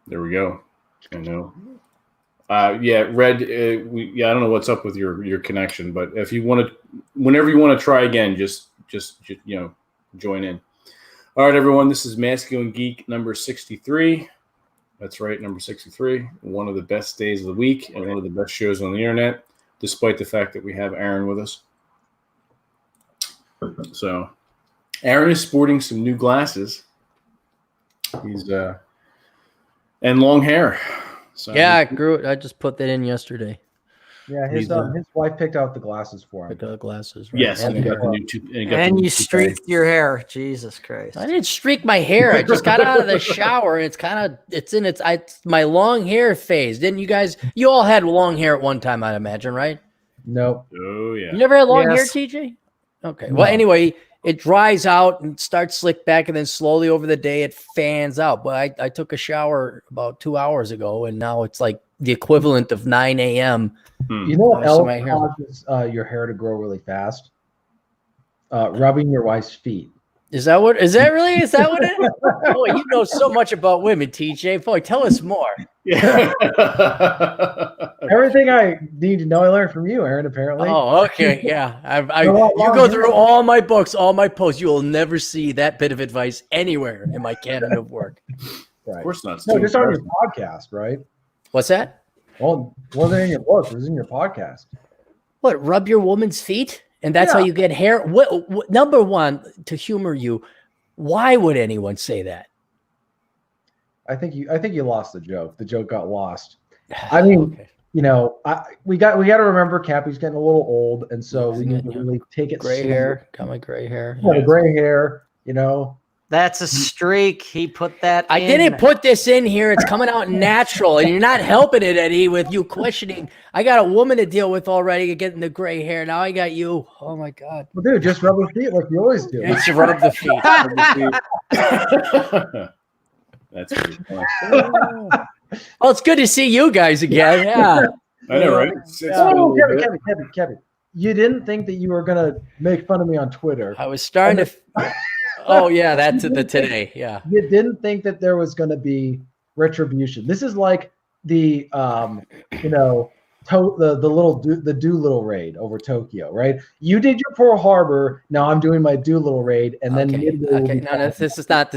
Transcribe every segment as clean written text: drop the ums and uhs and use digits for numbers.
There we go. I know. Yeah, Red. I don't know what's up with your connection, but if you want to, whenever you want to try again, just join in. All right, everyone. This is Masculine Geek number 63. That's right, number 63. One of the best days of the week and one of the best shows on the internet, despite the fact that we have Aaron with us. So, Aaron is sporting some new glasses. He's and long hair. So yeah, I grew it. I just put that in yesterday. Yeah, his wife picked out the glasses for him. Picked out the glasses, right? Yes, and you got the new and you streaked your hair. Jesus Christ! I didn't streak my hair. I just got out of the shower, and it's my long hair phase. Didn't you guys? You all had long hair at one time, I'd imagine, right? Nope. Oh yeah. You never had long hair, TJ? Okay. No. Well, anyway, it dries out and starts slick back, and then slowly over the day it fans out. But I took a shower about 2 hours ago, and now it's like the equivalent of 9 a.m. You know what else causes your hair to grow really fast? Rubbing your wife's feet. Is that what it is? Boy, you know so much about women, TJ. Boy, tell us more. Yeah. Everything I need to know, I learned from you, Aaron, apparently. Oh, okay. Yeah. You go through all my books, all my posts. You will never see that bit of advice anywhere in my canon of work. Right. Of course not. No, just on your podcast, right? What's that? Well, it wasn't in your book. It was in your podcast. What, rub your woman's feet? And that's how you get hair? What, number one, to humor you, why would anyone say that? I think you lost the joke. The joke got lost. I mean, we got to remember Cappy's getting a little old, and so we need to really take it. Gray hair, got my gray hair. Yeah, the gray hair. That's a streak. He put that. I didn't put this in here. It's coming out natural, and you're not helping it, Eddie, with you questioning. I got a woman to deal with already, getting the gray hair. Now I got you. Oh my God! Well, dude, just rub your feet like you always do. Just rub the feet. That's pretty funny. Well, it's good to see you guys again. Yeah, I know, right? Kevin, you didn't think that you were gonna make fun of me on Twitter. I was starting to. Oh yeah, that's the today. Yeah, you didn't think that there was gonna be retribution. This is like the the Doolittle raid over Tokyo, right? You did your Pearl Harbor. Now I'm doing my Doolittle raid, and then this is not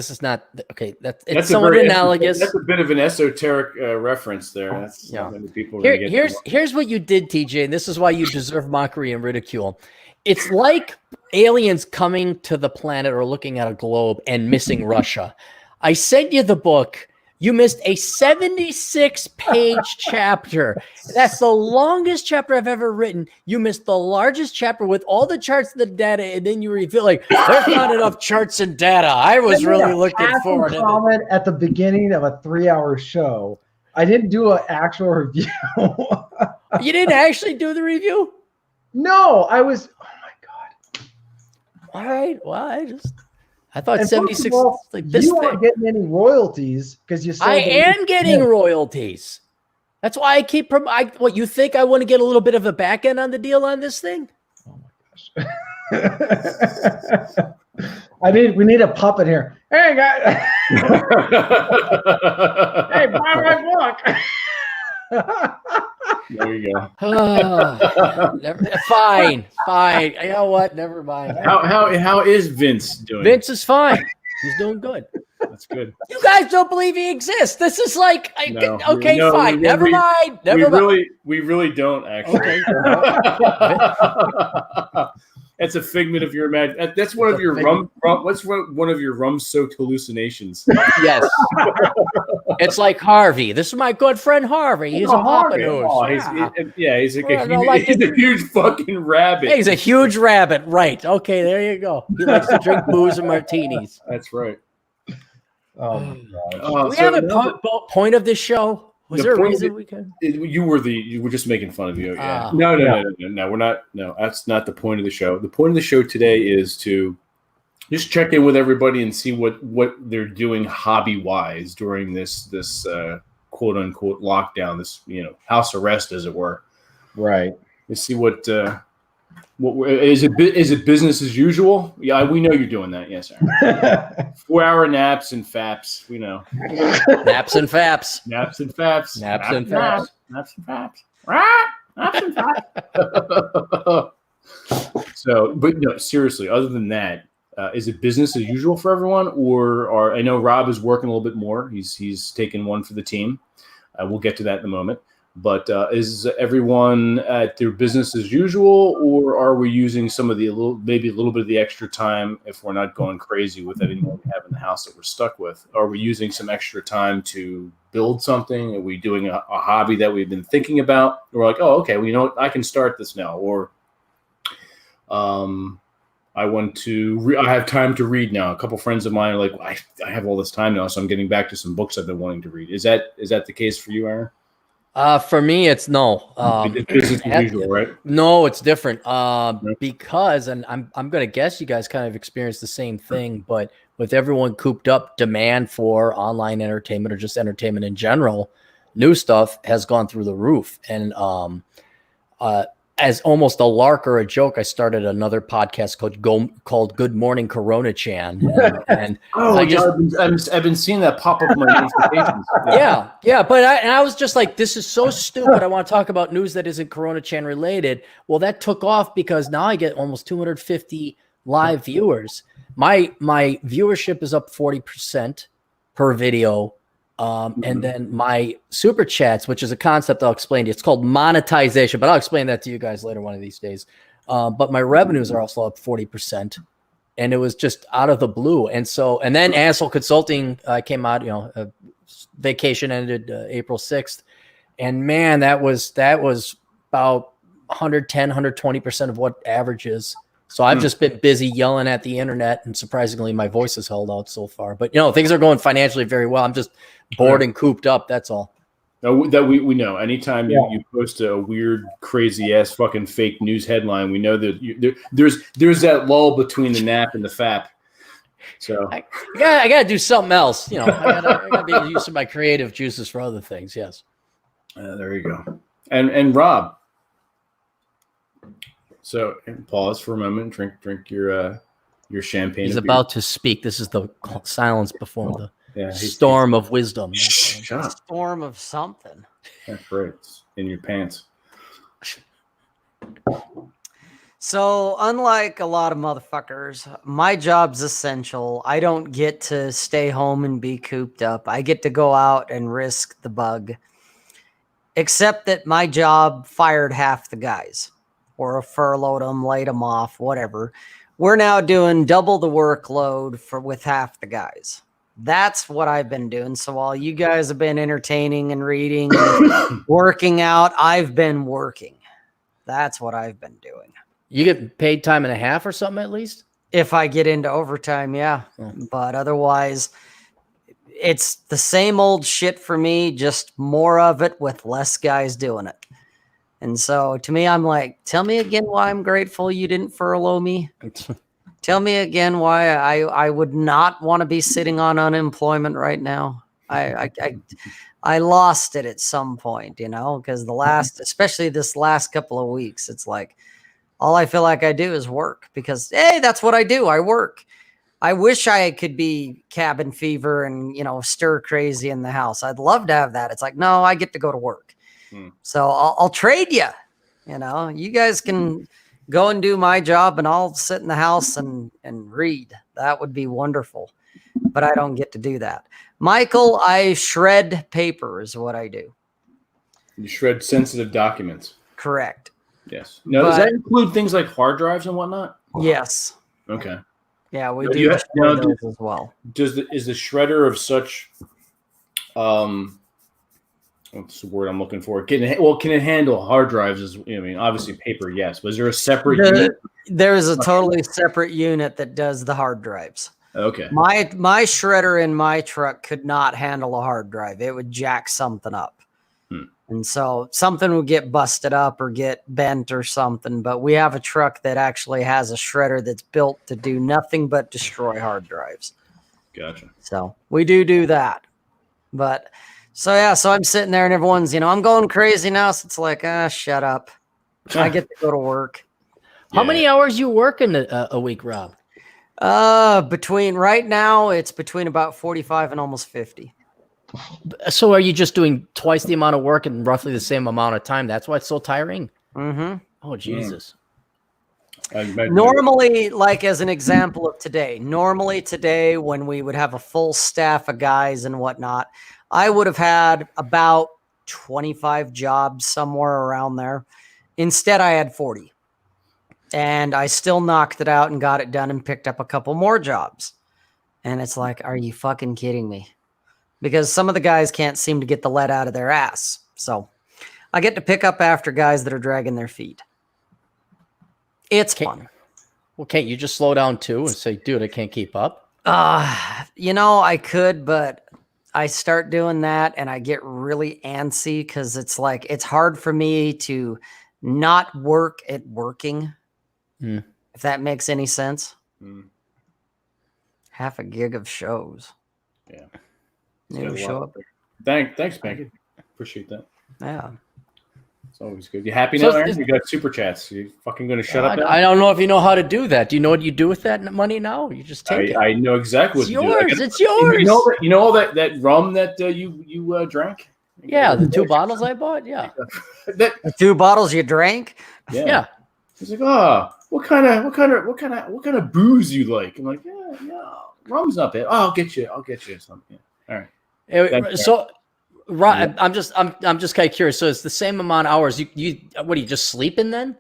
okay. It's somewhat analogous. That's a bit of an esoteric reference there. That's people. Here's what you did, TJ, and this is why you deserve mockery and ridicule. It's like aliens coming to the planet or looking at a globe and missing Russia. I sent you the book. You missed a 76-page chapter. That's the longest chapter I've ever written. You missed the largest chapter with all the charts and the data, and then you reveal there's not enough charts and data. I was really looking forward to comment at the beginning of a 3-hour show. I didn't do an actual review. You didn't actually do the review? No, I was. Oh my God! All right. Well, I thought 76. Like this. You aren't getting any royalties because you. I am getting royalties. That's why I keep. What you think? I want to get a little bit of a back end on the deal on this thing? Oh my gosh! We need a puppet here. Hey guys! Hey, buy my book. There you go. Fine. You know what? Never mind. How is Vince doing? Vince is fine. He's doing good. That's good. You guys don't believe he exists. This is like, fine. Never mind. We really don't actually. Okay. That's a figment of your imagination. That's one of your one of your rum-soaked hallucinations. Yes. It's like Harvey. This is my good friend Harvey. He's a hoppanoose. He's a huge fucking rabbit. Hey, he's a huge rabbit. Right. Okay, there you go. He likes to drink booze and martinis. That's right. Oh my gosh. Do we have a point of this show? Was there a reason we could? You were just making fun of you. Yeah. No, we're not. No, that's not the point of the show. The point of the show today is to just check in with everybody and see what they're doing hobby wise during this quote unquote lockdown, this house arrest, as it were. Right. To see what What is it? Is it business as usual? Yeah, we know you're doing that. Yes, sir. 4-hour naps and faps. We know. Naps and faps. Naps and faps. Naps and faps. Naps and faps. Naps and faps. So, but no, seriously. Other than that, is it business as usual for everyone, or I know Rob is working a little bit more. He's taken one for the team. We'll get to that in a moment. But is everyone at their business as usual, or are we using some of maybe a little bit of the extra time if we're not going crazy with anything we have in the house that we're stuck with? Are we using some extra time to build something? Are we doing a hobby that we've been thinking about? We're like, oh, okay, well, you know what? I can start this now. Or I want to. I have time to read now. A couple friends of mine are like, I have all this time now, so I'm getting back to some books I've been wanting to read. Is that the case for you, Aaron? For me, it's no. It's business as usual, right? No, it's different. Because, and I'm going to guess you guys kind of experienced the same thing, but with everyone cooped up, demand for online entertainment or just entertainment in general, new stuff has gone through the roof. And as almost a lark or a joke, I started another podcast called Good Morning Corona Chan. And I've been seeing that pop up in my notifications. Yeah. But I was just like, this is so stupid. I want to talk about news that isn't Corona Chan related. Well, that took off because now I get almost 250 live viewers. My viewership is up 40% per video. And then my super chats, which is a concept I'll explain to you. It's called monetization, but I'll explain that to you guys later one of these days. But my revenues are also up 40%, and it was just out of the blue. And then Asshole Consulting came out. Vacation ended April 6th, and man, that was about 110, 120% of what average is. So I've just been busy yelling at the internet, and surprisingly, my voice has held out so far. But things are going financially very well. I'm just bored and cooped up. That's all. That we know. Anytime you post a weird, crazy ass fucking fake news headline, we know that there's that lull between the nap and the fap. So I gotta do something else. I gotta be using my creative juices for other things. Yes. There you go. And Rob. So pause for a moment. Drink your champagne. He's about to speak. This is the silence before the storm of wisdom. Shut up. Storm of something. That's right. It's in your pants. So, unlike a lot of motherfuckers, my job's essential. I don't get to stay home and be cooped up. I get to go out and risk the bug. Except that my job fired half the guys, or furloughed them, laid them off, whatever. We're now doing double the workload with half the guys. That's what I've been doing. So while you guys have been entertaining and reading and working out, I've been working. That's what I've been doing. You get paid time and a half or something at least? If I get into overtime, yeah. But otherwise, it's the same old shit for me, just more of it with less guys doing it. And so to me, I'm like, tell me again why I'm grateful you didn't furlough me. Tell me again why I would not want to be sitting on unemployment right now. I lost it at some point, because especially this last couple of weeks, it's like all I feel like I do is work because, hey, that's what I do. I work. I wish I could be cabin fever and, stir crazy in the house. I'd love to have that. It's like, no, I get to go to work. So I'll trade you. You guys can go and do my job and I'll sit in the house and read. That would be wonderful. But I don't get to do that. Michael, I shred paper is what I do. You shred sensitive documents. Correct. Yes. Now, does that include things like hard drives and whatnot? Yes. Okay. Yeah, we do those as well. Is the shredder of such what's the word I'm looking for? Can it handle hard drives? Obviously paper, yes. Was there a separate unit? There is a totally separate unit that does the hard drives. Okay. My shredder in my truck could not handle a hard drive. It would jack something up. And so something would get busted up or get bent or something. But we have a truck that actually has a shredder that's built to do nothing but destroy hard drives. Gotcha. So we do that. But so I'm sitting there and everyone's, I'm going crazy now. So it's like, shut up. I get to go to work. How many hours you working a week, Rob? Between right now, it's between about 45 and almost 50. So are you just doing twice the amount of work in roughly the same amount of time? That's why it's so tiring. Mm-hmm. Oh, Jesus. Normally, like as an example of today, normally today when we would have a full staff of guys and whatnot, I would have had about 25 jobs somewhere around there. Instead, I had 40. And I still knocked it out and got it done and picked up a couple more jobs. And it's like, are you fucking kidding me? Because some of the guys can't seem to get the lead out of their ass. So I get to pick up after guys that are dragging their feet. It's fun. Well, can't you just slow down too and say, dude, I can't keep up? I could, but I start doing that and I get really antsy because it's like, it's hard for me to not work at working. If that makes any sense. Half a gig of shows. Yeah. New show up. Thanks, Maggie. Appreciate that. Yeah. It's always good. You happy now, Aaron? You got super chats. You fucking going to shut up now? I don't know if you know how to do that. Do you know what you do with that money now? You just take it. I know exactly what it's to yours. do. It's yours. You know all that rum that you drank? Yeah, the 2 bottles I bought. Yeah. The 2 bottles you drank? Yeah. He's like, what kind of booze you like? I'm like, yeah, rum's not bad. Oh, I'll get you something. Yeah. All right. Thanks, so, Rob, I'm just kind of curious. So it's the same amount of hours. You what are you just sleeping then?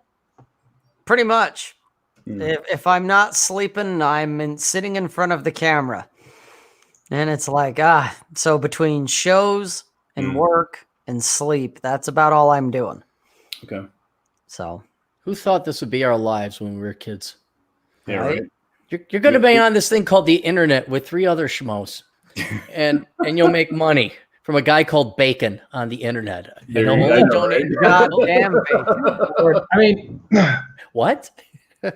Pretty much. If I'm not sleeping, I'm sitting in front of the camera, and it's like so between shows and work and sleep, that's about all I'm doing. Okay. So. Who thought this would be our lives when we were kids? Yeah, right. You're going to be on this thing called the internet with 3 other schmoes, and you'll make money from a guy called Bacon on the internet. And he'll only donate. Goddamn Bacon. I mean, what? And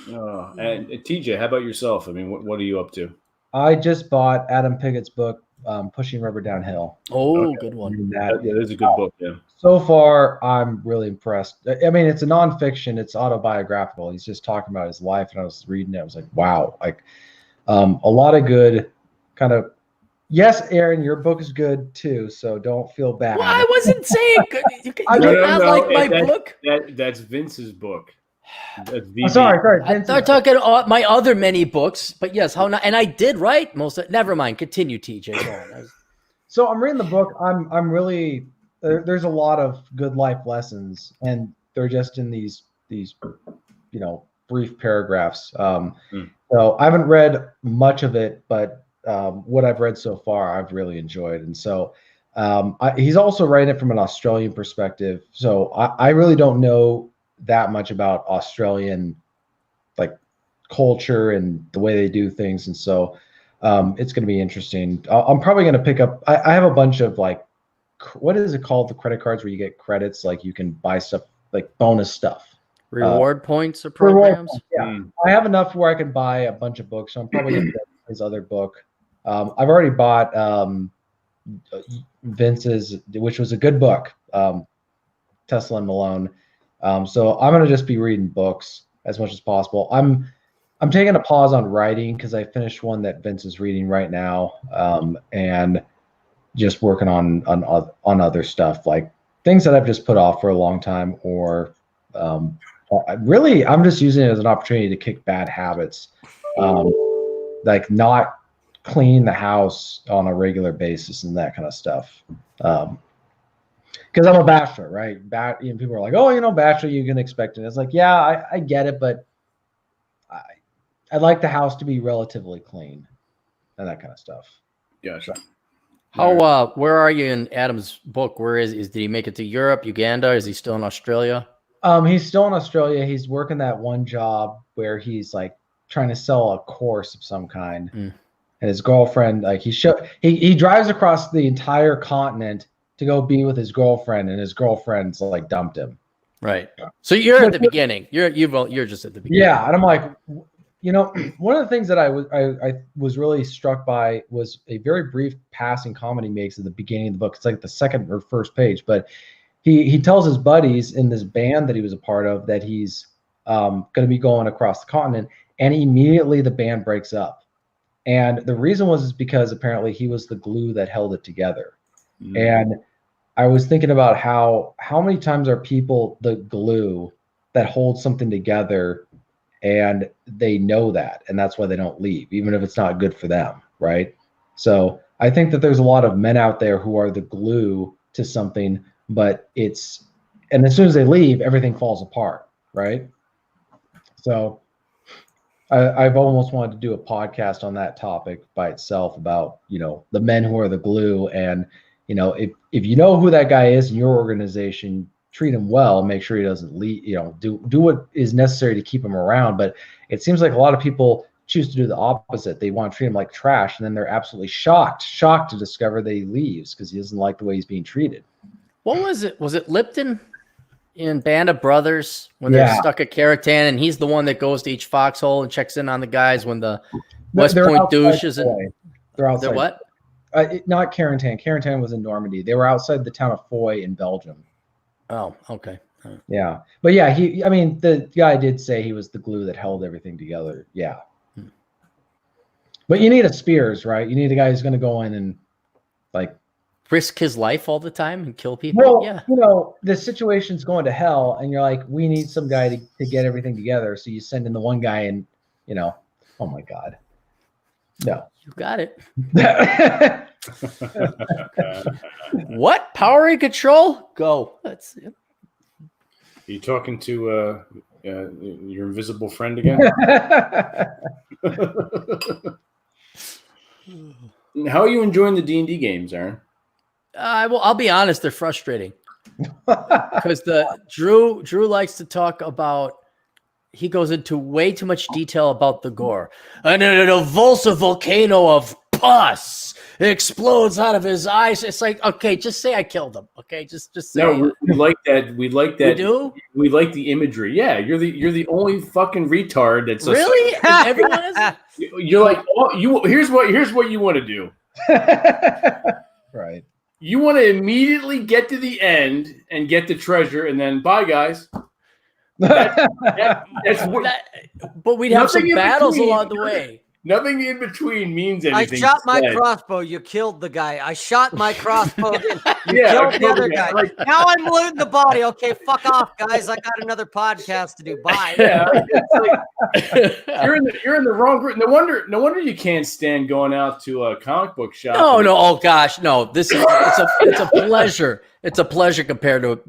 TJ, how about yourself? I mean, what are you up to? I just bought Adam Pigot's book, Pushing Rubber Downhill. Oh, good one. That is a good book. Yeah. So far, I'm really impressed. I mean, it's a nonfiction. It's autobiographical. He's just talking about his life, and I was reading it. I was like, wow, like a lot of good kind of. Yes, Aaron, your book is good too, so don't feel bad. Well, I wasn't saying good. You No, like my book. That's Vince's book. Sorry. I'm talking about my other many books, but yes, how not? And I did write most of it. Never mind. Continue, TJ. Go on. So I'm reading the book. I'm really there's a lot of good life lessons, and they're just in these brief paragraphs. So I haven't read much of it, but what I've read so far, I've really enjoyed. And so he's also writing it from an Australian perspective. So I really don't know that much about Australian like culture and the way they do things. And so it's going to be interesting. I'm probably going to pick up, I have a bunch of like, what is it called? The credit cards where you get credits, like you can buy stuff like bonus stuff. Reward points or programs? Yeah. I have enough where I can buy a bunch of books. So I'm probably going to get his other book. I've already bought Vince's, which was a good book, Tesla and Malone. So I'm going to just be reading books as much as possible. I'm taking a pause on writing because I finished one that Vince is reading right now, and just working on other stuff, like things that I've just put off for a long time, or really I'm just using it as an opportunity to kick bad habits, like not cleaning the house on a regular basis and that kind of stuff. Because I'm a bachelor, right? People are like, oh, bachelor, you can expect it. It's like, yeah, I get it, but I'd like the house to be relatively clean and that kind of stuff. Gotcha. How where are you in Adam's book? Where is did he make it to Europe, Uganda? Is he still in Australia? He's still in Australia. He's working that one job where he's like trying to sell a course of some kind. And his girlfriend, like he drives across the entire continent to go be with his girlfriend, and his girlfriend's like dumped him. Right. So you're at the beginning. You're just at the beginning. Yeah, and I'm like, one of the things that I was really struck by was a very brief passing comment he makes at the beginning of the book. It's like the second or first page, but he tells his buddies in this band that he was a part of that he's going to be going across the continent, and immediately the band breaks up. And the reason was because apparently he was the glue that held it together. And I was thinking about how many times are people the glue that holds something together, and they know that, and that's why they don't leave, even if it's not good for them, right? So I think that there's a lot of men out there who are the glue to something, and as soon as they leave, everything falls apart, right? So I've almost wanted to do a podcast on that topic by itself about, the men who are the glue. And, if you know who that guy is in your organization, treat him well, make sure he doesn't leave, do what is necessary to keep him around. But it seems like a lot of people choose to do the opposite. They want to treat him like trash, and then they're absolutely shocked to discover that he leaves because he doesn't like the way he's being treated. What was it? Was it Lipton in Band of Brothers when they're stuck at Carrollton, and he's the one that goes to each foxhole and checks in on the guys when the West Point douche is in? They're outside. They're what? Not Carrollton. Carrollton was in Normandy. They were outside the town of Foy in Belgium. Oh, okay. Yeah. But yeah, the guy did say he was the glue that held everything together. Yeah. But you need a Spears, right? You need a guy who's going to go in and risk his life all the time and kill people. Well, yeah. The situation's going to hell, and you're like, we need some guy to get everything together. So you send in the one guy, and oh my God. No. You got it. What? Power and control? Go. That's it. Are you talking to your invisible friend again? How are you enjoying the D&D games, Aaron? I'll be honest, they're frustrating because Drew likes to talk about. He goes into way too much detail about the gore, and then an evulsive volcano of pus explodes out of his eyes. It's like, okay, just say I killed him. Okay, just say. No, we like that. We like that. We do. We like the imagery. Yeah, you're the only fucking retard that's really. And everyone is. You're like, here's what you want to do. Right. You want to immediately get to the end and get the treasure, and then bye, guys. That's but we'd have some battles along the way. Nothing in between means anything. I shot my crossbow. You killed the guy. I shot my crossbow. You killed the other guy. Now I'm looting the body. Okay, fuck off, guys. I got another podcast to do. Bye. Yeah, you're in the wrong group. No wonder you can't stand going out to a comic book shop. No. Oh gosh, no. This is it's a pleasure. It's a pleasure compared to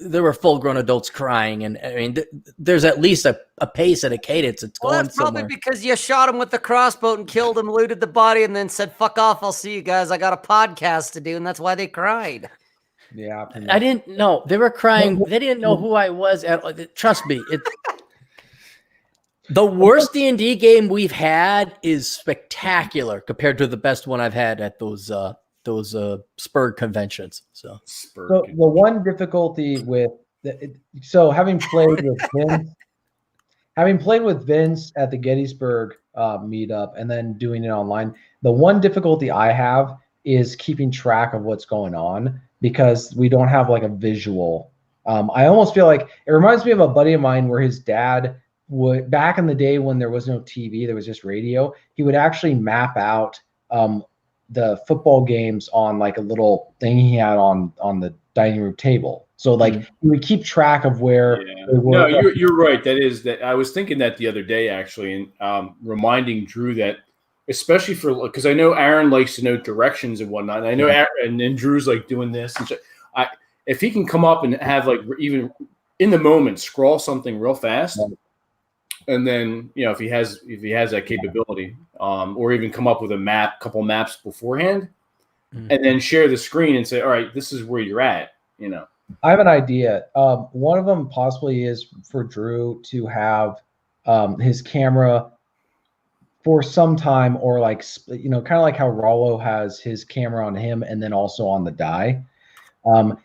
there were full-grown adults crying, and I mean, there's at least a pace and a cadence. It's going that's probably somewhere. Because you shot him with the crossbow and killed him, looted the body, and then said, "Fuck off! I'll see you guys. I got a podcast to do," and that's why they cried. Yeah, I didn't know they were crying. They didn't know who I was. Trust me, the worst D&D game we've had is spectacular compared to the best one I've had at those Spurg conventions. So the one difficulty with having played with Vince at the Gettysburg meetup and then doing it online, the one difficulty I have is keeping track of what's going on because we don't have a visual. I almost feel like it reminds me of a buddy of mine where his dad would, back in the day when there was no TV, there was just radio, he would actually map out the football games on a little thing he had on the dining room table. So he would keep track of where they were. No, you're right. That I was thinking that the other day actually, and reminding Drew that, especially because I know Aaron likes to know directions and whatnot. And I know Aaron and Drew's doing this. And if he can come up and have even in the moment scroll something real fast. And then, if he has that capability, or even come up with couple maps beforehand, and then share the screen and say, all right, this is where you're at, I have an idea. One of them possibly is for Drew to have his camera for some time, or kind of like how Rollo has his camera on him and then also on the die.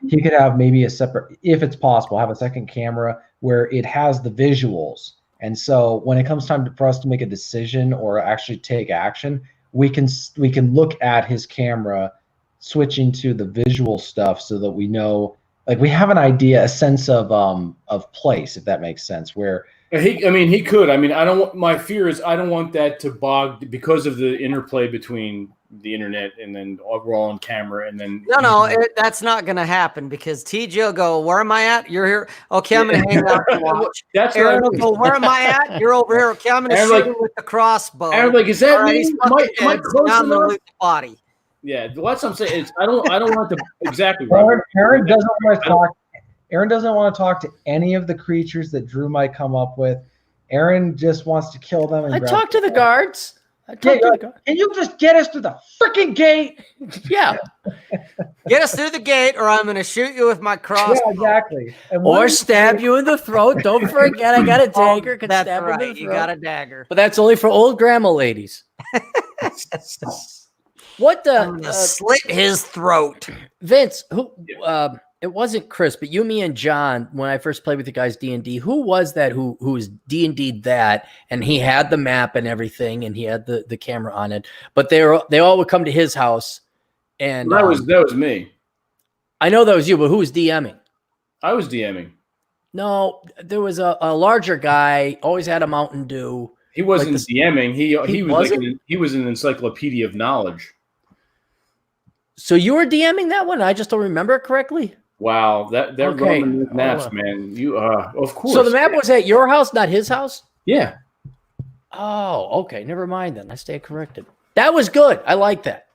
He could have maybe a separate, if it's possible, have a second camera where it has the visuals. And so when it comes time for us to make a decision or actually take action, we can look at his camera, switching to the visual stuff so that we know, we have an idea, a sense of place, if that makes sense, where He could. I mean, I don't. My fear is I don't want that to bog because of the interplay between the internet and then we're all on camera and then. No, that's not going to happen because TJ will go, "Where am I at? You're here. Okay, I'm going to hang out and watch." That's Aaron what will go, "Where am I at? You're over here. Okay, I'm going to shoot him with the crossbow." Aaron, like, is that All right, me? he's Am I fucking close dead. I'm going to enough? loot the body. Yeah, that's what I'm saying. I don't want to exactly. Aaron doesn't want to talk. Aaron doesn't want to talk to any of the creatures that Drew might come up with. Aaron just wants to kill them. And I talked to the guards. Can you just get us to the freaking gate? Yeah. Get us through the gate, or I'm going to shoot you with my crossbow. Yeah, exactly. And Or stab you in the throat. Don't forget, I got a dagger. Can That's stab him in right. the You throat. got a dagger. But that's only for old grandma ladies. What I'm going to slit his throat. Vince? Who? It wasn't Chris, but you, me, and John. When I first played with you guys D&D, who was that? Who was D&D that? And he had the map and everything, and he had the camera on it. But they all would come to his house, and that was me. I know that was you, but who was DMing? I was DMing. No, there was a larger guy. Always had a Mountain Dew. He wasn't DMing. He was he was an encyclopedia of knowledge. So you were DMing that one? I just don't remember it correctly. Wow, that Okay. Roman maps, man. You of course. So the map was at your house, not his house? Yeah. Oh, okay. Never mind then. I stand corrected. That was good. I like that.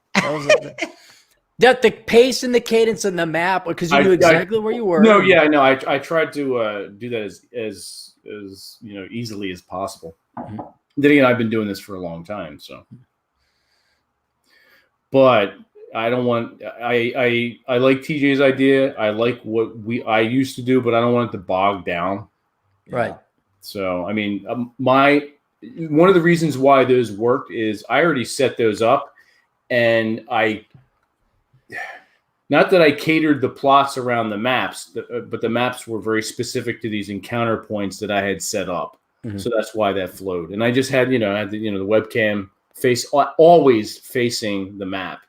That the pace and the cadence and the map, because you knew exactly where you were. No, yeah, I know. I tried to do that as easily as possible. Mm-hmm. Then again, I've been doing this for a long time, so. But I don't want. I like TJ's idea. I like what I used to do, but I don't want it to bog down. Right. So I mean, one of the reasons why those worked is I already set those up, and not that I catered the plots around the maps, but the maps were very specific to these encounter points that I had set up. Mm-hmm. So that's why that flowed. And I just had the webcam always facing the map.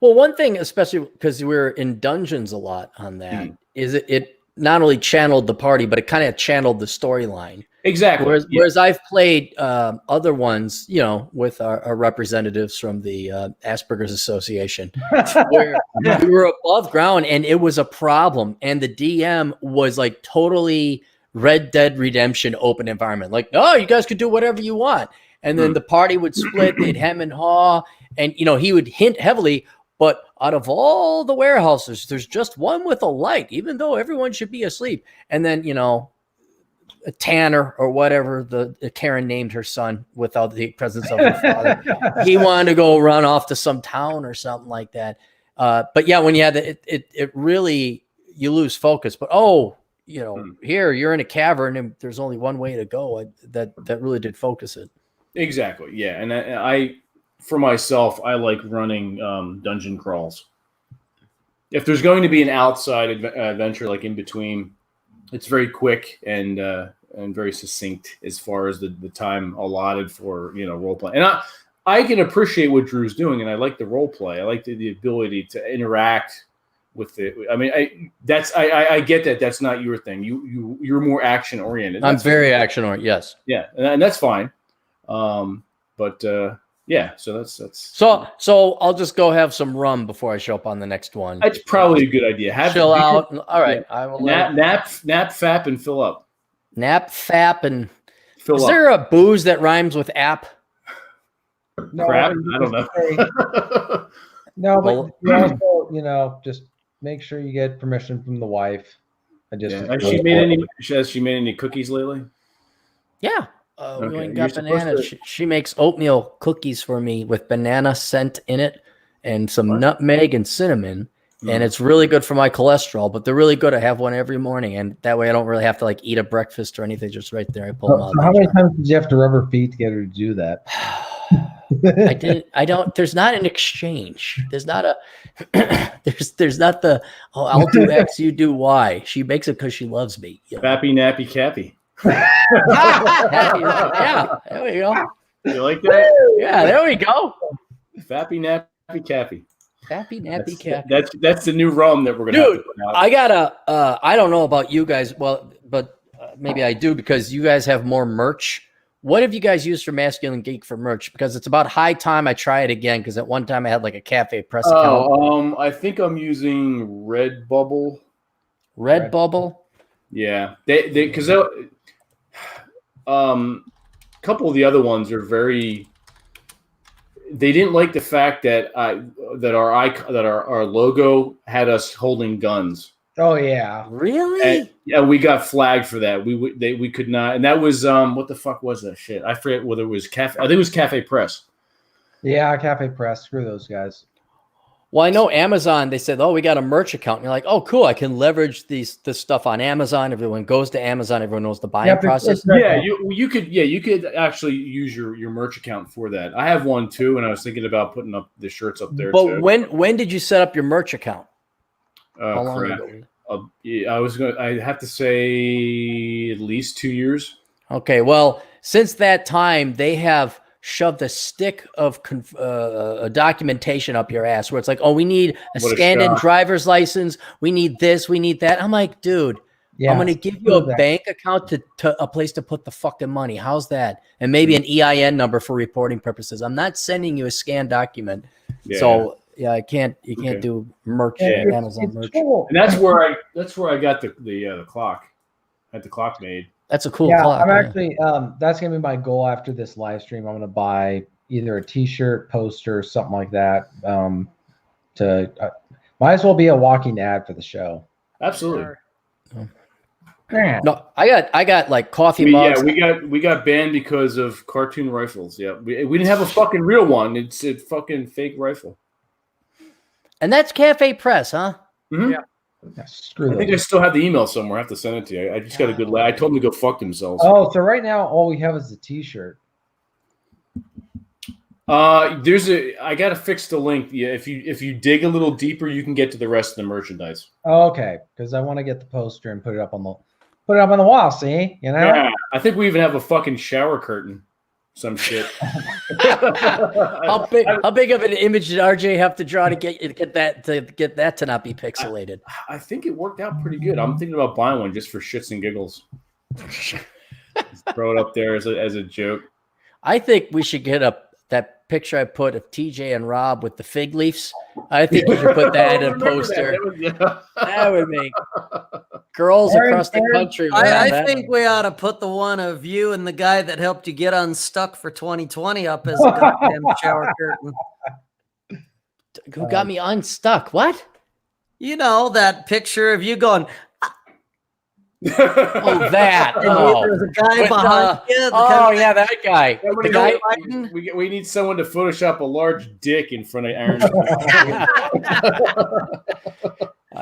Well, one thing, especially because we're in dungeons a lot on that, is it not only channeled the party, but it kind of channeled the storyline. Exactly. Whereas I've played other ones, with our representatives from the Asperger's Association, where we were above ground and it was a problem. And the DM was like totally Red Dead Redemption open environment. Like, oh, you guys could do whatever you want. And then the party would split, they'd hem and haw. And, he would hint heavily, but out of all the warehouses, there's just one with a light, even though everyone should be asleep. And then, Tanner or whatever Karen named her son without the presence of her father. He wanted to go run off to some town or something like that. But yeah, when you had it really, you lose focus. But here you're in a cavern and there's only one way to go. That really did focus it. Exactly. Yeah. And I for myself, I like running dungeon crawls. If there's going to be an outside adventure, like in between, it's very quick and very succinct as far as the time allotted for role play. And I can appreciate what Drew's doing, and I like the role play. I like the ability to interact with it. I mean, I get that that's not your thing. You're more action oriented. I'm very action oriented. Yes. Yeah, and that's fine. Yeah, so that's so I'll just go have some rum before I show up on the next one. That's probably a good idea. Chill out. All right, I will nap, fap, and fill up. Nap, fap, and fill is up. there a booze that rhymes with app? No, Crap, I don't know. No, but you also, just make sure you get permission from the wife. Has she made any cookies lately? Yeah. We went and got bananas. She makes oatmeal cookies for me with banana scent in it and some nutmeg and cinnamon. And it's really good for my cholesterol, but they're really good. I have one every morning. And that way I don't really have to eat a breakfast or anything. Just right there. I pull them out. So how many times did you have to rub her feet to get her to do that? I don't, there's not an exchange. There's not there's not the, I'll do X, you do Y. She makes it because she loves me. Fappy, nappy, cappy. Yeah, there we go. You like that? Yeah, there we go. Fappy, nappy, cappy. Fappy, nappy, cappy. That's the new rum that we're gonna have to put out. I gotta. I don't know about you guys. Well, but maybe I do because you guys have more merch. What have you guys used for Masculine Geek for merch? Because it's about high time I try it again. Because at one time I had like a Cafe Press account. I think I'm using Redbubble. Redbubble. Yeah, because a couple of the other ones are very. They didn't like the fact that our logo had us holding guns. Oh yeah. Really? Yeah, we got flagged for that. We could not, and that was what the fuck was that shit? I forget whether it was Cafe. I think it was Cafe Press. Yeah, Cafe Press. Screw those guys. Well, I know Amazon, they said, oh, we got a merch account. And you're like, oh, cool. I can leverage this stuff on Amazon. Everyone goes to Amazon. Everyone knows the buying process. Yeah, you could actually use your merch account for that. I have one too, and I was thinking about putting up the shirts up there but too. when did you set up your merch account? How long crap. ago? I have to say at least 2 years. Okay, well, since that time, they have shoved a stick of documentation up your ass where it's like, oh, we need a scanned-in driver's license. We need this. We need that. I'm like, dude, I'm going to give you a bank account to a place to put the fucking money. How's that? And maybe an EIN number for reporting purposes. I'm not sending you a scanned document. Yeah. So yeah, you can't do merch, Amazon merch. Cool. And that's where I got the clock. I had the clock made. That's a cool clock. I'm actually that's gonna be my goal after this live stream. I'm gonna buy either a T-shirt, poster, something like that. Might as well be a walking ad for the show. Absolutely. No, I got like coffee mugs. Yeah, we got banned because of cartoon rifles. Yeah, we didn't have a fucking real one. It's a fucking fake rifle. And that's Cafe Press, huh? Mm-hmm. Yeah. Screw I think I still have the email somewhere. I have to send it to you. I just got a good I told them to go fuck themselves. Oh, so right now all we have is the T-shirt. I gotta fix the link. Yeah, if you dig a little deeper, you can get to the rest of the merchandise. Oh, okay, because I want to get the poster and put it up on the wall. See, you know. Yeah, I think we even have a fucking shower curtain. Some shit. How big of an image did RJ have to draw to get that to not be pixelated? I think it worked out pretty good. I'm thinking about buying one just for shits and giggles. Just throw it up there as a joke. I think we should get that picture I put of TJ and Rob with the fig leaves. I think you should put that in a poster. That would make girls across the country. I think we ought to put the one of you and the guy that helped you get unstuck for 2020 up as a goddamn shower curtain. Who got me unstuck? What? You know, that picture of you going, oh, that. There's a guy behind you. Yeah, that guy. The guy we need someone to Photoshop a large dick in front of Aaron.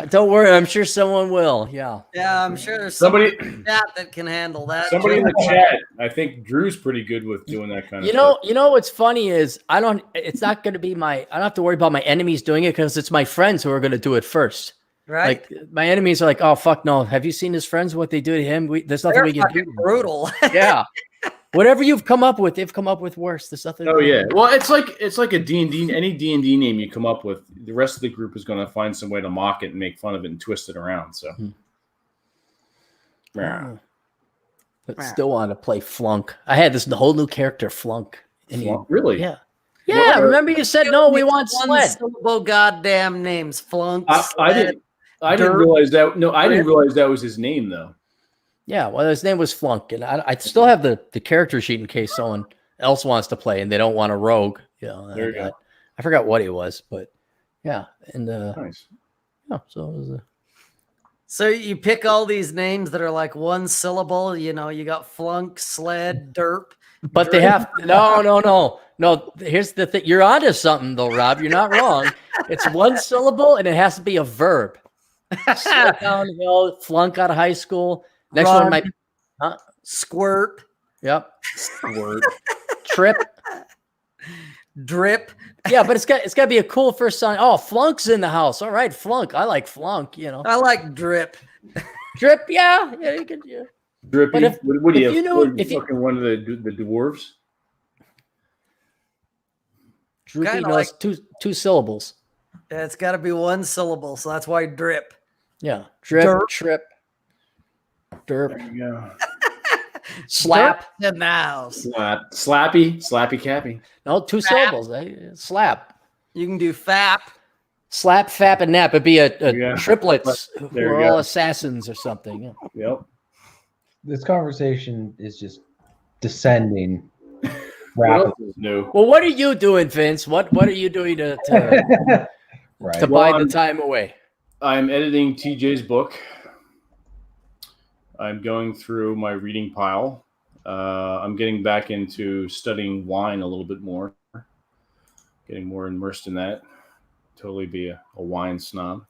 Don't worry, I'm sure someone will. Yeah. Yeah, I'm sure there's somebody that can handle that. Somebody in the chat. I think Drew's pretty good with doing that kind of stuff. You know what's funny is it's not going to be I don't have to worry about my enemies doing it because it's my friends who are going to do it first. Right. Like my enemies are like, oh fuck no. Have you seen his friends? What they do to him? There's nothing we can do. Brutal. Yeah. Whatever you've come up with, they've come up with worse. There's nothing. Oh yeah. Well, it's like a D&D. Any D&D name you come up with, the rest of the group is going to find some way to mock it and make fun of it and twist it around. So. But still want to play Flunk. I had this whole new character, Flunk. Really? Yeah. Yeah. Remember you said no. We want Sled. Syllable goddamn names, Flunk. I didn't realize that. No, I didn't realize that was his name though. Yeah, well, his name was Flunk, and I still have the character sheet in case someone else wants to play and they don't want a rogue. There you go. I forgot what he was, but yeah, and nice. Yeah, so it was. So you pick all these names that are like one syllable. You know, you got Flunk, Sled, Derp. But they have no. Here's the thing: you're onto something, though, Rob. You're not wrong. It's one syllable, and it has to be a verb. Sled downhill, flunk out of high school. Next one might be squirt. Yep. Squirt. Trip. Drip. Yeah, but it's got to be a cool first sign. Oh, Flunk's in the house. All right, Flunk. I like Flunk, you know. I like Drip. Drip, yeah, you could Drippy. But if you know fucking one of the dwarves. Droopy knows two syllables. Yeah, it's got to be one syllable, so that's why Drip. Yeah. Drip, Derp. trip. Derp. There you go. Slap. In the house. Slappy Cappy. No, 2 syllables. Slap. You can do fap. Slap, fap, and nap. It'd be a Yeah. triplets who There are you all go. assassins or something. Yeah. Yep. This conversation is just descending What else rapidly. is new? Well, what are you doing, Vince? What are you doing to Right. to Well, buy the time away? I'm editing TJ's book. I'm going through my reading pile. I'm getting back into studying wine a little bit more, getting more immersed in that. Totally be a wine snob.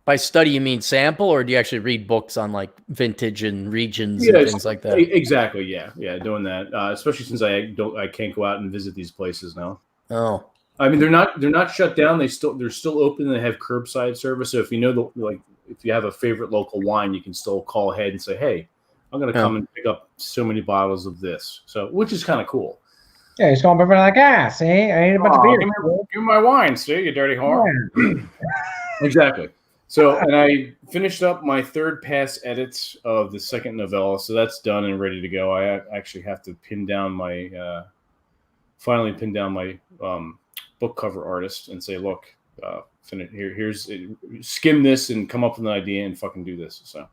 By study, you mean sample, or do you actually read books on like vintage and regions and things like that? Exactly. Yeah, doing that. Especially since I can't go out and visit these places now. Oh, I mean, they're not shut down. They're still open. They have curbside service. So if you know if you have a favorite local wine, you can still call ahead and say, "Hey, I'm going to come and pick up so many bottles of this." So, which is kind of cool. Yeah, he's calling people like, see, I ate a bunch of beer. Give me my wine, see, you dirty whore. Exactly. So, and I finished up my third pass edits of the second novella, so that's done and ready to go. I actually have to finally pin down my book cover artist and say, look, here's skim this and come up with an idea and fucking do this. So,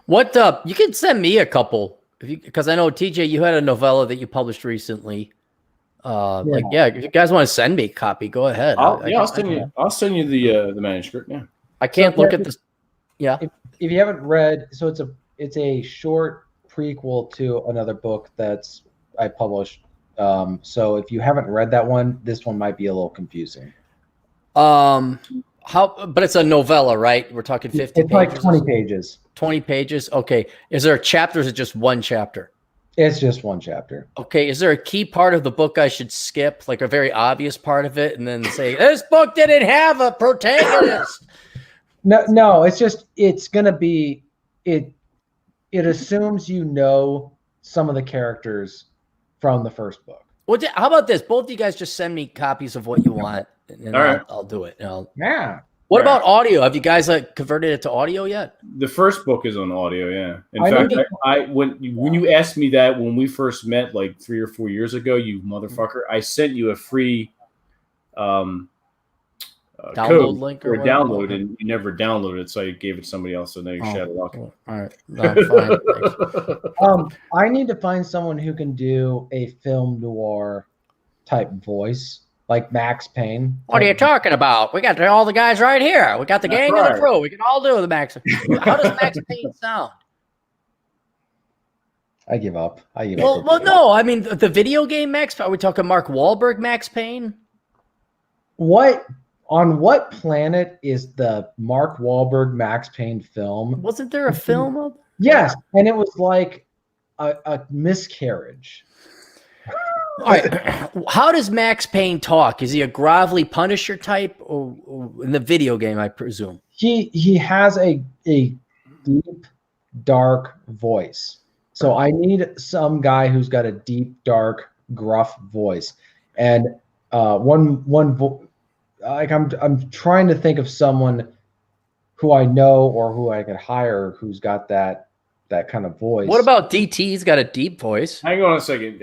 what you can send me a couple because I know TJ, you had a novella that you published recently. If you guys want to send me a copy, go ahead. I'll send you the manuscript. Yeah. I can't look at this. Yeah. If you haven't read, so it's a short prequel to another book I published. So if you haven't read that one, this one might be a little confusing. But it's a novella, right? We're talking 50 It's pages. like 20 pages. 20 pages. Okay. Is there a chapter? Or is it just one chapter? It's just one chapter. Okay. Is there a key part of the book I should skip, like a very obvious part of it, and then say, this book didn't have a protagonist? No, it's gonna be it assumes you know some of the characters from the first book. Well, how about this? Both of you guys just send me copies of what you want, and All right. I'll do it. Yeah. What about audio? Have you guys converted it to audio yet? The first book is on audio, yeah. In fact, when you asked me that when we first met, like 3 or 4 years ago, you motherfucker, I sent you a free download link or download, and you never downloaded it, so I gave it to somebody else, so now you're shed luck. All right, no, fine. I need to find someone who can do a film noir type voice, like Max Payne. What are you talking about? We got all the guys right here. We got the gang and the crew. We can all do the Max. How does Max Payne sound? I give up. Well, no. I mean, the video game Max. Are we talking Mark Wahlberg Max Payne? On what planet is the Mark Wahlberg Max Payne film? Wasn't there a film of? Yes, and it was like a miscarriage. All right. How does Max Payne talk? Is he a grovelly Punisher type, or in the video game, I presume? He has a deep, dark voice. So I need some guy who's got a deep, dark, gruff voice. And I'm trying to think of someone who I know or who I could hire who's got that kind of voice. What about DT? He's got a deep voice. Hang on a second.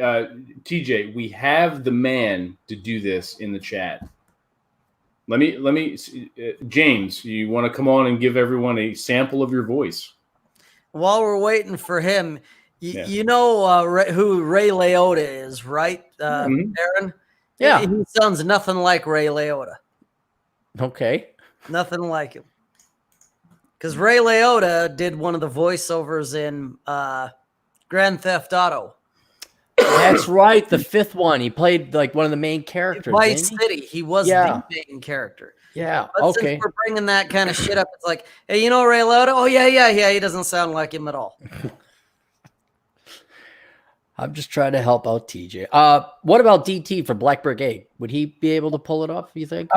TJ, we have the man to do this in the chat. Let me James, you want to come on and give everyone a sample of your voice? While we're waiting for him, you know who Ray Liotta is, right, Aaron? Yeah. He sounds nothing like Ray Liotta. Okay. Nothing like him. Because Ray Liotta did one of the voiceovers in Grand Theft Auto. That's right, the fifth one. He played like one of the main characters. Vice City. He was the main character. Yeah. But since we're bringing that kind of shit up, it's like, hey, you know Ray Liotta? Oh yeah. He doesn't sound like him at all. I'm just trying to help out TJ. What about DT for Black Brigade? Would he be able to pull it off, you think?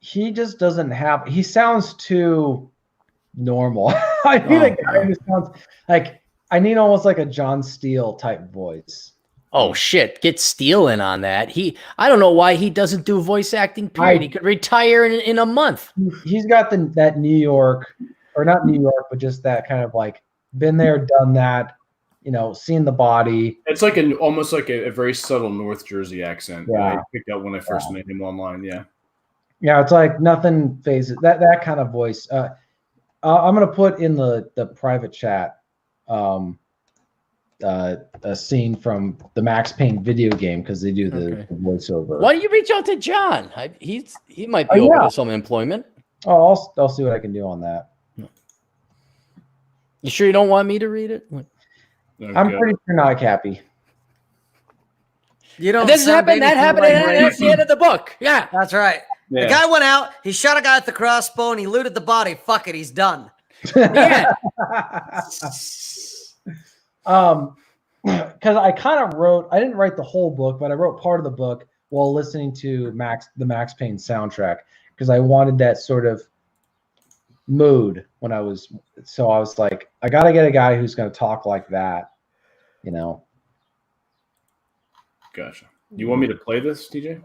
He just doesn't have. He sounds too normal. I need a guy who sounds like. I need almost like a John Steele type voice. Oh shit! Get Steele in on that. I don't know why he doesn't do voice acting. Period. He could retire in a month. He's got that New York or not New York, but just that kind of like been there, done that, seen the body. It's like almost like a very subtle North Jersey accent. Yeah. I picked up when I first met him online. Yeah. Yeah, it's like nothing phases that kind of voice. I'm gonna put in the private chat a scene from the Max Payne video game because they do the voiceover. Why don't you reach out to John? He might be open to some employment. Oh, I'll see what I can do on that. You sure you don't want me to read it? Okay. I'm pretty sure not happy. You don't. This happened. That happened. And that's the end of the book. Yeah, That's right. Yeah. The guy went out. He shot a guy with the crossbow and he looted the body. Fuck it. He's done. yeah. Because I kind of I didn't write the whole book, but I wrote part of the book while listening to the Max Payne soundtrack because I wanted that sort of mood when I was like, I got to get a guy who's going to talk like that, Gotcha. You want me to play this, TJ?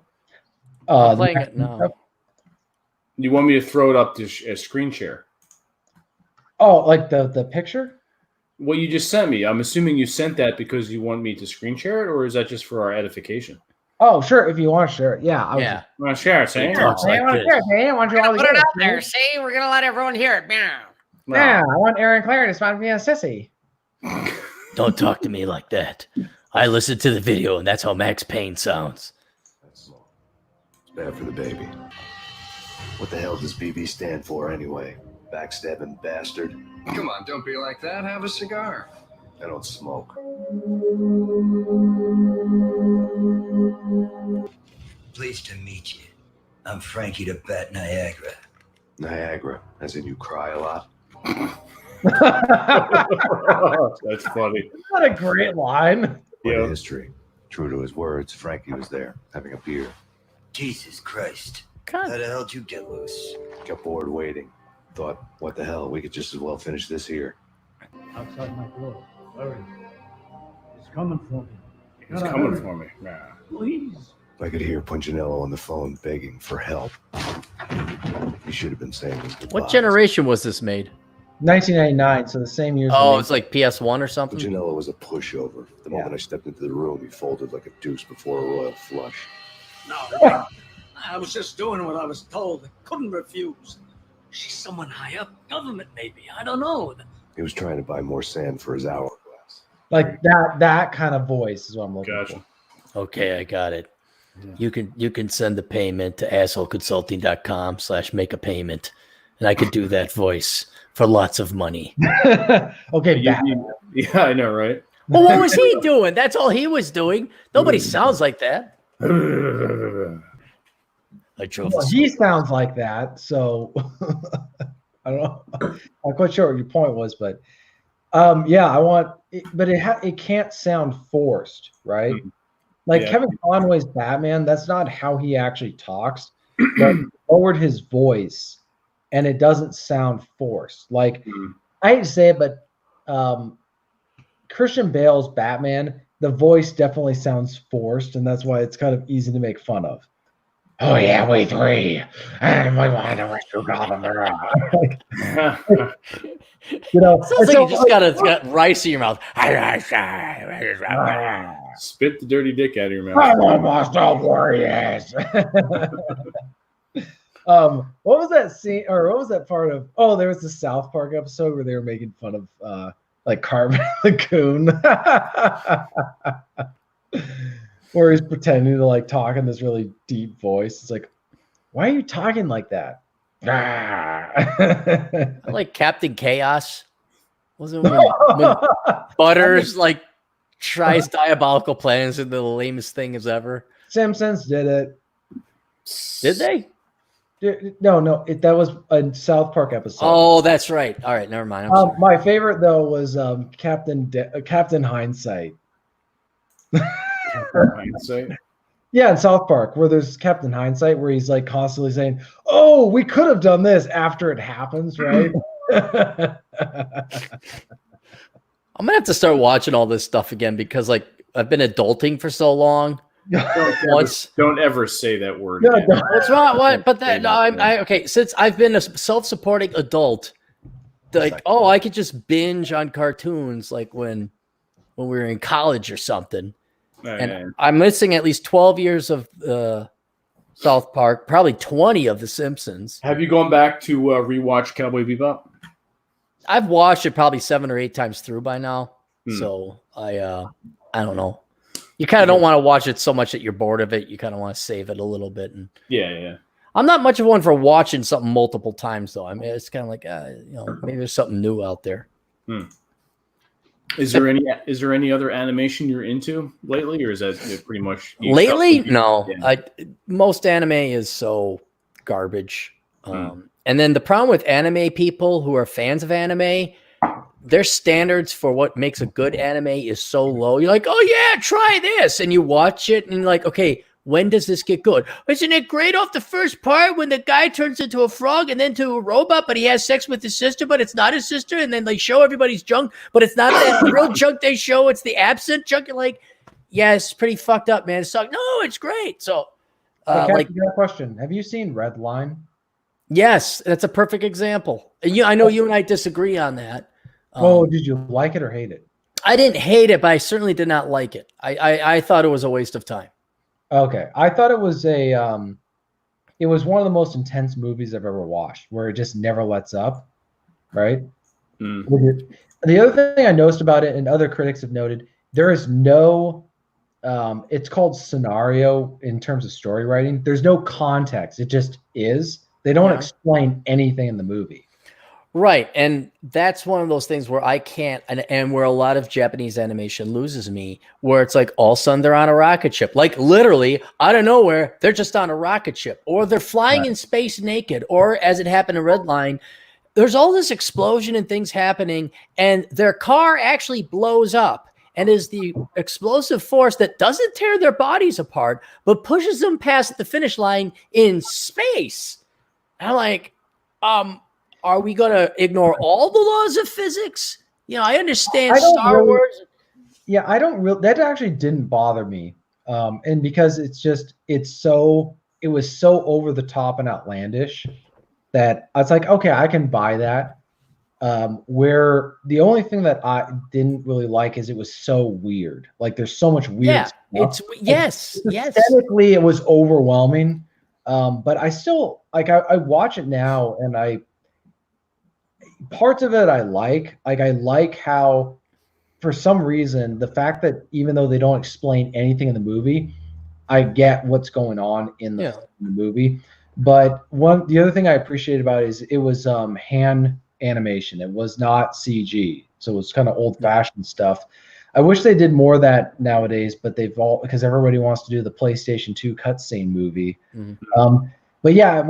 I'm playing it now. You want me to throw it up to a screen share? Oh, like the picture? What you just sent me. I'm assuming you sent that because you want me to screen share it, or is that just for our edification? Oh, sure. If you want to share it. Yeah. Want to share it, Sam? Talks like this. Put it out there. See, we're gonna let everyone hear it. Yeah, I want Aaron Claire to spot me a sissy. Don't talk to me like that. I listened to the video, and that's how Max Payne sounds. It's bad for the baby. What the hell does BB stand for anyway? Backstabbing bastard. Come on, don't be like that. Have a cigar. I don't smoke. Pleased to meet you. I'm Frankie the Bat Niagara. Niagara, as in you cry a lot. That's funny. What a great line. What Yeah. a history. True to his words, Frankie was there, having a beer. Jesus Christ. God. How the hell did you get loose? Got bored waiting. Thought, what the hell, we could just as well finish this here. Outside my door. Hurry. He's coming for me. He's coming for me. Nah. Please. I could hear Punchinello on the phone begging for help. He should have been saying his goodbyes. What generation was this made? 1999, so the same year. Oh, it's like PS1 or something. Punchinello was a pushover. The moment I stepped into the room, he folded like a deuce before a royal flush. No. I was just doing what I was told. I couldn't refuse. She's someone high up. Government, maybe. I don't know. He was trying to buy more sand for his hourglass. like that kind of voice is what I'm looking Gotcha. for. Okay, I got it. You can send the payment to assholeconsulting.com/make a payment, and I could do that voice for lots of money. Okay, Yeah, I know, right? Well, what was he doing? That's all he was doing. Nobody sounds like that. I drove. Well, he sounds like that, so I don't know. I'm not quite sure what your point was, but yeah, I want, but it can't sound forced, right? Like Yeah. Kevin Conway's Batman, that's not how he actually talks. But he lowered his voice, and it doesn't sound forced. Like I hate to say it, but Christian Bale's Batman, the voice definitely sounds forced, and that's why it's kind of easy to make fun of. Oh yeah, we three, and we want to wish you Gotham. You know, Sounds like you just got rice in your mouth. Spit the dirty dick out of your I mouth. almost all warriors. What was that scene, or what was that part of? Oh, there was the South Park episode where they were making fun of like Carmen the Coon, where he's pretending to like talk in this really deep voice. It's like, why are you talking like that? I like Captain Chaos. Wasn't when Butters like tries diabolical plans and the lamest thing as ever. Simpsons did it. Did they? No, that was a South Park episode. Oh, that's right. All right, never mind. I'm sorry. My favorite though was Captain Hindsight. Hindsight. Yeah, in South Park, where there's Captain Hindsight, where he's like constantly saying, "Oh, we could have done this" after it happens, right? I'm gonna have to start watching all this stuff again because like I've been adulting for so long. Don't ever say that word. No, again. What's wrong? What? But that no, I okay. Since I've been a self-supporting adult like, oh, I could just binge on cartoons like when we were in college or something. And I'm missing at least 12 years of South Park, probably 20 of The Simpsons. Have you gone back to rewatch Cowboy Bebop? I've watched it probably 7 or 8 times through by now. So I don't know. You kind of don't want to watch it so much that you're bored of it. You kind of want to save it a little bit. And Yeah. I'm not much of one for watching something multiple times, though. I mean, it's kind of like, maybe there's something new out there. Is there any other animation you're into lately, or is that pretty much lately? No, yeah. Most anime is so garbage. And then the problem with anime people who are fans of anime, their standards for what makes a good anime is so low. You're like, oh yeah, try this, and you watch it, and you're like, okay, when does this get good? Isn't it great off the first part when the guy turns into a frog and then to a robot, but he has sex with his sister, but it's not his sister, and then they show everybody's junk, but it's not that real junk they show, it's the absent junk. You're like, yeah, it's pretty fucked up, man. It's like, no, it's great. So, I got a question. Have you seen Red Line? Yes, that's a perfect example. I know you and I disagree on that. Did you like it or hate it? I didn't hate it, but I certainly did not like it. I thought it was a waste of time. Okay, I thought it was it was one of the most intense movies I've ever watched, where it just never lets up, right? The other thing I noticed about it, and other critics have noted, there is no, it's called scenario in terms of story writing. There's no context. It just is. They don't explain anything in the movie. Right. And that's one of those things where I can't, and where a lot of Japanese animation loses me, where it's like all of a sudden they're on a rocket ship. Like literally out of nowhere, they're just on a rocket ship, or they're flying in space naked, or as it happened in Red Line, there's all this explosion and things happening, and their car actually blows up and is the explosive force that doesn't tear their bodies apart, but pushes them past the finish line in space. And I'm like, are we going to ignore all the laws of physics? I understand Star Wars. Yeah, that actually didn't bother me. And because it was so over the top and outlandish that I was like, okay, I can buy that. Where the only thing that I didn't really like is it was so weird. Like there's so much weird stuff. Yes. Aesthetically, it was overwhelming. But I still I watch it now, and parts of it I like how, for some reason, the fact that even though they don't explain anything in the movie, I get what's going on in the movie. But the other thing I appreciate about it is it was hand animation. It was not CG, so it was kind of old-fashioned stuff. I wish they did more of that nowadays, but because everybody wants to do the PlayStation 2 cutscene movie. But yeah,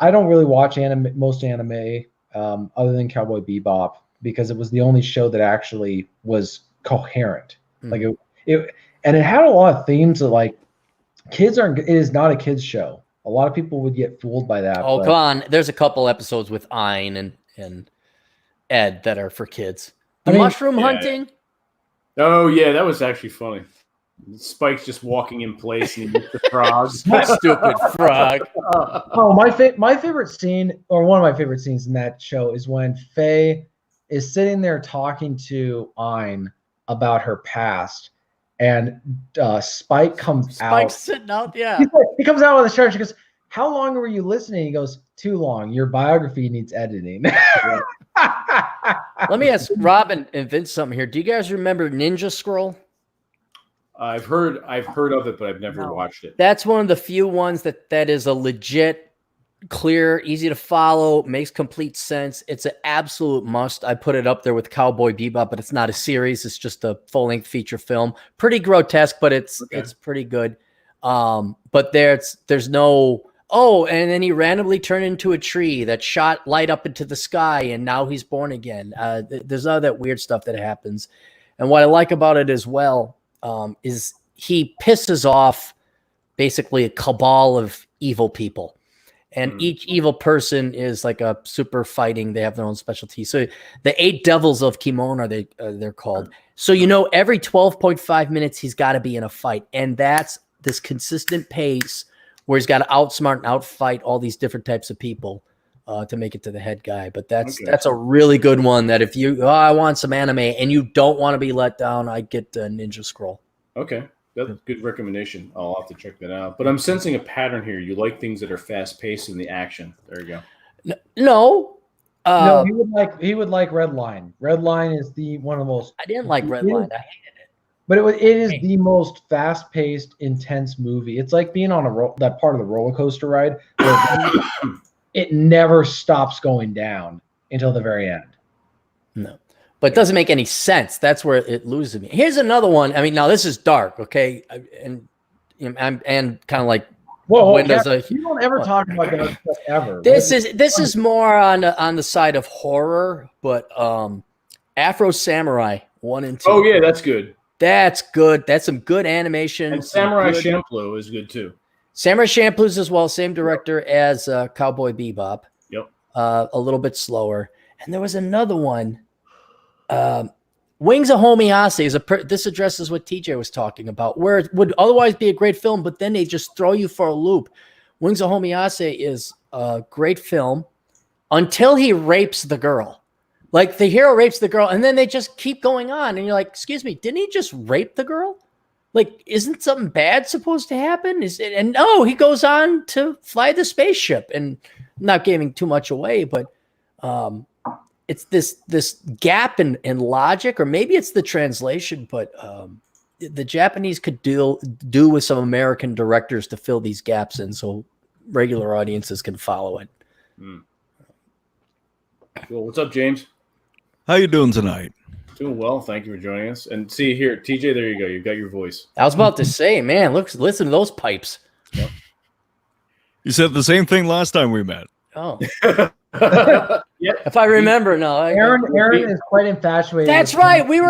I don't really watch most anime. Other than Cowboy Bebop, because it was the only show that actually was coherent. Like it had a lot of themes that like it is not a kids show. A lot of people would get fooled by that. Oh, come on. There's a couple episodes with Ein and Ed that are for kids. Mushroom hunting. Oh yeah, that was actually funny. Spike's just walking in place and he hits the frog. Stupid frog. My favorite scene, or one of my favorite scenes in that show, is when Faye is sitting there talking to Ein about her past, and Spike comes out. Spike's sitting out, yeah. He comes out with a shirt. She goes, "How long were you listening?" He goes, "Too long. Your biography needs editing." Let me ask Robin and Vince something here. Do you guys remember Ninja Scroll? I've heard of it, but I've never watched it. That's one of the few ones that is a legit, clear, easy to follow, makes complete sense. It's an absolute must. I put it up there with Cowboy Bebop, but it's not a series. It's just a full-length feature film. Pretty grotesque, but it's pretty good. But there's no, and then he randomly turned into a tree that shot light up into the sky, and now he's born again. There's all that weird stuff that happens. And what I like about it as well is he pisses off basically a cabal of evil people. And each evil person is like a super fighting. They have their own specialty. So the 8 devils of Kimon they're called. So every 12.5 minutes he's got to be in a fight, and that's this consistent pace where he's got to outsmart and outfight all these different types of people. to make it to the head guy. But that's Okay. that's a really good one. That if you I want some anime and you don't want to be let down, I get Ninja Scroll. Okay. That's a good recommendation. I'll have to check that out. But I'm sensing a pattern here. You like things that are fast paced in the action. There you go. No, No, he would like Red Line. Red Line is one of the most. I didn't like Red Line. I hated it. But it is the most fast-paced, intense movie. It's like being on that part of the roller coaster ride where it never stops going down until the very end. No, but it doesn't make any sense. That's where it loses me. Here's another one. I mean, now this is dark, okay, and I'm kind of like, Whoa, when does you don't ever talk about that stuff ever. this is more on the side of horror, but Afro Samurai 1 and 2. Oh yeah, that's good. That's good. That's some good animation. And Samurai Champloo is good too. Samurai Champloo's as well, same director as Cowboy Bebop. Yep. A little bit slower. And there was another one. Wings of Homeostasis. This addresses what TJ was talking about, where it would otherwise be a great film, but then they just throw you for a loop. Wings of Homeostasis is a great film until he rapes the girl. Like the hero rapes the girl, and then they just keep going on, and you're like, "Excuse me, didn't he just rape the girl? Like, isn't something bad supposed to happen?" And no, he goes on to fly the spaceship, and I'm not giving too much away, but it's this gap in logic, or maybe it's the translation, but the Japanese could do with some American directors to fill these gaps in, so regular audiences can follow it. Cool. What's up, James? How you doing tonight? Doing well. Thank you for joining us. And see here, TJ, there you go. You've got your voice. I was about to say, man, listen to those pipes. Yep. You said the same thing last time we met. Oh, Yeah. if I remember, no. Aaron is quite infatuated. That's right. We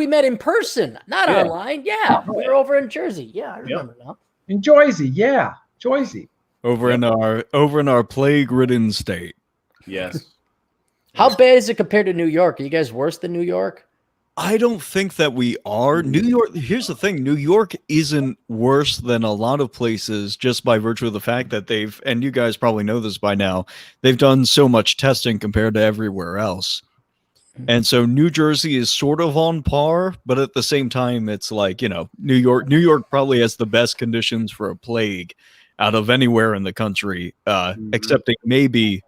met in person, not online. Yeah, we were over in Jersey. Yeah, I remember now. In Jersey, yeah, Jersey. Over in our plague-ridden state. Yes. How bad is it compared to New York? Are you guys worse than New York? I don't think that we are. New York, here's the thing. New York isn't worse than a lot of places just by virtue of the fact that and you guys probably know this by now, they've done so much testing compared to everywhere else. And so New Jersey is sort of on par, but at the same time, it's like, New York probably has the best conditions for a plague out of anywhere in the country, excepting maybe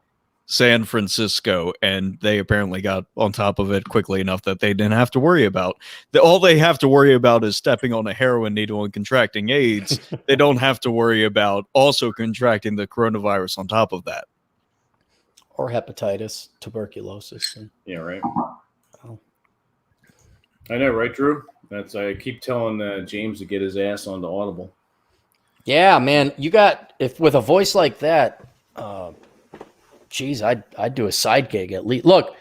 San Francisco, and they apparently got on top of it quickly enough that they didn't have to worry about. All they have to worry about is stepping on a heroin needle and contracting AIDS. They don't have to worry about also contracting the coronavirus on top of that. Or hepatitis, tuberculosis. Yeah, right. Oh. I know, right, Drew? I keep telling James to get his ass onto Audible. Yeah, man. If with a voice like that, geez, I'd do a side gig at least. Look,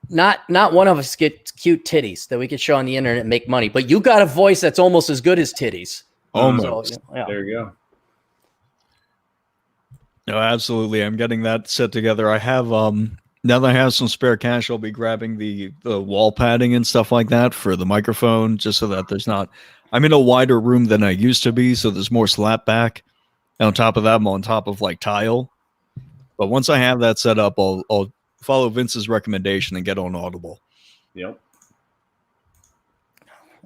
not one of us gets cute titties that we could show on the internet and make money, but you got a voice that's almost as good as titties. Almost. So, yeah. There you go. No, absolutely. I'm getting that set together. I have now that I have some spare cash, I'll be grabbing the wall padding and stuff like that for the microphone, just so that I'm in a wider room than I used to be, so there's more slap back. And on top of that, I'm on top of like tile. But once I have that set up, I'll follow Vince's recommendation and get on Audible. Yep.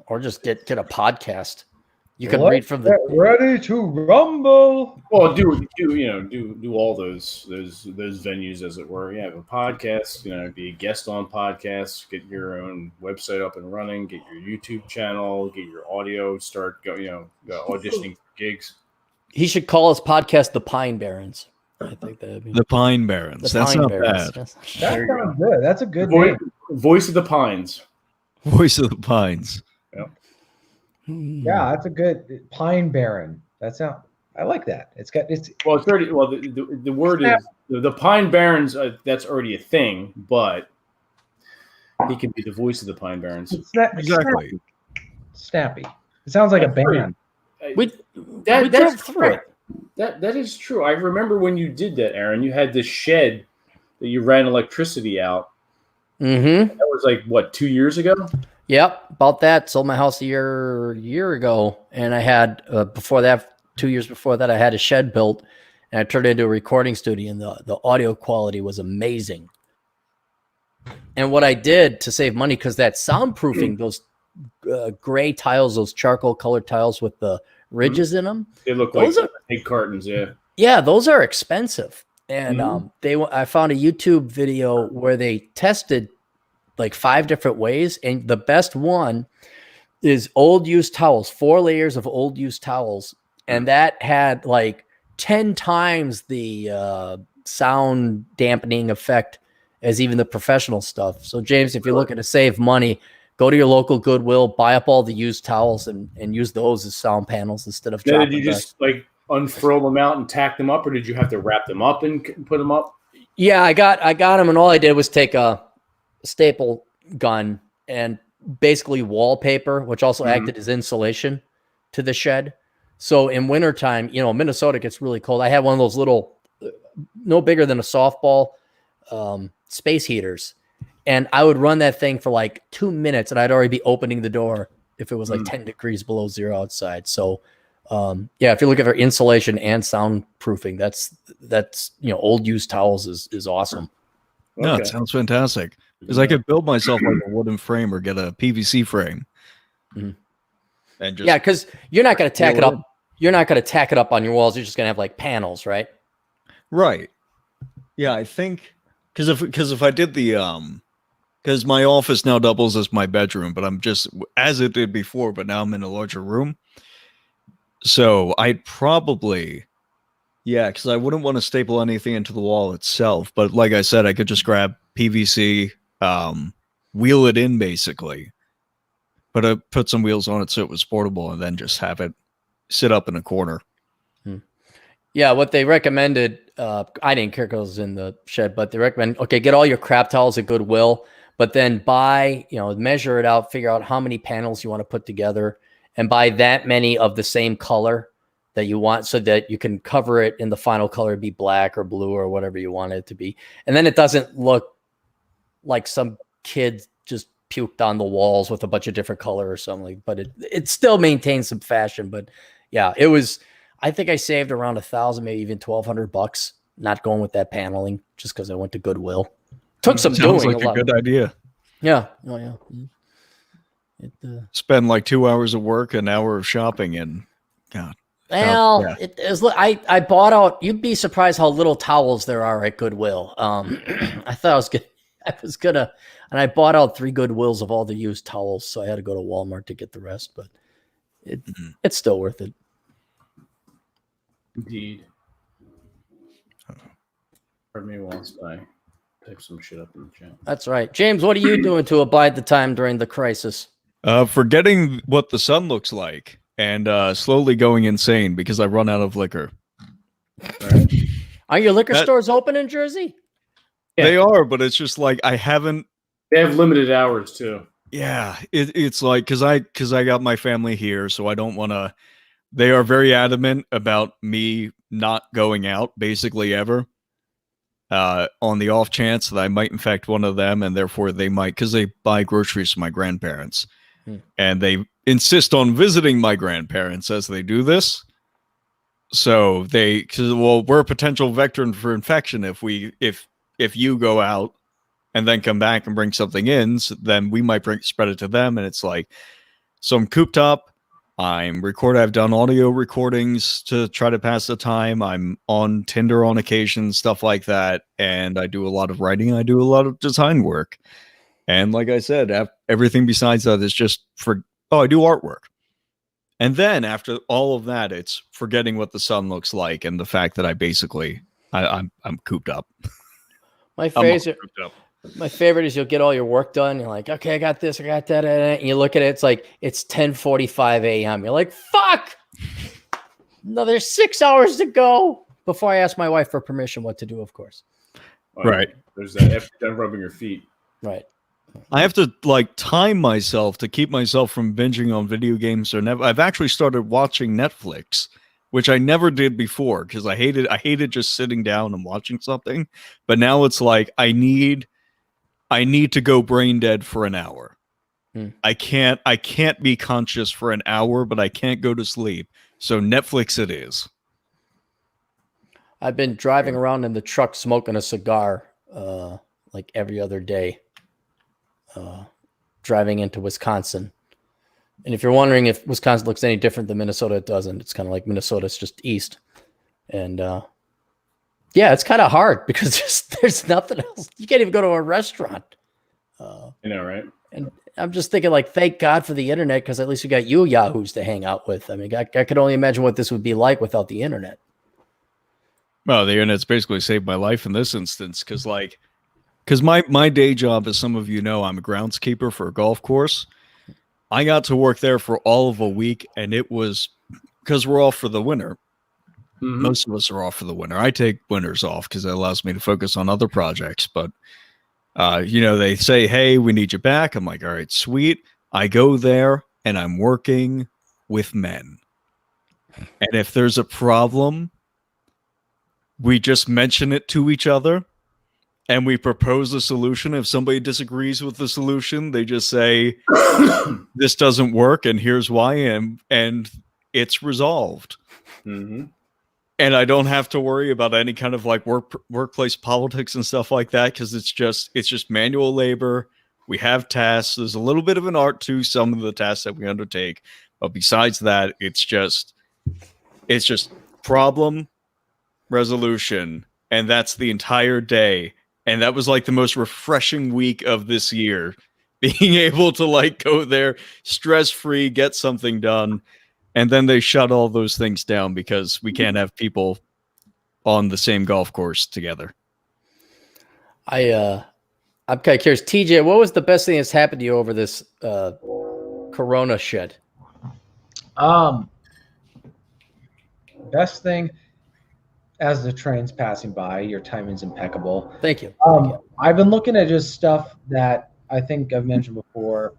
Or just get a podcast. You can read from the Ready to rumble. Well, do all those venues, as it were. You have a podcast, be a guest on podcasts, get your own website up and running, get your YouTube channel, get your audio, start auditioning for gigs. He should call his podcast The Pine Barrens. I think that'd be The Pine Barrens. That's not bad. That sounds good. That's a good Voice of the Pines. Voice of the Pines. Yep. Yeah, that's a good Pine Baron. I like that. It's already the word is the Pine Barrens. That's already a thing, but he can be the voice of the Pine Barrens. Exactly. Snappy. It sounds like a band. That's through it. That is true. I remember when you did that, Aaron. You had this shed that you ran electricity out. Mm-hmm. That was like what, 2 years ago? Yep, about that. Sold my house a year ago, and I had 2 years before that, I had a shed built, and I turned it into a recording studio, and the audio quality was amazing. And what I did to save money, because that soundproofing, those gray tiles, those charcoal colored tiles with the ridges in them, They look those like are, egg cartons, yeah. yeah, those are expensive. And I found a YouTube video where they tested like 5 different ways, and the best one is old used towels, 4 layers of old used towels, and that had like 10 times the sound dampening effect as even the professional stuff. So James, if you're looking to save money, go to your local Goodwill, buy up all the used towels, and use those as sound panels instead of Now, chopping did you just like unfurl them out and tack them up, or did you have to wrap them up and put them up? Yeah, I got them, and all I did was take a staple gun and basically wallpaper, which also acted as insulation to the shed. So in wintertime, Minnesota gets really cold. I had one of those little, no bigger than a softball, space heaters. And I would run that thing for like 2 minutes, and I'd already be opening the door if it was like 10 degrees below zero outside. So yeah, if you're looking for insulation and soundproofing, that's old used towels is awesome. No, it sounds fantastic. Because I could build myself like a wooden frame or get a PVC frame. And just because you're not going to tack it up. You're not going to tack it up on your walls. You're just going to have like panels, right? Right. Yeah, I think because if I did the because my office now doubles as my bedroom, but I'm just as it did before, but now I'm in a larger room. So I'd probably, because I wouldn't want to staple anything into the wall itself. But like I said, I could just grab PVC, wheel it in basically, but put some wheels on it so it was portable, and then just have it sit up in a corner. Yeah, what they recommended, I didn't care because it was in the shed, but they recommend, get all your crap towels at Goodwill, but then buy, measure it out, figure out how many panels you want to put together, and buy that many of the same color that you want so that you can cover it in the final color, be black or blue or whatever you want it to be. And then it doesn't look like some kid just puked on the walls with a bunch of different color or something, but it still maintains some fashion. But yeah, it was, I think I saved around $1,000, maybe even $1,200 not going with that paneling just because I went to Goodwill. Took some Sounds doing. like a good idea. Yeah. Oh, yeah. Spend like 2 hours of work, an hour of shopping, and God. Well, yeah. it is. I bought out. You'd be surprised how little towels there are at Goodwill. I thought I was gonna, and I bought out 3 Goodwills of all the used towels, so I had to go to Walmart to get the rest. But it's still worth it. Indeed. Pardon me whilst I type some shit up in the chat. That's right, James. What are you doing to abide the time during the crisis? Forgetting what the sun looks like and slowly going insane because I run out of liquor. Right. Are your liquor stores open in Jersey? Yeah. They are, but it's just like I haven't. They have limited hours too. Yeah, it's like because I got my family here, so I don't want to. They are very adamant about me not going out basically ever. On the off chance that I might infect one of them, and therefore they might, because they buy groceries from my grandparents, and they insist on visiting my grandparents as they do this. So we're a potential vector for infection if you go out and then come back and bring something in, then we might spread it to them, and it's like, so I'm cooped up. I've done audio recordings to try to pass the time. I'm on Tinder on occasion, stuff like that. And I do a lot of writing. I do a lot of design work. And like I said, everything besides that is just I do artwork. And then after all of that, it's forgetting what the sun looks like and the fact that I'm cooped up. My favorite is you'll get all your work done. You're like, okay, I got this, I got that, and you look at it. It's like it's 10:45 a.m. You're like, fuck. Another 6 hours to go before I ask my wife for permission what to do. Of course, right. There's that after done rubbing your feet. Right. I have to time myself to keep myself from binging on video games. I've actually started watching Netflix, which I never did before because I hated just sitting down and watching something. But now it's like I need to go brain dead for an hour. I can't be conscious for an hour, but I can't go to sleep. So Netflix it is. I've been driving around in the truck smoking a cigar like every other day, driving into Wisconsin. And if you're wondering if Wisconsin looks any different than Minnesota, it doesn't. It's kind of like Minnesota's just east. And yeah, it's kind of hard because there's nothing else. You can't even go to a restaurant. You know, right? And I'm just thinking, like, thank God for the internet, because at least we got you yahoos to hang out with. I mean, I could only imagine what this would be like without the internet. Well, the internet's basically saved my life in this instance because my day job, as some of you know, I'm a groundskeeper for a golf course. I got to work there for all of a week, and it was because we're off for the winter. Mhm. Most of us are off for the winter. I take winters off because it allows me to focus on other projects. But, they say, hey, we need you back. I'm like, all right, sweet. I go there and I'm working with men. And if there's a problem, we just mention it to each other and we propose a solution. If somebody disagrees with the solution, they just say, this doesn't work and here's why. And it's resolved. Mm-hmm. And I don't have to worry about any kind of like workplace politics and stuff like that, because it's just manual labor. We have tasks. There's a little bit of an art to some of the tasks that we undertake, but besides that, it's just problem resolution, and that's the entire day. And that was like the most refreshing week of this year, being able to like go there stress free, get something done. And then they shut all those things down because we can't have people on the same golf course together. I'm kind of curious, TJ, what was the best thing that's happened to you over this Corona shit? Best thing, as the train's passing by, your timing's impeccable. Thank you. I've been looking at just stuff that I think I've mentioned before.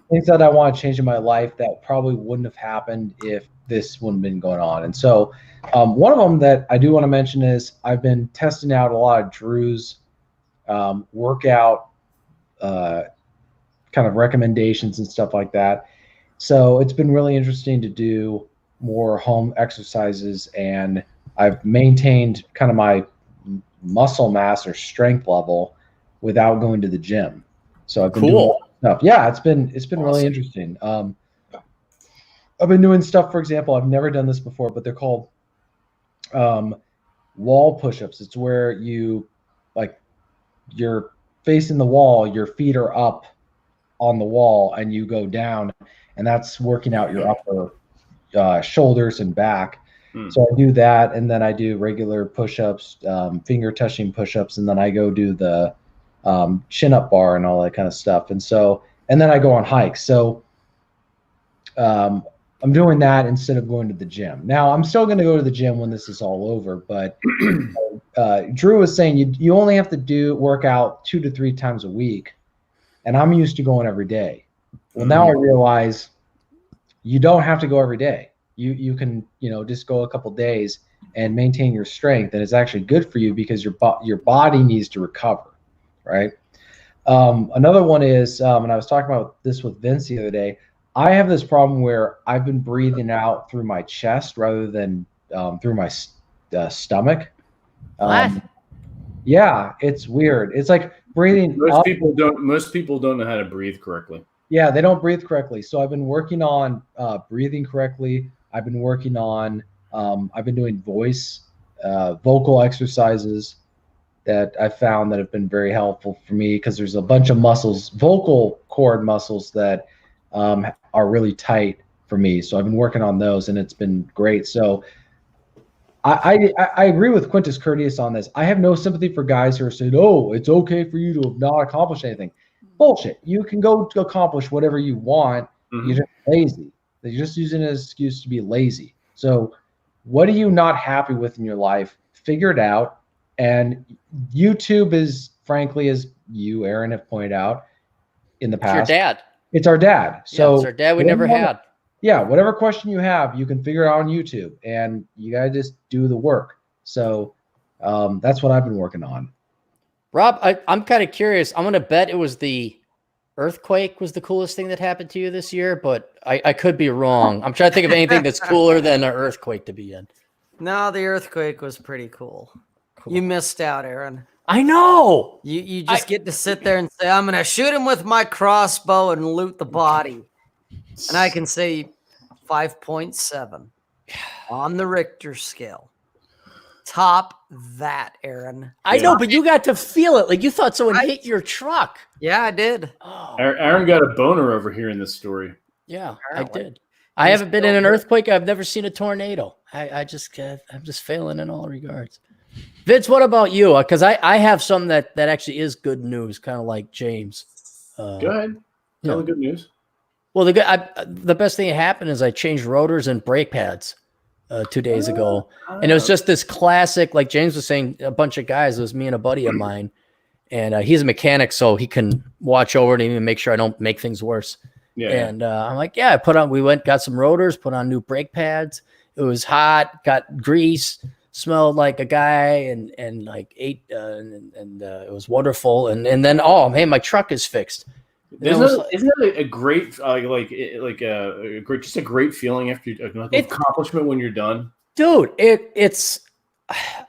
Things that I want to change in my life that probably wouldn't have happened if this wouldn't have been going on. And so one of them that I do want to mention is I've been testing out a lot of Drew's workout kind of recommendations and stuff like that. So it's been really interesting to do more home exercises, and I've maintained kind of my muscle mass or strength level without going to the gym. So I've been doing stuff. Yeah, it's been awesome. Really interesting. I've been doing stuff, for example, I've never done this before, but they're called wall push-ups. It's where you're facing the wall, your feet are up on the wall, and you go down, and that's working out your upper shoulders and back. So I do that, and then I do regular push-ups, finger touching push-ups, and then I go do the chin-up bar and all that kind of stuff. And then I go on hikes. So I'm doing that instead of going to the gym. Now, I'm still going to go to the gym when this is all over, but Drew was saying you only have to work out 2 to 3 times a week, and I'm used to going every day. Well, now I realize you don't have to go every day. You can just go a couple days and maintain your strength, and it's actually good for you because your body needs to recover, right? Another one is, and I was talking about this with Vince the other day, I have this problem where I've been breathing out through my chest rather than through my stomach. Yeah, it's weird. It's like breathing. Most people don't know how to breathe correctly. Yeah, they don't breathe correctly. So I've been working on breathing correctly. I've been working on. I've been doing vocal exercises that I found that have been very helpful for me, because there's a bunch of muscles, vocal cord muscles, that are really tight for me. So I've been working on those, and it's been great. So I agree with Quintus Curtius on this. I have no sympathy for guys who are saying, "Oh, it's okay for you to have not accomplished anything." Bullshit. You can go to accomplish whatever you want. Mm-hmm. You're just lazy. You're just using it as an excuse to be lazy. So what are you not happy with in your life? Figure it out. And YouTube is, frankly, as you, Aaron, have pointed out in the past. It's your dad. It's our dad. So it's our dad we never had. Yeah, whatever question you have, you can figure it out on YouTube, and you got to just do the work. So that's what I've been working on. Rob, I'm kind of curious. I'm going to bet it was the earthquake was the coolest thing that happened to you this year, but I could be wrong. I'm trying to think of anything that's cooler than an earthquake to be in. No, the earthquake was pretty cool. You missed out, Aaron. I know. You just get to sit there and say, I'm going to shoot him with my crossbow and loot the body. And I can say 5.7 on the Richter scale. Top that, Aaron. I know, but you got to feel it. Like you thought someone hit your truck. Yeah, I did. Oh, Aaron got a boner over here in this story. yeah, Apparently. I did. I haven't been in an earthquake. I've never seen a tornado. I'm just failing in all regards. Vince, what about you? Because I have some that actually is good news, kind of like James. Go ahead. Tell the good news. Well, the best thing that happened is I changed rotors and brake pads 2 days ago. And it was just this classic, like James was saying, a bunch of guys. It was me and a buddy of mine. And he's a mechanic, so he can watch over it and even make sure I don't make things worse. Yeah. And I'm like, yeah, we got some rotors, put on new brake pads. It was hot, got grease, smelled like a guy, and like ate, and it was wonderful. And then, oh, hey, my truck is fixed. Isn't that a great, just a great feeling after accomplishment when you're done? Dude,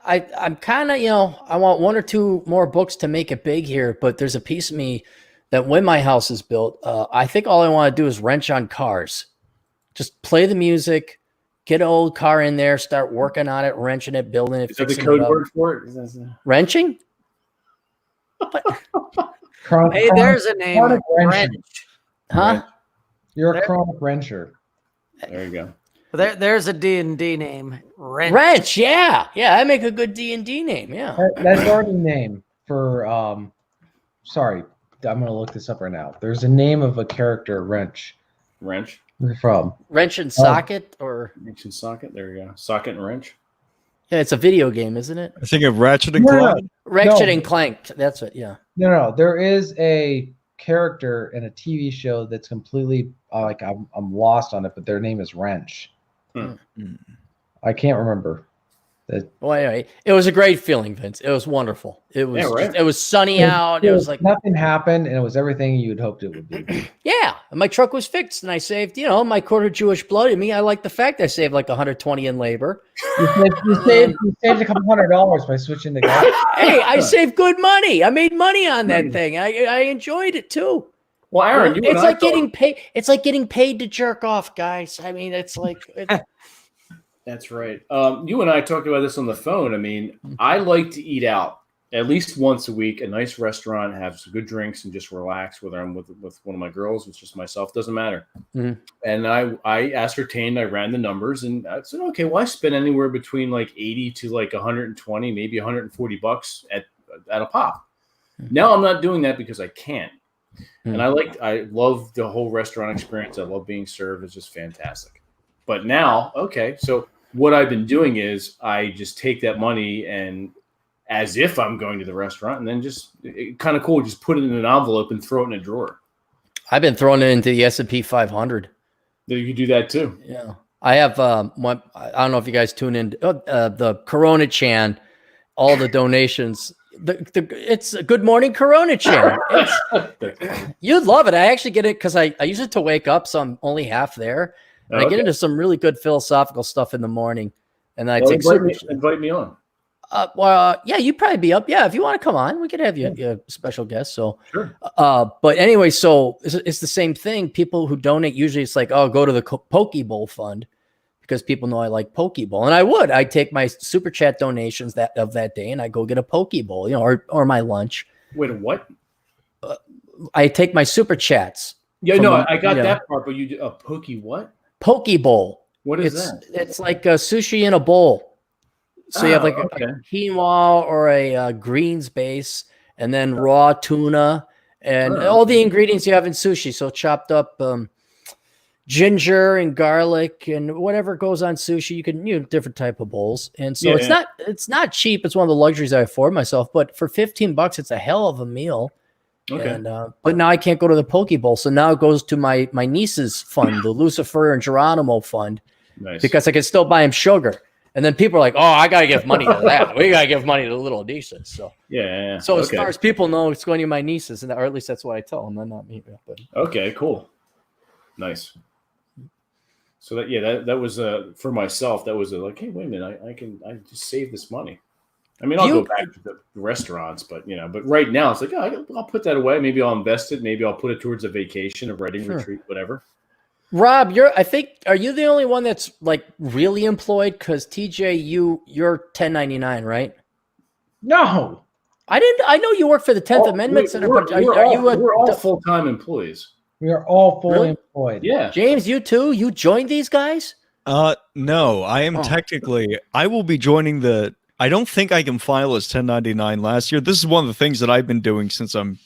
I'm kind of, I want one or two more books to make it big here, but there's a piece of me that when my house is built, I think all I want to do is wrench on cars. Just play the music, get an old car in there, start working on it, wrenching it, building it. Is that the code word for it? Wrenching? Hey, there's a name. Wrench. Huh? You're a chronic wrencher. There you go. There's a D&D name. Wrench, yeah. Yeah, I make a good D&D name, yeah. That's already a name for, sorry, I'm going to look this up right now. There's a name of a character, Wrench. Wrench? Where's it from? Wrench and Socket, or? Wrench and Socket, there you go. Socket and Wrench. Yeah, it's a video game, isn't it? I think of Ratchet and Clank. Ratchet and Clank, that's it, yeah. No. There is a character in a TV show that's completely, I'm lost on it, but their name is Wrench. I can't remember. Well, anyway, it was a great feeling, Vince. It was wonderful. It was it was sunny out. It was like nothing happened, and it was everything you'd hoped it would be. Yeah, and my truck was fixed, and I saved, my quarter Jewish blood in me. I like the fact I saved like 120 in labor. You saved a couple $100 by switching the guy. Hey, I saved good money. I made money on that thing. I enjoyed it too. Well, Aaron, it's like getting paid. It's like getting paid to jerk off, guys. I mean, it's like. That's right. You and I talked about this on the phone. I mean, I like to eat out at least once a week, a nice restaurant, have some good drinks, and just relax. Whether I'm with one of my girls, it's just myself, doesn't matter. Mm-hmm. And I ascertained, I ran the numbers, and I said, okay, well, I spend anywhere between like 80 to like 120, maybe $140 at a pop. Mm-hmm. Now I'm not doing that because I can't. Mm-hmm. And I love the whole restaurant experience. I love being served. It's just fantastic. But now, okay, so what I've been doing is I just take that money and as if I'm going to the restaurant and then just kind of cool, just put it in an envelope and throw it in a drawer. I've been throwing it into the S&P 500. You can do that too. Yeah. I have, I don't know if you guys tune in, the Corona Chan, all the donations. It's a Good Morning Corona Chan. You'd love it. I actually get it because I use it to wake up, so I'm only half there. And I get into some really good philosophical stuff in the morning, and then I take invite me on. Yeah, you'd probably be up. Yeah, if you want to come on, we could have you a special guest. So, sure. But anyway, so it's the same thing. People who donate usually it's like, oh, go to the Poke Bowl fund because people know I like Poke Bowl, and I'd take my super chat donations of that day, and I go get a Poke Bowl, or my lunch. Wait, what? I take my super chats. Yeah, no, I got that part, but you do a Poke what? Poke Bowl. What is that? It's like a sushi in a bowl. So you have like a quinoa or a greens base, and then raw tuna, and all the ingredients you have in sushi. So chopped up ginger and garlic and whatever goes on sushi. You can different type of bowls, and so it's not cheap. It's one of the luxuries I afford myself. But for $15, it's a hell of a meal. Okay. And, but now I can't go to the Poke Bowl. So now it goes to my niece's fund, the Lucifer and Geronimo fund, because I can still buy him sugar. And then people are like, oh, I got to give money to that. We got to give money to little nieces. So, yeah. So as far as people know, it's going to my nieces, or at least that's what I tell them. They're not me. But. Okay, cool. Nice. So that was for myself. That was like, hey, wait a minute, I just save this money. I mean, I'll go back to the restaurants, but but right now it's like, oh, I'll put that away. Maybe I'll invest it. Maybe I'll put it towards a vacation, a writing retreat, whatever. Rob, are you the only one that's like really employed? Because TJ, you're 1099, right? No, I know you work for the 10th Amendment Center, but we're all full-time employees. we are all fully Really? employed. Yeah. James, you too? You joined these guys? No, I am technically, I will be joining I don't think I can file as 1099 last year. This is one of the things that I've been doing since I'm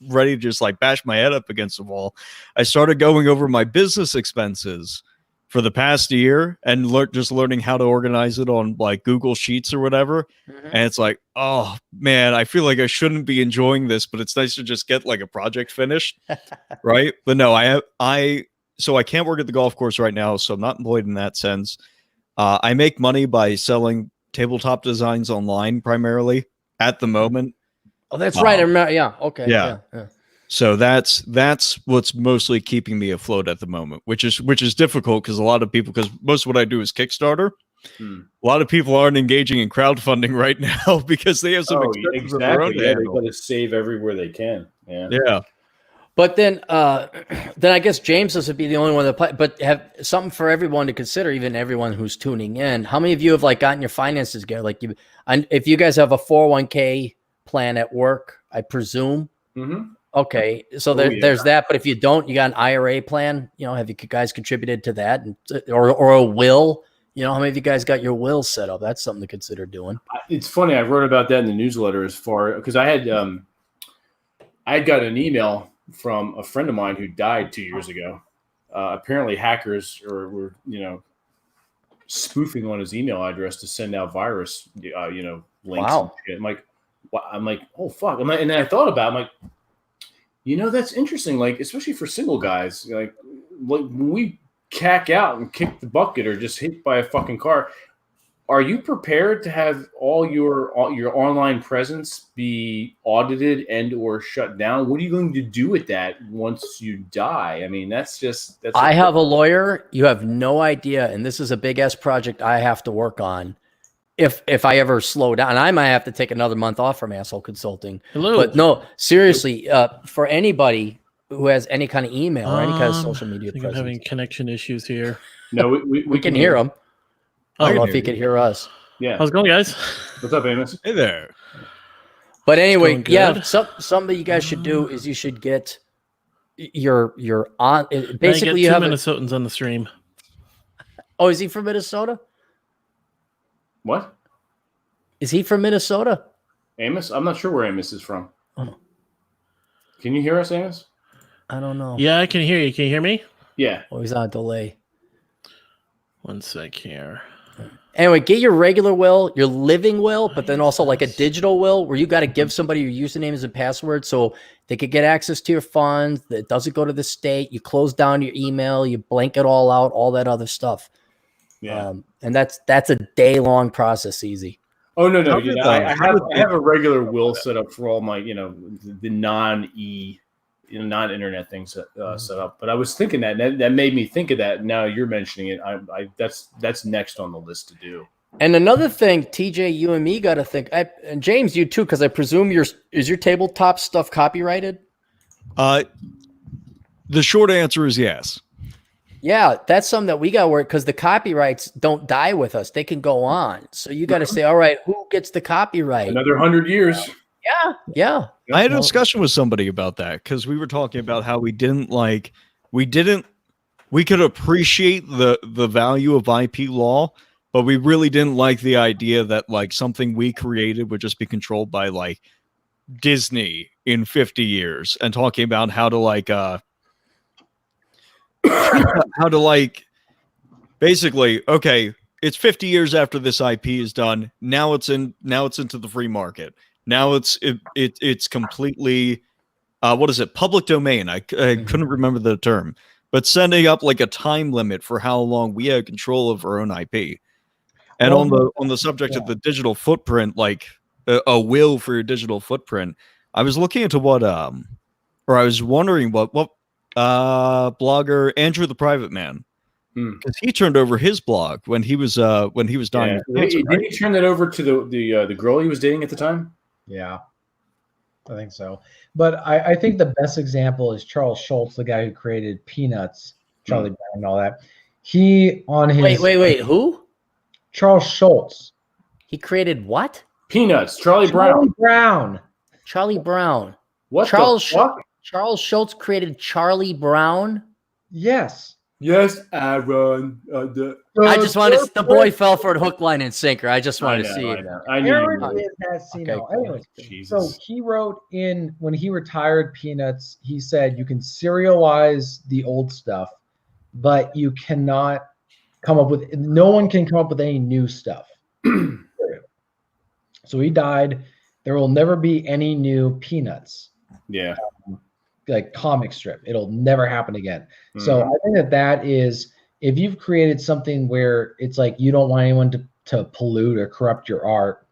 ready to just like bash my head up against the wall. I started going over my business expenses for the past year and just learning how to organize it on like Google Sheets or whatever. And it's like, oh man, I feel like I shouldn't be enjoying this, but it's nice to just get like a project finished. Right. But no, so I can't work at the golf course right now. So I'm not employed in that sense. I make money by selling tabletop designs online primarily at the moment. Oh, that's right. I remember. Yeah. Okay. Yeah. So that's what's mostly keeping me afloat at the moment, which is difficult because most of what I do is Kickstarter. A lot of people aren't engaging in crowdfunding right now because they have some expenses of their own. Yeah, they got to save everywhere they can. Yeah. Yeah. But then I guess James would be the only one that play. But have something for everyone to consider, even everyone who's tuning in. How many of you have like gotten your finances together? Like if you guys have a 401k plan at work, I presume. Mm-hmm. Okay, so there's that. But if you don't, you got an IRA plan. Have you guys contributed to that, or a will? How many of you guys got your will set up? That's something to consider doing. It's funny. I wrote about that in the newsletter because I had got an email from a friend of mine who died 2 years ago. Apparently, hackers were spoofing on his email address to send out virus links. Wow. And shit. I'm like, oh fuck. And then I thought about it. I'm like, that's interesting. Like, especially for single guys, like when we cack out and kick the bucket or just hit by a fucking car, are you prepared to have all your online presence be audited and or shut down? What are you going to do with that once you die? I mean, that's. I have a lawyer. You have no idea, and this is a big ass project I have to work on. If I ever slow down, I might have to take another month off from Asshole Consulting. Hello. But no, seriously, for anybody who has any kind of email or any kind of social media presence. I'm having connection issues here. No, we can hear them. I don't know if he could hear us. Yeah. How's it going, guys? What's up, Amos? Hey there. But anyway, yeah, something you guys should do is you should get your on. Basically, you have Minnesotans on the stream. Oh, is he from Minnesota? What? Is he from Minnesota? Amos? I'm not sure where Amos is from. Oh. Can you hear us, Amos? I don't know. Yeah, I can hear you. Can you hear me? Yeah. Oh, he's on a delay. One sec here. Anyway, get your regular will, your living will, but then also like a digital will where you got to give somebody your usernames and passwords so they could get access to your funds. That doesn't go to the state. You close down your email, you blank it all out, all that other stuff. Yeah. And that's a day-long process. Easy. Oh no! I have a regular will set up for all my the non-internet things set up. But I was thinking that made me think of that. Now you're mentioning it. That's next on the list to do. And another thing, TJ, you and me got to think, and James, you too, because I presume is your tabletop stuff copyrighted? The short answer is yes. Yeah, that's something that we got to work because the copyrights don't die with us; they can go on. So you got to say, all right, who gets the copyright? Another 100 years. Yeah. I had a discussion with somebody about that because we were talking about how we could appreciate the value of IP law, but we really didn't like the idea that like something we created would just be controlled by like Disney in 50 years and talking about how to basically, okay, it's 50 years after this IP is done. Now it's into the free market. Now it's completely what is it? Public domain. I couldn't remember the term, but setting up like a time limit for how long we had control of our own IP. And on the subject of the digital footprint, like a will for your digital footprint, I was looking into I was wondering what blogger Andrew the Private Man because he turned over his blog when he was dying. Yeah. of cancer, Did he turn that over to the girl he was dating at the time? Yeah, I think so. But I think the best example is Charles Schultz, the guy who created Peanuts, Charlie Brown, and all that. He on his Wait. Who? Charles Schultz. He created what? Peanuts. Charlie Brown. Brown. Charlie Brown. What Charles the fuck? Charles Schultz created Charlie Brown. Yes. Yes, Aaron. I just wanted to, the boy fell for it hook, line, and sinker. I just wanted to see it. I knew. Aaron is that senile. Okay. Anyways, so Jesus. he wrote in when he retired Peanuts, he said you can serialize the old stuff, but you cannot come up with, no one can come up with any new stuff. So he died. There will never be any new Peanuts. Yeah. Like comic strip. It'll never happen again. So I think that is, if you've created something where it's like you don't want anyone to pollute or corrupt your art.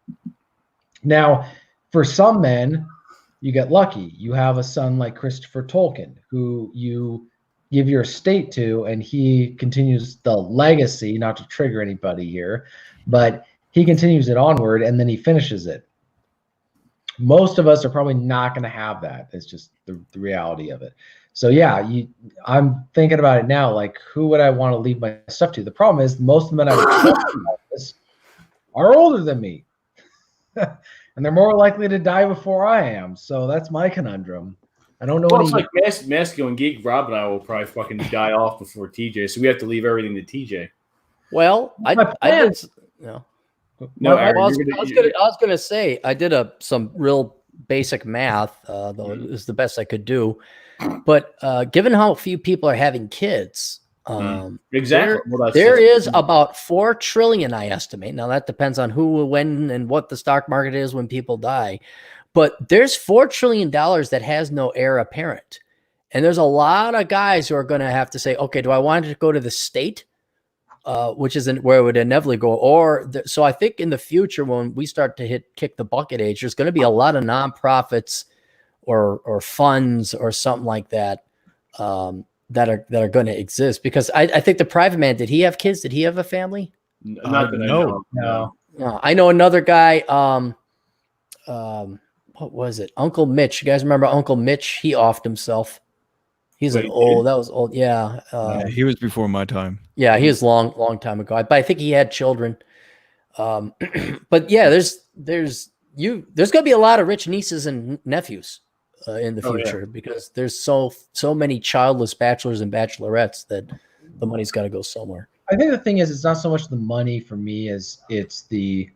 Now, for some men, you get lucky. You have a son like Christopher Tolkien, who you give your estate to, and he continues the legacy, not to trigger anybody here, but he continues it onward, and then he finishes it. Most of us are probably not going to have that. It's just the reality of it. So yeah, I'm thinking about it now. Like, who would I want to leave my stuff to? The problem is most of the men I would talk about this are older than me, and they're more likely to die before I am. So that's my conundrum. I don't know. Well, it's like Masculine Geek. Rob and I will probably fucking die off before TJ, so we have to leave everything to TJ. Well, I did. No. No, I Aaron, was gonna say I did some real basic math, though it was the best I could do. But given how few people are having kids, exactly, there is about 4 trillion, I estimate. Now that depends on who, when, and what the stock market is when people die. But there's $4 trillion that has no heir apparent, and there's a lot of guys who are going to have to say, okay, do I want to go to the state? Which isn't where it would inevitably go. So I think in the future, when we start to kick the bucket age, there's going to be a lot of nonprofits or funds or something like that that are going to exist. Because I think the private man, did he have kids? Did he have a family? Not that I know. No. I know another guy. What was it? Uncle Mitch. You guys remember Uncle Mitch? He offed himself. He's that was old. Yeah. He was before my time. Yeah, he was long time ago. But I think he had children. But yeah, there's going to be a lot of rich nieces and nephews in the future because there's so many childless bachelors and bachelorettes that the money's got to go somewhere. I think the thing is, it's not so much the money for me as it's the,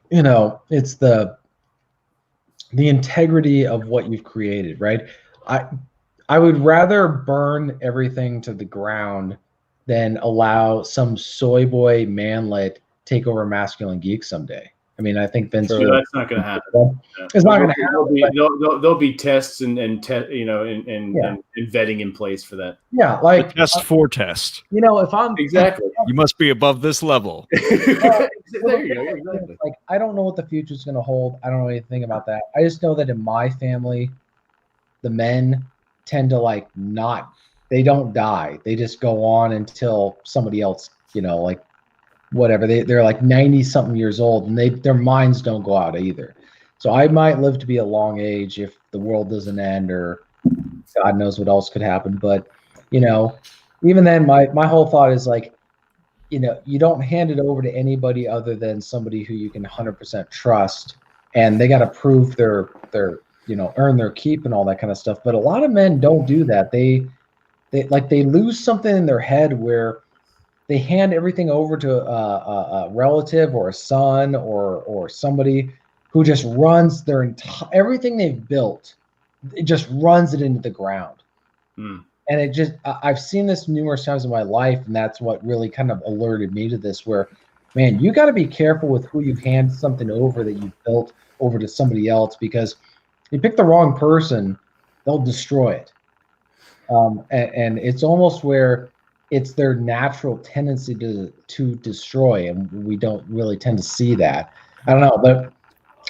it's the integrity of what you've created, right? I would rather burn everything to the ground than allow some soy boy manlet take over Masculine Geek someday. I mean, I think Vince. Sure, that's not going to happen. It's not going to happen. There'll be tests and vetting in place for that. Yeah, like test for test. If I'm exactly, you must be above this level. There you go. Exactly. Like, I don't know what the future is going to hold. I don't know anything about that. I just know that in my family, the men tend to they don't die. They just go on until somebody else, like whatever. They're like 90 something years old and their minds don't go out either. So I might live to be a long age if the world doesn't end or God knows what else could happen. But, even then my whole thought is like, you don't hand it over to anybody other than somebody who you can 100% trust, and they got to prove their earn their keep and all that kind of stuff. But a lot of men don't do that. They lose something in their head where they hand everything over to a relative or a son or somebody who just runs their entire everything they've built. It just runs it into the ground. And it just, I've seen this numerous times in my life, and that's what really kind of alerted me to this, where, man, you got to be careful with who you hand something over that you built over to somebody else, because you pick the wrong person, they'll destroy it. And it's almost where it's their natural tendency to destroy, and we don't really tend to see that. I don't know, but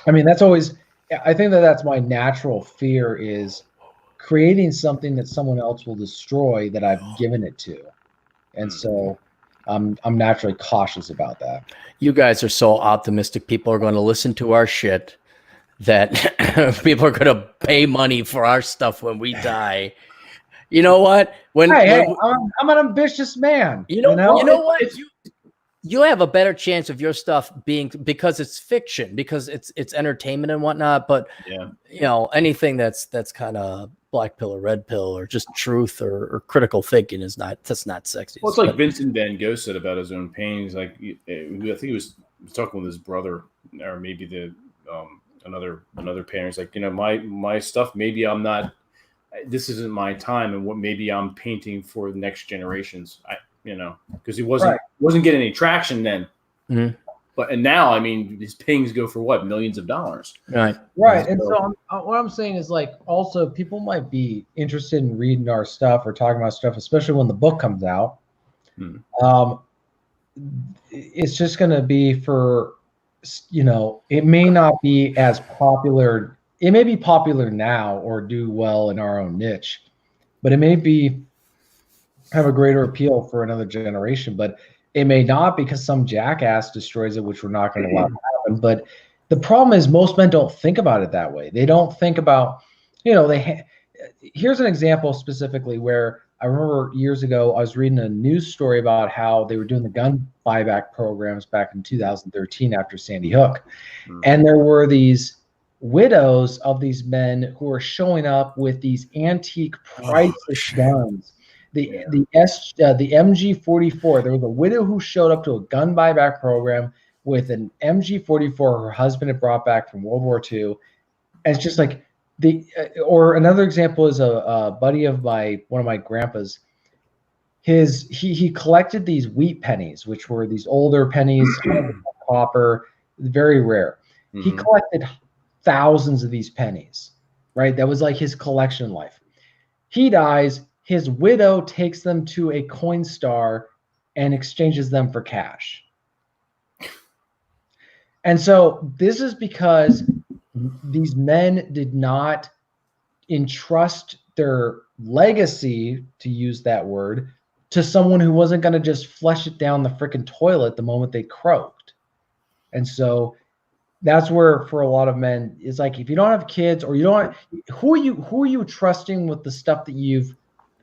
I mean, that's always, I think that's my natural fear, is creating something that someone else will destroy that I've given it to. and so I'm naturally cautious about that. You guys are so optimistic. People are going to listen to our shit. That people are going to pay money for our stuff when we die. You know what? Hey, I'm an ambitious man. You know what? You have a better chance of your stuff being, because it's fiction, because it's entertainment and whatnot. But anything that's kind of black pill or red pill or just truth or critical thinking that's not sexy. Well, it's like Vincent Van Gogh said about his own pain. He's like, I think he was talking with his brother, or maybe the another parent. He's like, my stuff. Maybe I'm not. This isn't my time, and what maybe I'm painting for the next generations. Because he wasn't getting any traction then. Mm-hmm. And now, I mean, his pings go for what, millions of dollars. Right. And so what I'm saying is, like, also people might be interested in reading our stuff or talking about stuff, especially when the book comes out. It's just going to be for, it may not be as popular. It may be popular now or do well in our own niche, but it may have a greater appeal for another generation, but it may not, because some jackass destroys it, which we're not going to allow to happen. But the problem is most men don't think about it that way. They don't think about, here's an example specifically where I remember years ago, I was reading a news story about how they were doing the gun buyback programs back in 2013 after Sandy Hook. And there were these widows of these men who were showing up with these antique priceless guns. The MG44. There was a widow who showed up to a gun buyback program with an MG44 her husband had brought back from World War II. And it's just like or another example is a buddy of one of my grandpa's. He collected these wheat pennies, which were these older pennies, copper, very rare. Mm-hmm. He collected thousands of these pennies, right? That was like his collection life. He dies. His widow takes them to a Coinstar and exchanges them for cash. And so this is because these men did not entrust their legacy, to use that word, to someone who wasn't going to just flush it down the freaking toilet the moment they croaked. And so that's where, for a lot of men, it's like, if you don't have kids, or you don't, who are you trusting with the stuff that you've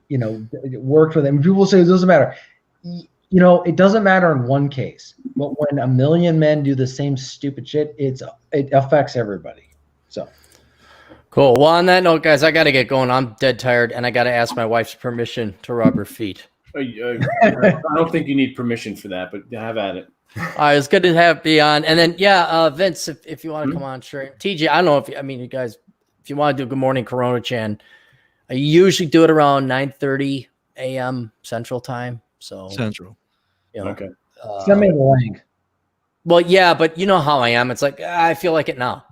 worked with? And people say it doesn't matter. It doesn't matter in one case, but when a million men do the same stupid shit, it affects everybody. So cool. Well, on that note, guys, I got to get going. I'm dead tired, and I got to ask my wife's permission to rub her feet. I don't think you need permission for that, but have at it. All right, it's good to have you on. And then, Vince, if you want to come on, sure. TJ, I don't know you guys, if you want to do Good Morning Corona Chan, I usually do it around 9:30 a.m. Central Time. So Central. Okay. Send me the link. Well, yeah, but you know how I am. It's like I feel like it now.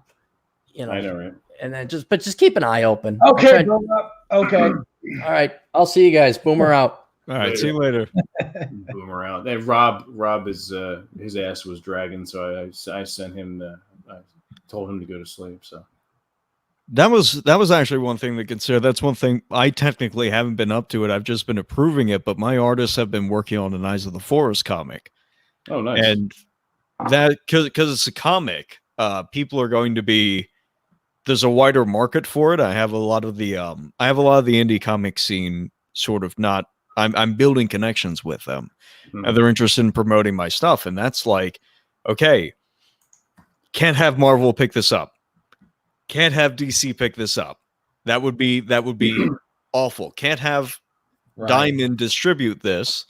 I know, right? And then just keep an eye open. Okay. Okay. All right. I'll see you guys. Boomer out. All right. See you later. Boomer out. And Rob is his ass was dragging, so I sent him. I told him to go to sleep. So. That was actually one thing to consider. That's one thing I technically haven't been up to it. I've just been approving it, but my artists have been working on an Eyes of the Forest comic. Oh, nice. And that, because it's a comic, people are going to be, there's a wider market for it. I have a lot of the indie comic scene sort of not, I'm building connections with them. Mm-hmm. And they're interested in promoting my stuff. And that's like, okay, can't have Marvel pick this up. Can't have DC pick this up. That would be awful. Can't have Diamond distribute this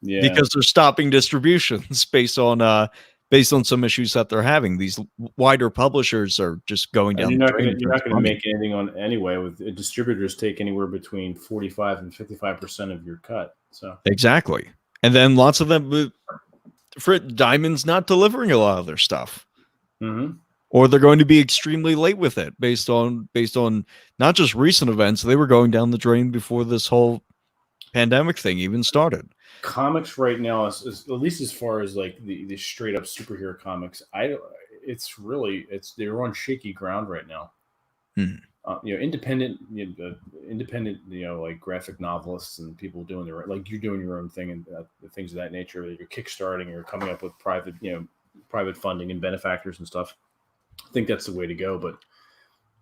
because they're stopping distributions based on some issues that they're having. These wider publishers are just going down. You're not going to make anything on anyway. With distributors, take anywhere between 45 and 55% of your cut. So exactly, and then lots of them, for Diamond's not delivering a lot of their stuff. Mm-hmm. Or they're going to be extremely late with it based on not just recent events. They were going down the drain before this whole pandemic thing even started. Comics right now, is at least as far as like the straight up superhero comics, they're on shaky ground right now. independent, independent, like graphic novelists and people doing like you're doing your own thing and things of that nature. You're kickstarting or coming up with private funding and benefactors and stuff. I think that's the way to go. But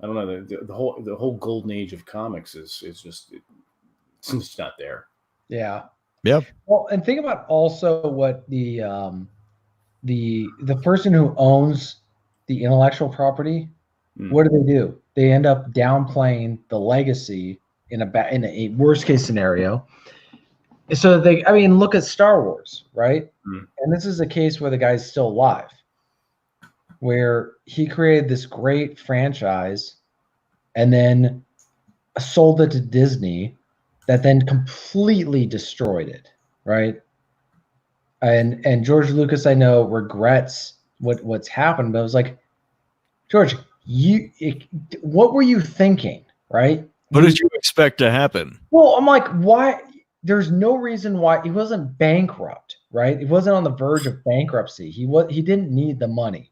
I don't know, the whole golden age of comics is just it's just not there. Yeah. Yep. Well, and think about also what the person who owns the intellectual property, what do? They end up downplaying the legacy in a worst case scenario. So look at Star Wars, right? And this is a case where the guy's still alive, where he created this great franchise and then sold it to Disney, that then completely destroyed it, right? And George Lucas, I know, regrets what's happened, but I was like, George, what were you thinking, right? What did you expect to happen? Well, I'm like, why? There's no reason why he wasn't bankrupt, right? He wasn't on the verge of bankruptcy. He didn't need the money.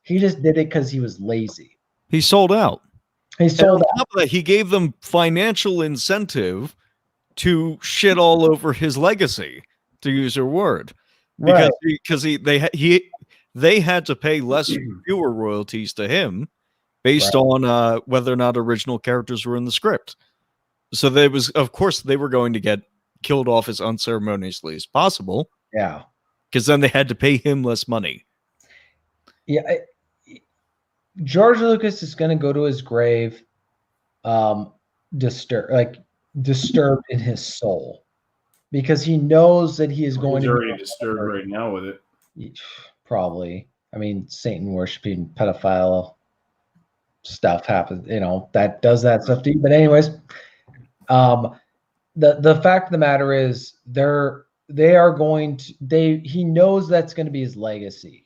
He just did it because he was lazy. He sold out. He sold out. On top of that, he gave them financial incentive to shit all over his legacy, to use your word, because they had to pay fewer royalties to him based on whether or not original characters were in the script. So of course they were going to get killed off as unceremoniously as possible. Yeah, because then they had to pay him less money. Yeah, George Lucas is going to go to his grave, disturbed in his soul, because he knows that he is going to be already disturbed right now with it. Probably. I mean, Satan worshiping pedophile stuff happens, that does that stuff to you. But anyways, the fact of the matter is he knows that's going to be his legacy.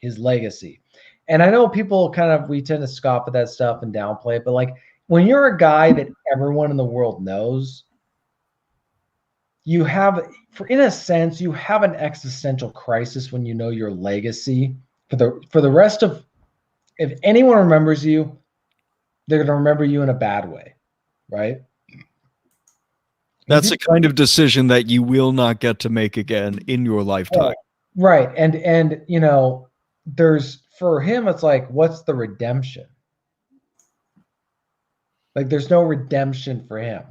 And I know people we tend to scoff at that stuff and downplay it, but like when you're a guy that everyone in the world knows, you have an existential crisis when you know your legacy for the rest of, if anyone remembers you, they're going to remember you in a bad way, right? That's the kind of decision that you will not get to make again in your lifetime. Right. And there's, for him, it's like, what's the redemption? Like, there's no redemption for him.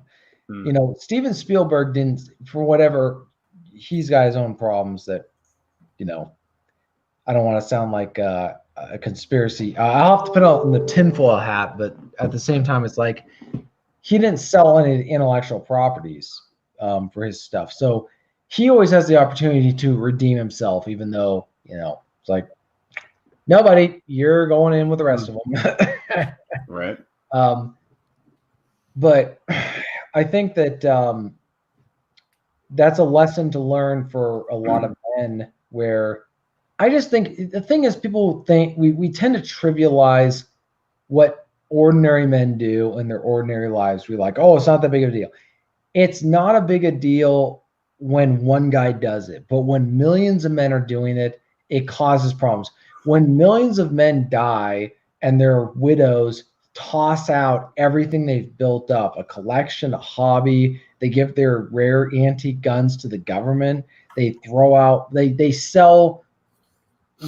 Steven Spielberg didn't, for whatever, he's got his own problems that, I don't want to sound like a conspiracy. I'll have to put on the tinfoil hat, but at the same time, it's like he didn't sell any intellectual properties for his stuff. So he always has the opportunity to redeem himself, even though, it's like, nobody, you're going in with the rest of them. Right. But I think that that's a lesson to learn for a lot of men, where I just think the thing is, people think we tend to trivialize what ordinary men do in their ordinary lives. We're like, oh, it's not that big of a deal. It's not a big a deal when one guy does it, but when millions of men are doing it, it causes problems. When millions of men die and their widows toss out everything they've built up, a collection, a hobby, they give their rare antique guns to the government, they sell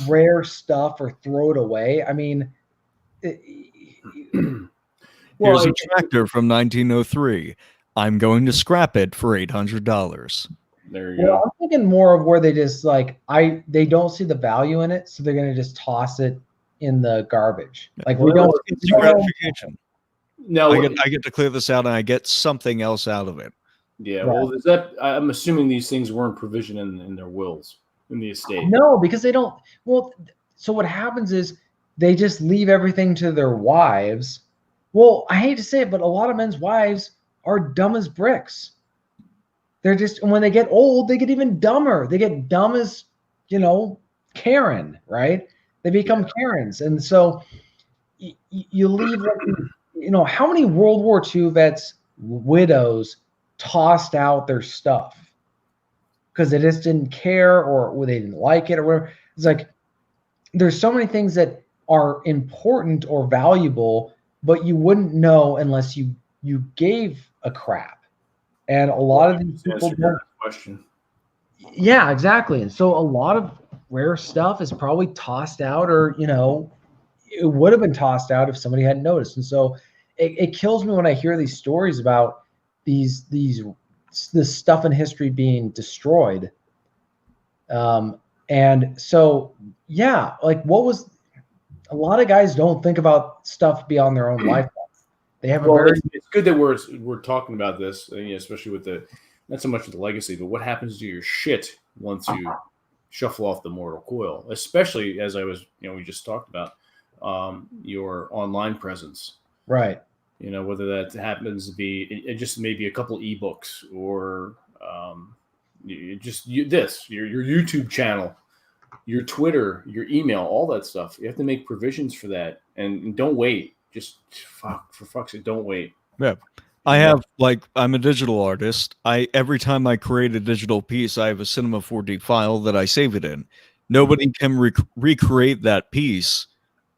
rare stuff or throw it away. I mean, here's a tractor from 1903. I'm going to scrap it for $800. There you go. I'm thinking more of where they just they don't see the value in it, so they're going to just toss it in the garbage. Like, we don't. It's gratification. No, I get to clear this out, and I get something else out of it. Yeah. Right. Well, I'm assuming these things weren't provisioned in their wills in the estate. No, because they don't. Well, so what happens is they just leave everything to their wives. Well, I hate to say it, but a lot of men's wives are dumb as bricks. They're just, and when they get old, they get even dumber. They get dumb as, Karen, right? They become Karens. And so you leave, how many World War II vets, widows, tossed out their stuff because they just didn't care or they didn't like it or whatever. It's like, there's so many things that are important or valuable but you wouldn't know unless you gave a crap. And a lot of these people Answer your don't. question. Yeah, exactly. And so a lot of rare stuff is probably tossed out, or it would have been tossed out if somebody hadn't noticed. And so it kills me when I hear these stories about this stuff in history being destroyed. And so, yeah, like what was a lot of guys don't think about stuff beyond their own lifetime. They have Well, a very it's good that we're talking about this, especially with the not so much with the legacy, but what happens to your shit once you shuffle off the mortal coil, especially as I was, we just talked about your online presence. right. Whether that happens to be just maybe a couple ebooks or your YouTube channel, your Twitter, your email, all that stuff. You have to make provisions for that, and don't wait. Just for fuck's sake, don't wait. Yeah. I'm a digital artist. Every time I create a digital piece, I have a Cinema 4D file that I save it in. Nobody can recreate that piece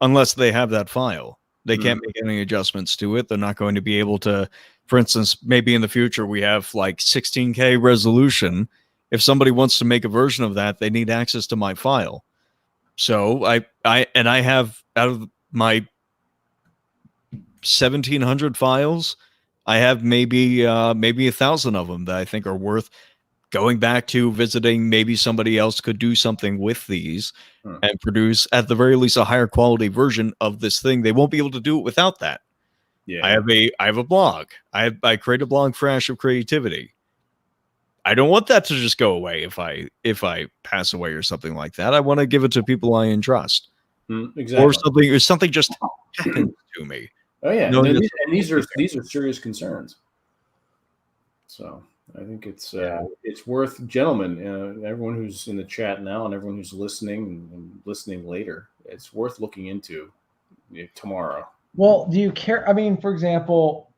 unless they have that file. They can't make any adjustments to it. They're not going to be able to, for instance, maybe in the future we have like 16K resolution. If somebody wants to make a version of that, they need access to my file. So I have, out of my 1,700 files, I have maybe 1,000 of them that I think are worth going back to, visiting. Maybe somebody else could do something with these and produce, at the very least, a higher quality version of this thing. They won't be able to do it without that. Yeah, I have a blog. I create a blog for Ash of Creativity. I don't want that to just go away if I pass away or something like that. I want to give it to people I entrust. Exactly. Or something just happens to me. Oh yeah, No, and these are serious concerns. So I think it's worth, gentlemen, everyone who's in the chat now and everyone who's listening and listening later, it's worth looking into tomorrow. Well, do you care? I mean, for example,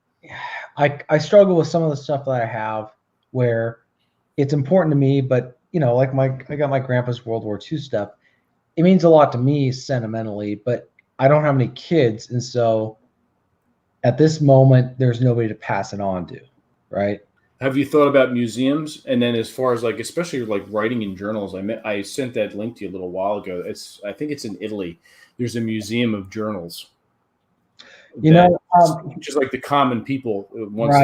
I struggle with some of the stuff that I have where it's important to me, but like I got my grandpa's World War II stuff. It means a lot to me sentimentally, but I don't have any kids, and so at this moment, there's nobody to pass it on to, right? Have you thought about museums? And then as far as especially writing in journals, I sent that link to you a little while ago. I think it's in Italy. There's a museum of journals. Just like the common people, once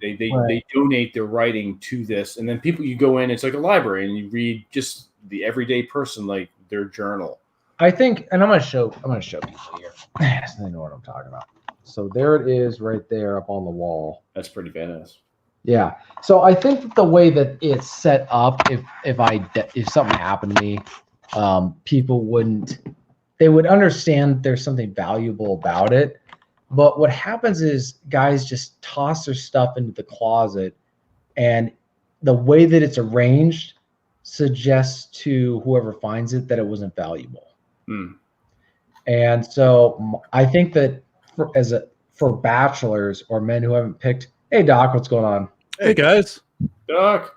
they donate their writing to this, and then you go in, it's like a library, and you read just the everyday person, like their journal. I think, and I'm gonna show people here. So they know what I'm talking about. So there it is, right there up on the wall. That's pretty badass. Yeah. So I think that the way that it's set up, if something happened to me, people would understand there's something valuable about it. But what happens is guys just toss their stuff into the closet, and the way that it's arranged suggests to whoever finds it that it wasn't valuable. And so I think that for bachelors or men who haven't picked, hey Doc, what's going on? Hey guys, Doc.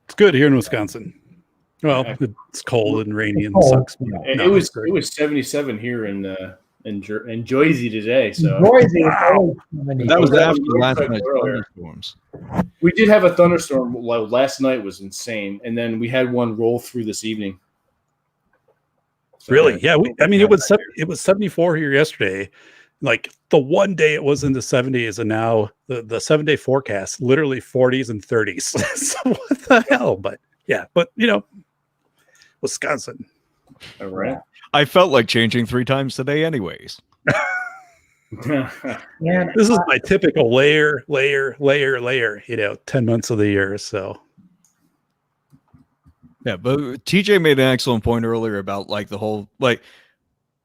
It's good here in Wisconsin. Well, it's cold and rainy and sucks. It was 77 here in Jersey today. So that was after last night's thunderstorms. We did have a thunderstorm. Last night was insane, and then we had one roll through this evening. So, really? Yeah. It was 74 here yesterday. Like the one day it was in the 70s, and now the 7-day forecast literally 40s and 30s. So what the hell? But yeah, Wisconsin. All right. I felt like changing 3 times today, anyways. Yeah, this is my typical layer. 10 months of the year. So. Yeah, but TJ made an excellent point earlier about the whole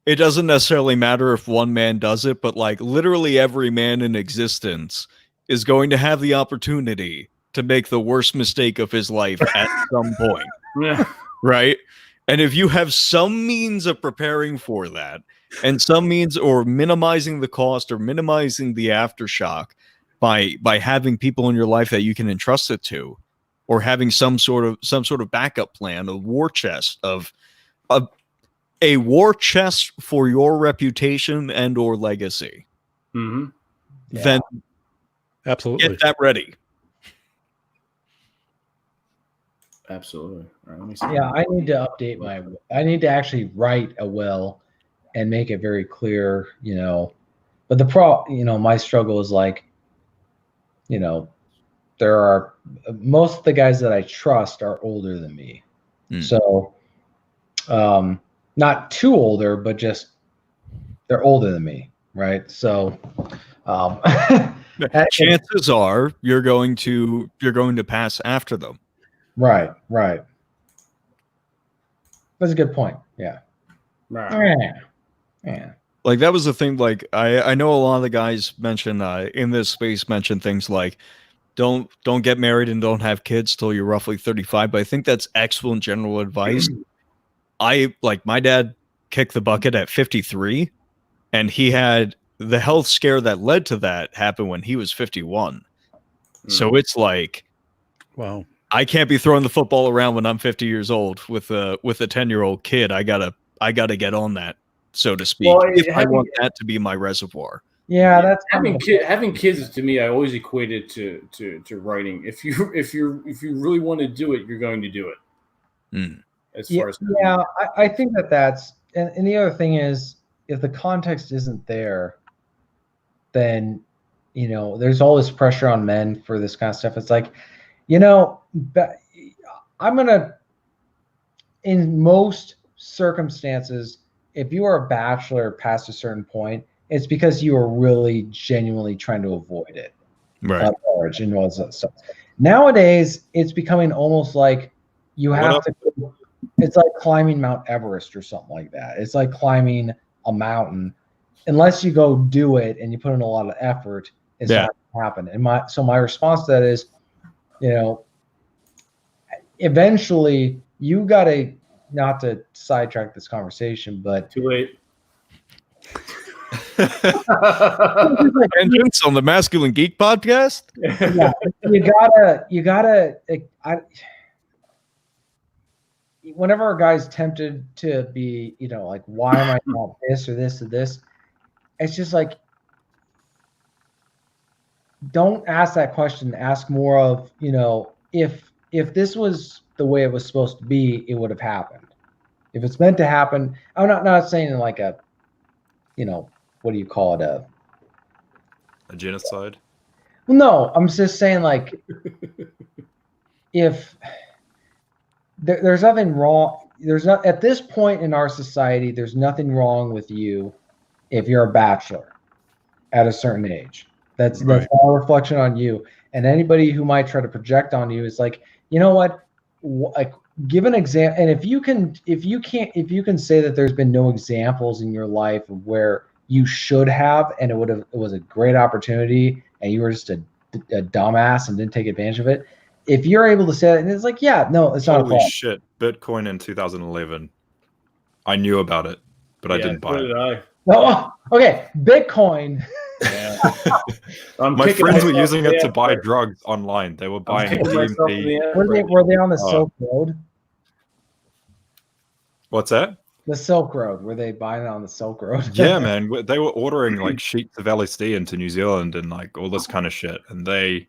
it doesn't necessarily matter if one man does it, but literally every man in existence is going to have the opportunity to make the worst mistake of his life at some point. Yeah. Right? And if you have some means of preparing for that, and some means or minimizing the cost or minimizing the aftershock by having people in your life that you can entrust it to, or having some sort of backup plan, a war chest of a war chest for your reputation and or legacy, Mm-hmm. then Absolutely. get that ready. Absolutely. All right, let me see. Yeah, I need to update my. I need to actually write a will and make it very clear, But my struggle is like, there are most of the guys that I trust are older than me, so not too older, but just they're older than me, right? So, chances are you're going to pass after them. Right. That's a good point. Yeah. Right. Yeah. Like that was the thing. Like I know a lot of the guys mention in this space mention things like don't get married and don't have kids till you're roughly 35. But I think that's excellent general advice. My dad kicked the bucket at 53, and he had the health scare that led to that happen when he was 51. So it's like, wow, I can't be throwing the football around when I'm 50 years old with a 10-year-old kid. I gotta get on that, so to speak, Well, if I want that to be my reservoir. Yeah, that's having kids to me. I always equated to writing. If you really want to do it, you're going to do it. As far as I think that's and the other thing is, if the context isn't there, then there's all this pressure on men for this kind of stuff. It's like, I'm gonna, in most circumstances, if you are a bachelor past a certain point, it's because you are really genuinely trying to avoid it. Right. Marriage and all that stuff. Nowadays, it's becoming almost like you have to. It's like climbing Mount Everest or something like that. It's like climbing a mountain. Unless you go do it and you put in a lot of effort, it's not going to happen. And my response to that is, eventually you got to, not to sidetrack this conversation, but too late. Vengeance on the Masculine Geek podcast. Yeah, you gotta. Whenever a guy's tempted to be, like, why am I not this or this or this? It's just like, don't ask that question. Ask more of, if this was the way it was supposed to be, it would have happened. If it's meant to happen, I'm not saying in like a, what do you call it? A genocide? No, I'm just saying, like, if there's nothing wrong, at this point in our society, there's nothing wrong with you if you're a bachelor at a certain age. That's all a reflection on you. And anybody who might try to project on you is like, you know what? Like, give an example. And if you can say that there's been no examples in your life of where you should have, and it was a great opportunity, and you were just a dumbass and didn't take advantage of it. If you're able to say that, and it's like, yeah, no, it's not a problem. Holy shit! Bitcoin in 2011. I knew about it, but I didn't buy it. Oh, okay, Bitcoin. Yeah. My friends were using it to buy drugs online. They were buying DMT. Were they on the Silk Road? What's that? The Silk Road. Were they buying it on the Silk Road? Yeah, man. They were ordering like sheets of LSD into New Zealand and like all this kind of shit. And they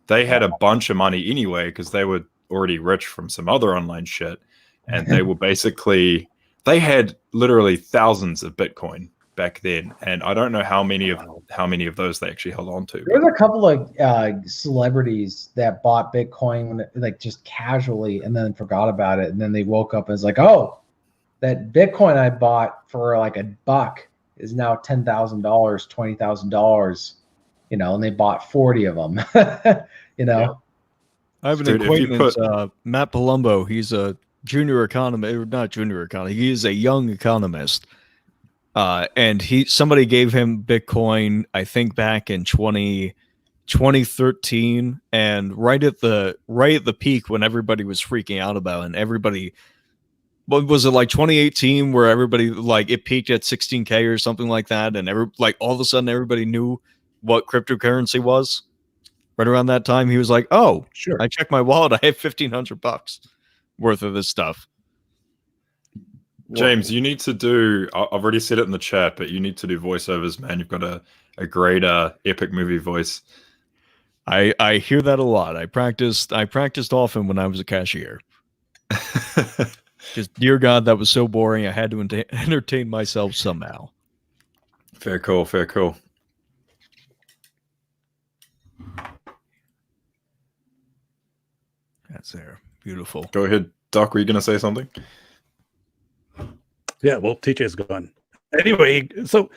had a bunch of money anyway because they were already rich from some other online shit. And they were basically, they had literally thousands of Bitcoin back then. And I don't know how many of those they actually held on to. There's a couple of celebrities that bought Bitcoin like just casually and then forgot about it. And then they woke up and was like, oh, that Bitcoin I bought for like $1 is now $10,000, $20,000, and they bought 40 of them, Yeah. I have an acquaintance, Matt Palumbo. He's a junior economist, not junior economist. He is a young economist. And somebody gave him Bitcoin, I think back in 2013, and right at the peak when everybody was freaking out about it, and everybody, what was it, like 2018 where everybody, like, it peaked at 16K or something like that, and all of a sudden everybody knew what cryptocurrency was. Right around that time, he was like, "Oh, sure." I checked my wallet. I have $1,500 worth of this stuff. James, you need to do. I've already said it in the chat, but you need to do voiceovers, man. You've got a great epic movie voice. I hear that a lot. I practiced often when I was a cashier. Because dear God, that was so boring. I had to entertain myself somehow. Fair cool. Fair cool. That's there. Beautiful. Go ahead, Doc. Were you going to say something? Yeah, well, TJ's gone. Anyway, so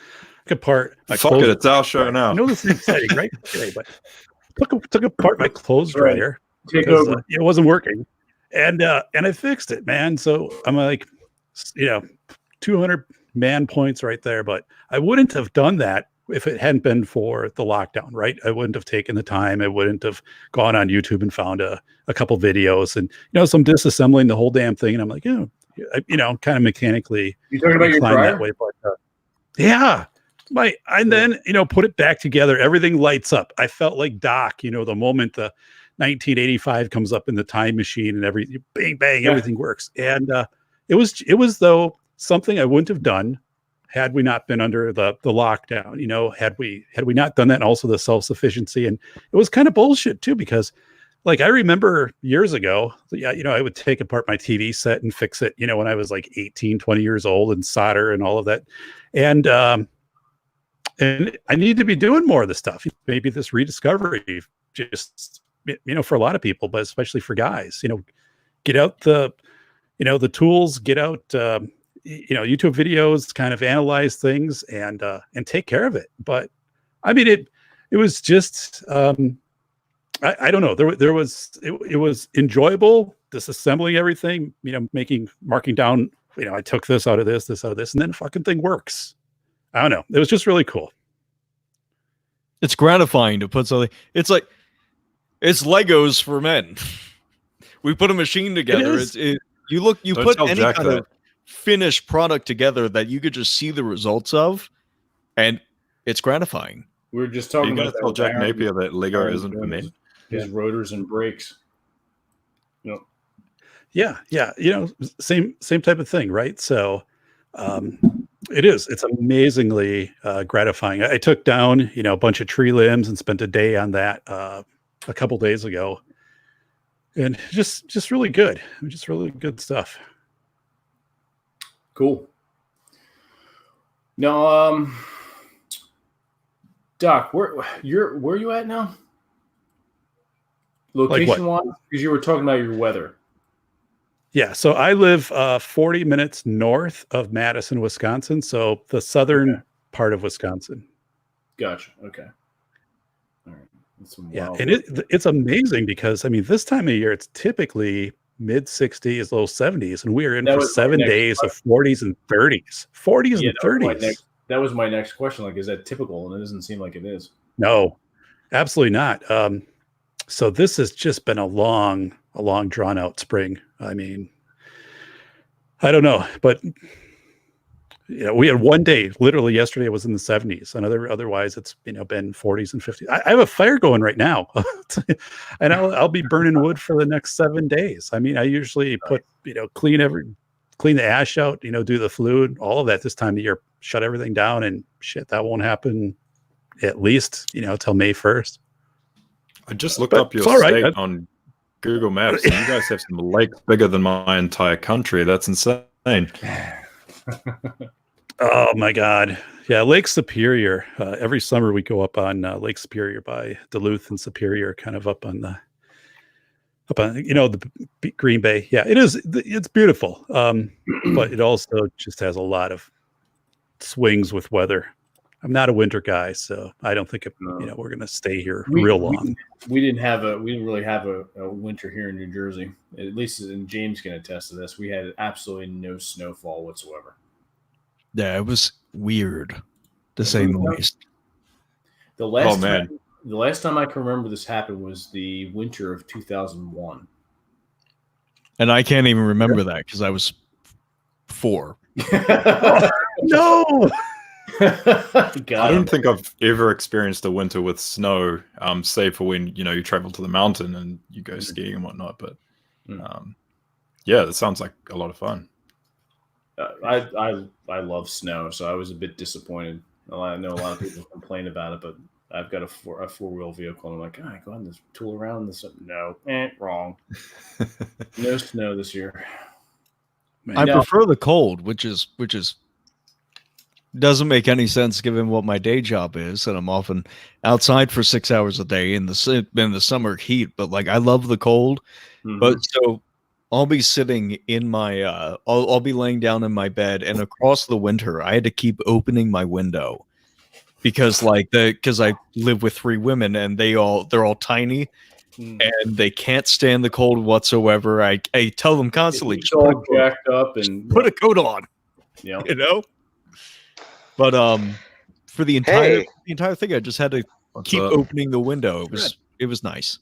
good part. Fuck it, it's our show now. I know this is exciting, right? Today, but took apart my clothes dryer because it wasn't working, and I fixed it, man. So I'm like, 200 man points right there. But I wouldn't have done that if it hadn't been for the lockdown, right? I wouldn't have taken the time. I wouldn't have gone on YouTube and found a couple videos and some disassembling the whole damn thing. And I'm like, kind of mechanically. You talking about your dryer? That way, but yeah. And then put it back together. Everything lights up. I felt like Doc. The moment the 1985 comes up in the time machine and everything, bang bang, everything works. And it was though something I wouldn't have done had we not been under the lockdown. Had we not done that, and also the self-sufficiency. And it was kind of bullshit too, because like I remember years ago, I would take apart my TV set and fix it. When I was like 18, 20 years old, and solder and all of that, and I need to be doing more of this stuff. Maybe this rediscovery, just for a lot of people, but especially for guys. Get out the tools, get out YouTube videos, kind of analyze things and take care of it. But I mean, it was just I don't know. It was enjoyable disassembling everything. Marking down. I took this out of this, and then the fucking thing works. I don't know. It was just really cool. It's gratifying to put something. It's like it's Legos for men. We put a machine together. You put any kind of finished product together that you could just see the results of, and it's gratifying. We were just talking about tell Jack Napier that Lego isn't for men. His rotors and brakes. Yeah. Same type of thing, right? So it's amazingly gratifying. I took down a bunch of tree limbs and spent a day on that a couple days ago, and just really good stuff. Cool. Now, Doc, where you at now? Location wise, because you were talking about your weather. Yeah, so I live 40 minutes north of Madison, Wisconsin, so the southern part of Wisconsin. Gotcha. Okay. All right. Yeah, and it's amazing because this time of year it's typically mid 60s, low 70s, and we are in for 7 days of 40s and 30s. 40s and 30s. That was my next question. Like, is that typical? And it doesn't seem like it is. No, absolutely not. So this has just been a long drawn out spring. I don't know, but we had one day, literally yesterday it was in the 70s, and otherwise it's been 40s and 50s. I have a fire going right now, and I'll be burning wood for the next 7 days. I usually put clean the ash out, do the fluid, all of that this time of year, shut everything down, and shit, that won't happen at least till May 1st. I just looked up your state on Google Maps, and you guys have some lakes bigger than my entire country. That's insane. Oh my God. Yeah. Lake Superior. Every summer we go up on Lake Superior by Duluth and Superior, kind of up on the Green Bay. Yeah, it is. It's beautiful. But it also just has a lot of swings with weather. I'm not a winter guy, so I don't think we're going to stay here real long. We didn't really have a winter here in New Jersey. At least, and James can attest to this. We had absolutely no snowfall whatsoever. Yeah, it was weird, to say the least. The last time I can remember this happened was the winter of 2001. And I can't even remember that because I was 4. No. I don't think I've ever experienced a winter with snow, save for when you travel to the mountain and you go skiing and whatnot. But yeah, that sounds like a lot of fun. I love snow, so I was a bit disappointed. I know a lot of people complain about it, but I've got a four-wheel vehicle, and I'm like, go out and just tool around this. No, wrong. No snow this year. I prefer the cold, which doesn't make any sense given what my day job is, and I'm often outside for 6 hours a day in the summer heat. But like, I love the cold. But so I'll be sitting in my I'll be laying down in my bed, and across the winter I had to keep opening my window because I live with 3 women, and they're all tiny and they can't stand the cold whatsoever. I tell them constantly, It's all jacked up and put a coat on. Yeah, you know. But for the entire thing, I just had to keep opening the window. It was nice.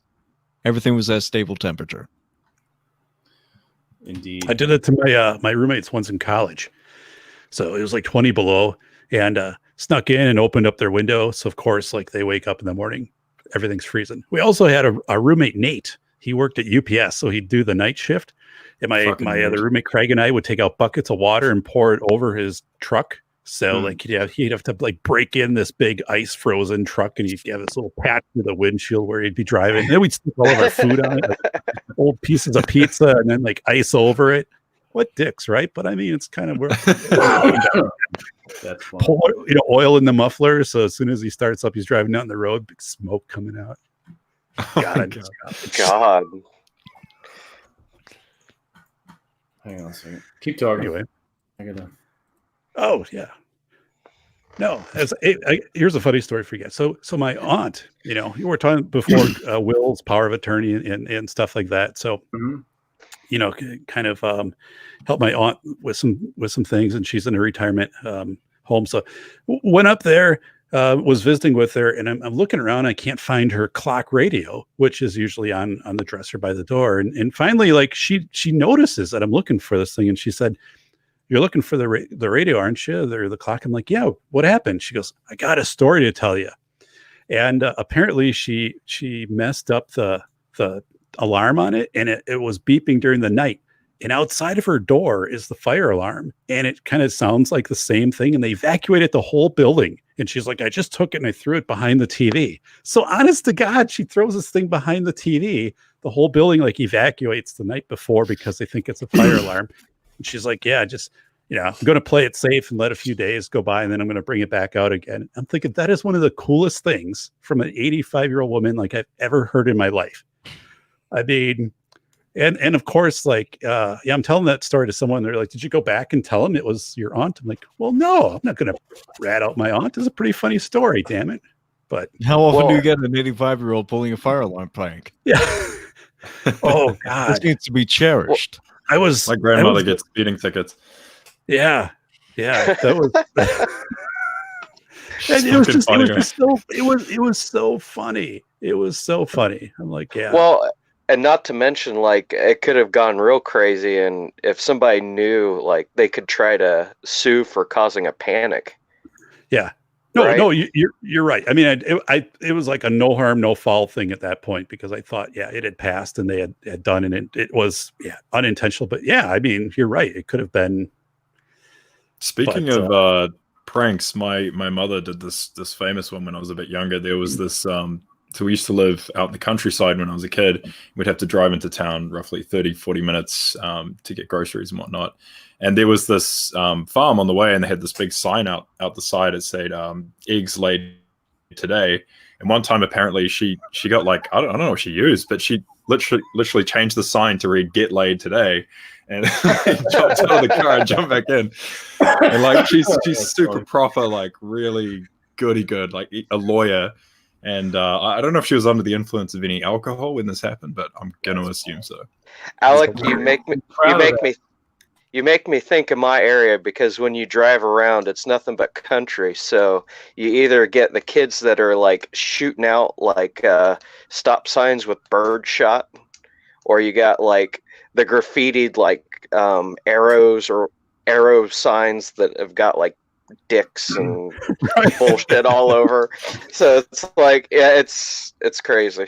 Everything was at stable temperature. Indeed. I did it to my roommates once in college. So it was like 20 below, and snuck in and opened up their window. So of course, like, they wake up in the morning, everything's freezing. We also had a roommate, Nate. He worked at UPS, so he'd do the night shift. And my other roommate, Craig, and I would take out buckets of water and pour it over his truck. So like he'd have to like break in this big ice frozen truck, and he'd have this little patch through the windshield where he'd be driving. And then we'd stick all of our food on it, like old pieces of pizza, and then like ice over it. What dicks, right? But I mean, it's kind of worth. That's fun. Pour, oil in the muffler, so as soon as he starts up, he's driving down the road, big smoke coming out. God. Hang on a second. Keep talking. Anyway. I gotta. Oh yeah. No, here's a funny story for you guys. So my aunt, you were talking before Will's power of attorney and stuff like that. So kind of help my aunt with some things, and she's in a retirement home. So went up there, was visiting with her, and I'm looking around. I can't find her clock radio, which is usually on the dresser by the door. And finally, like, she notices that I'm looking for this thing, and she said, "You're looking for the radio, aren't you? The clock." I'm like, "Yeah, what happened?" She goes, "I got a story to tell you." And apparently she messed up the alarm on it, and it was beeping during the night. And outside of her door is the fire alarm, and it kind of sounds like the same thing. And they evacuated the whole building. And she's like, "I just took it and I threw it behind the TV." So honest to God, she throws this thing behind the TV. The whole building like evacuates the night before because they think it's a fire alarm. And she's like, "Yeah, just, I'm going to play it safe and let a few days go by, and then I'm going to bring it back out again." I'm thinking that is one of the coolest things from an 85-year-old woman like I've ever heard in my life. I mean, and of course, like, I'm telling that story to someone. They're like, "Did you go back and tell him it was your aunt?" I'm like, "Well, no, I'm not going to rat out my aunt. It's a pretty funny story, damn it." But how often do you get an 85-year-old pulling a fire alarm prank? Yeah. Oh God, this needs to be cherished. My grandmother gets speeding tickets. Yeah, that was. And it was so funny. It was so funny. I'm like, yeah. Well, and not to mention, like, it could have gone real crazy, and if somebody knew, like, they could try to sue for causing a panic. Yeah. No, right? no, you're right. I mean, it was like a no harm, no foul thing at that point, because I thought, yeah, it had passed and they had done, and it was unintentional. But yeah, I mean, you're right. It could have been. Speaking of pranks, my mother did this famous one when I was a bit younger. There was this. So we used to live out in the countryside when I was a kid. We'd have to drive into town roughly 30, 40 minutes to get groceries and whatnot. And there was this farm on the way, and they had this big sign out the side. It said, "Eggs laid today." And one time, apparently, she got like, I don't know what she used, but she literally changed the sign to read "Get laid today," and jumped out of the car and jumped back in. And like, she's super proper, like really goody good, like a lawyer. And I don't know if she was under the influence of any alcohol when this happened, but I'm gonna assume so. Alec, you make me think of my area, because when you drive around, it's nothing but country. So you either get the kids that are like shooting out like stop signs with bird shot, or you got like the graffitied like arrows or arrow signs that have got like dicks and bullshit all over. So it's like, yeah, it's crazy.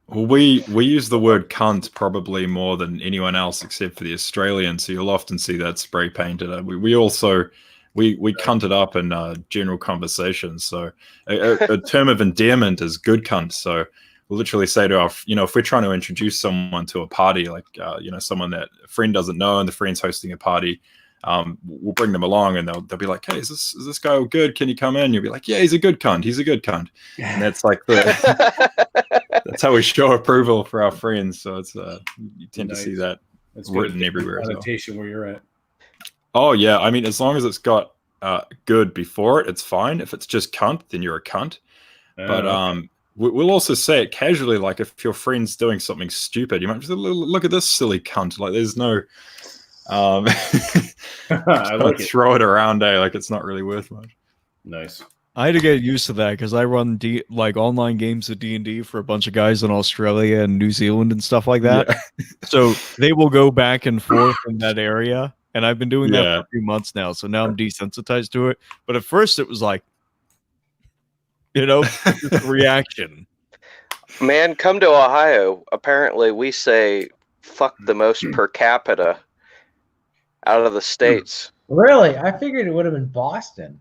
Well, we use the word cunt probably more than anyone else except for the Australians. So you'll often see that spray painted. We also we cunt it up in general conversations. So a term of endearment is good cunt. So we'll literally say to our, if we're trying to introduce someone to a party, like someone that a friend doesn't know and the friend's hosting a party, we'll bring them along and they'll be like, hey, is this guy good? Can you come in? You'll be like, yeah, he's a good cunt. He's a good cunt. And that's like that's how we show approval for our friends. So it's you tend to see that written everywhere. Connotation where you're at. Oh yeah, I mean, as long as it's got good before it, it's fine. If it's just cunt, then you're a cunt. But we'll also say it casually, like if your friend's doing something stupid, you might just look at this silly cunt. Like there's no I like it. throw it around, like it's not really worth much. Nice. I had to get used to that because I run online games of D&D for a bunch of guys in Australia and New Zealand and stuff like that. Yeah. So they will go back and forth in that area, and I've been doing that for a few months now. So now I'm desensitized to it. But at first, it was like, reaction. Man, come to Ohio. Apparently, we say "fuck" the most per capita out of the states. Really? I figured it would have been Boston.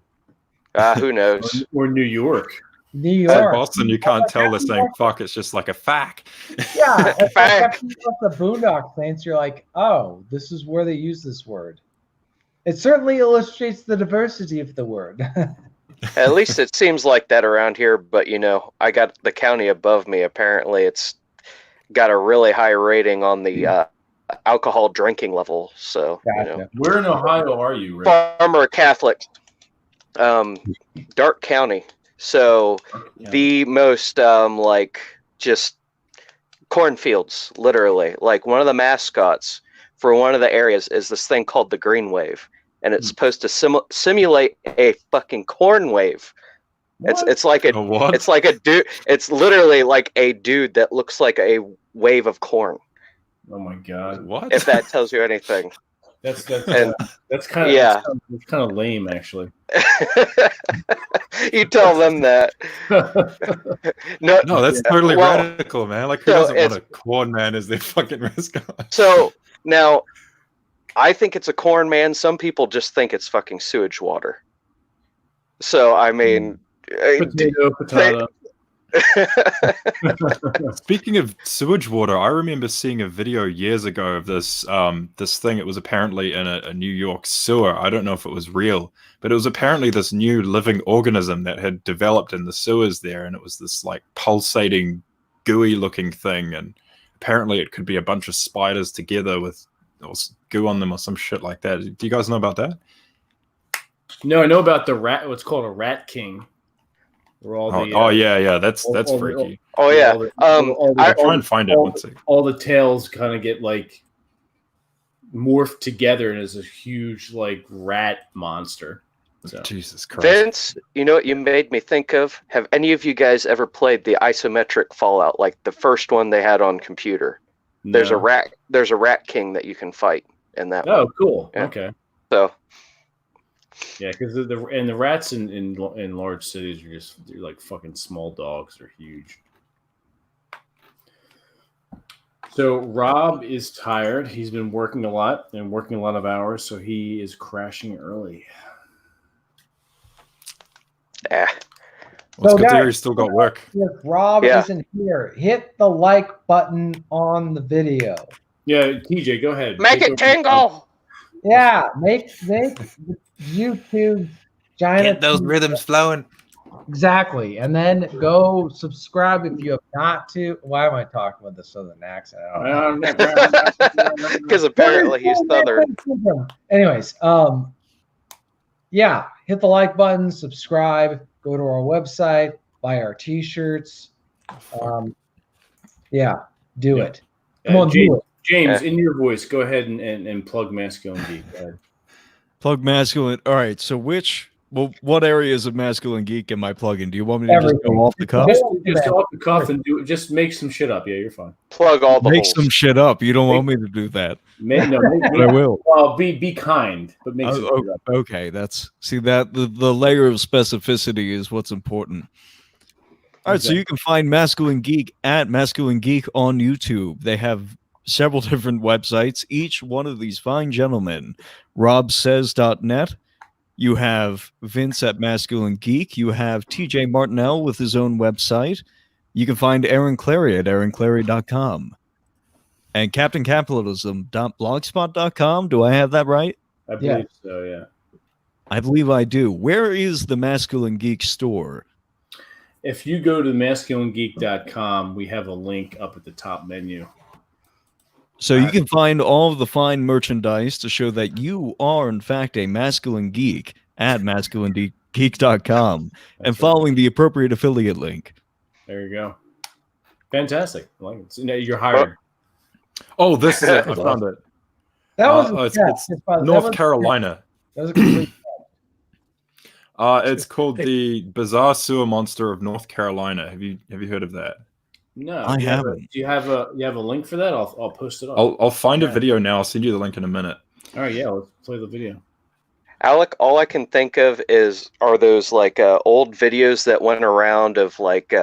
Who knows? Or New York. New York. So Boston, you can't tell they're saying fuck. It's just like a fact. Yeah. If the Boondock Saints, you're like, oh, this is where they use this word. It certainly illustrates the diversity of the word. At least it seems like that around here. But, I got the county above me. Apparently, it's got a really high rating on the alcohol drinking level. So, Where in Ohio are you, Rick? Farmer Catholic. Dark County. So the most just cornfields, literally. Like one of the mascots for one of the areas is this thing called the green wave, and it's supposed to simulate a fucking corn wave. It's like it's like a dude. It's literally like a dude that looks like a wave of corn. Oh my god! What? If that tells you anything. That's kind of lame, actually. You tell them that. No, that's totally radical, man. Like, who doesn't want a corn man as their fucking mascot? So now, I think it's a corn man. Some people just think it's fucking sewage water. So I mean, potato. Speaking of sewage water, I remember seeing a video years ago of this this thing. It was apparently in a New York sewer. I don't know if it was real, but it was apparently this new living organism that had developed in the sewers there, and it was this like pulsating, gooey looking thing, and apparently it could be a bunch of spiders together with goo on them or some shit like that. Do you guys know about that? No, I know about the rat. What's called a rat king. Yeah, that's freaky. I'll try and find it. All the tails kind of get like morphed together and is a huge like rat monster. So. Jesus Christ, Vince! You know what you made me think of? Have any of you guys ever played the isometric Fallout, like the first one they had on computer? No. There's a rat king that you can fight in that. Oh, one. Cool. Yeah. Okay. So. Yeah, because the rats in large cities are they're like fucking small dogs. They're huge. So Rob is tired. He's been working a lot of hours, so he is crashing early. Yeah. Well, it's good to hear he's still got work. If Rob isn't here, hit the like button on the video. Yeah, TJ, go ahead. Make it tingle. Yeah, make YouTube giant. Get those rhythms flowing. Exactly. And then go subscribe if you have not to. Why am I talking with the southern accent? Because apparently he's southern. Anyways, yeah, hit the like button, subscribe, go to our website, buy our t-shirts. Yeah, do it. Come on, James, do it. James, in your voice, go ahead and plug Masculine Geek. Go ahead. Plug Masculine. All right. So what areas of Masculine Geek am I plugging? Do you want me to just go off the cuff? Just off the cuff and just make some shit up. Yeah, you're fine. Plug all the Make holes. some shit up. You don't want me to do that. But I will. Well, be kind, but make some shit up. Okay, that's that the layer of specificity is what's important. All right, so you can find Masculine Geek at Masculine Geek on YouTube. They have several different websites. Each one of these fine gentlemen, robsays.net. You have Vince at Masculine Geek. You have TJ Martinell with his own website. You can find Aaron Clary at aaronclary.com. And CaptainCapitalism.blogspot.com. Do I have that right? I believe so, yeah. I believe I do. Where is the Masculine Geek store? If you go to masculinegeek.com, we have a link up at the top menu. So you can find all of the fine merchandise to show that you are, in fact, a masculine geek at masculinegeek.com and following the appropriate affiliate link. There you go. Fantastic. Like it. You're hired. Oh, this is it. I found it. That was it's North Carolina. That was a complete. It's called the Bizarre Sewer Monster of North Carolina. Have you heard of that? No, I haven't. Do you have a link for that? I'll post it up. I'll find a video now. I'll send you the link in a minute. All right, yeah, let's play the video. Alec, all I can think of are those like old videos that went around of like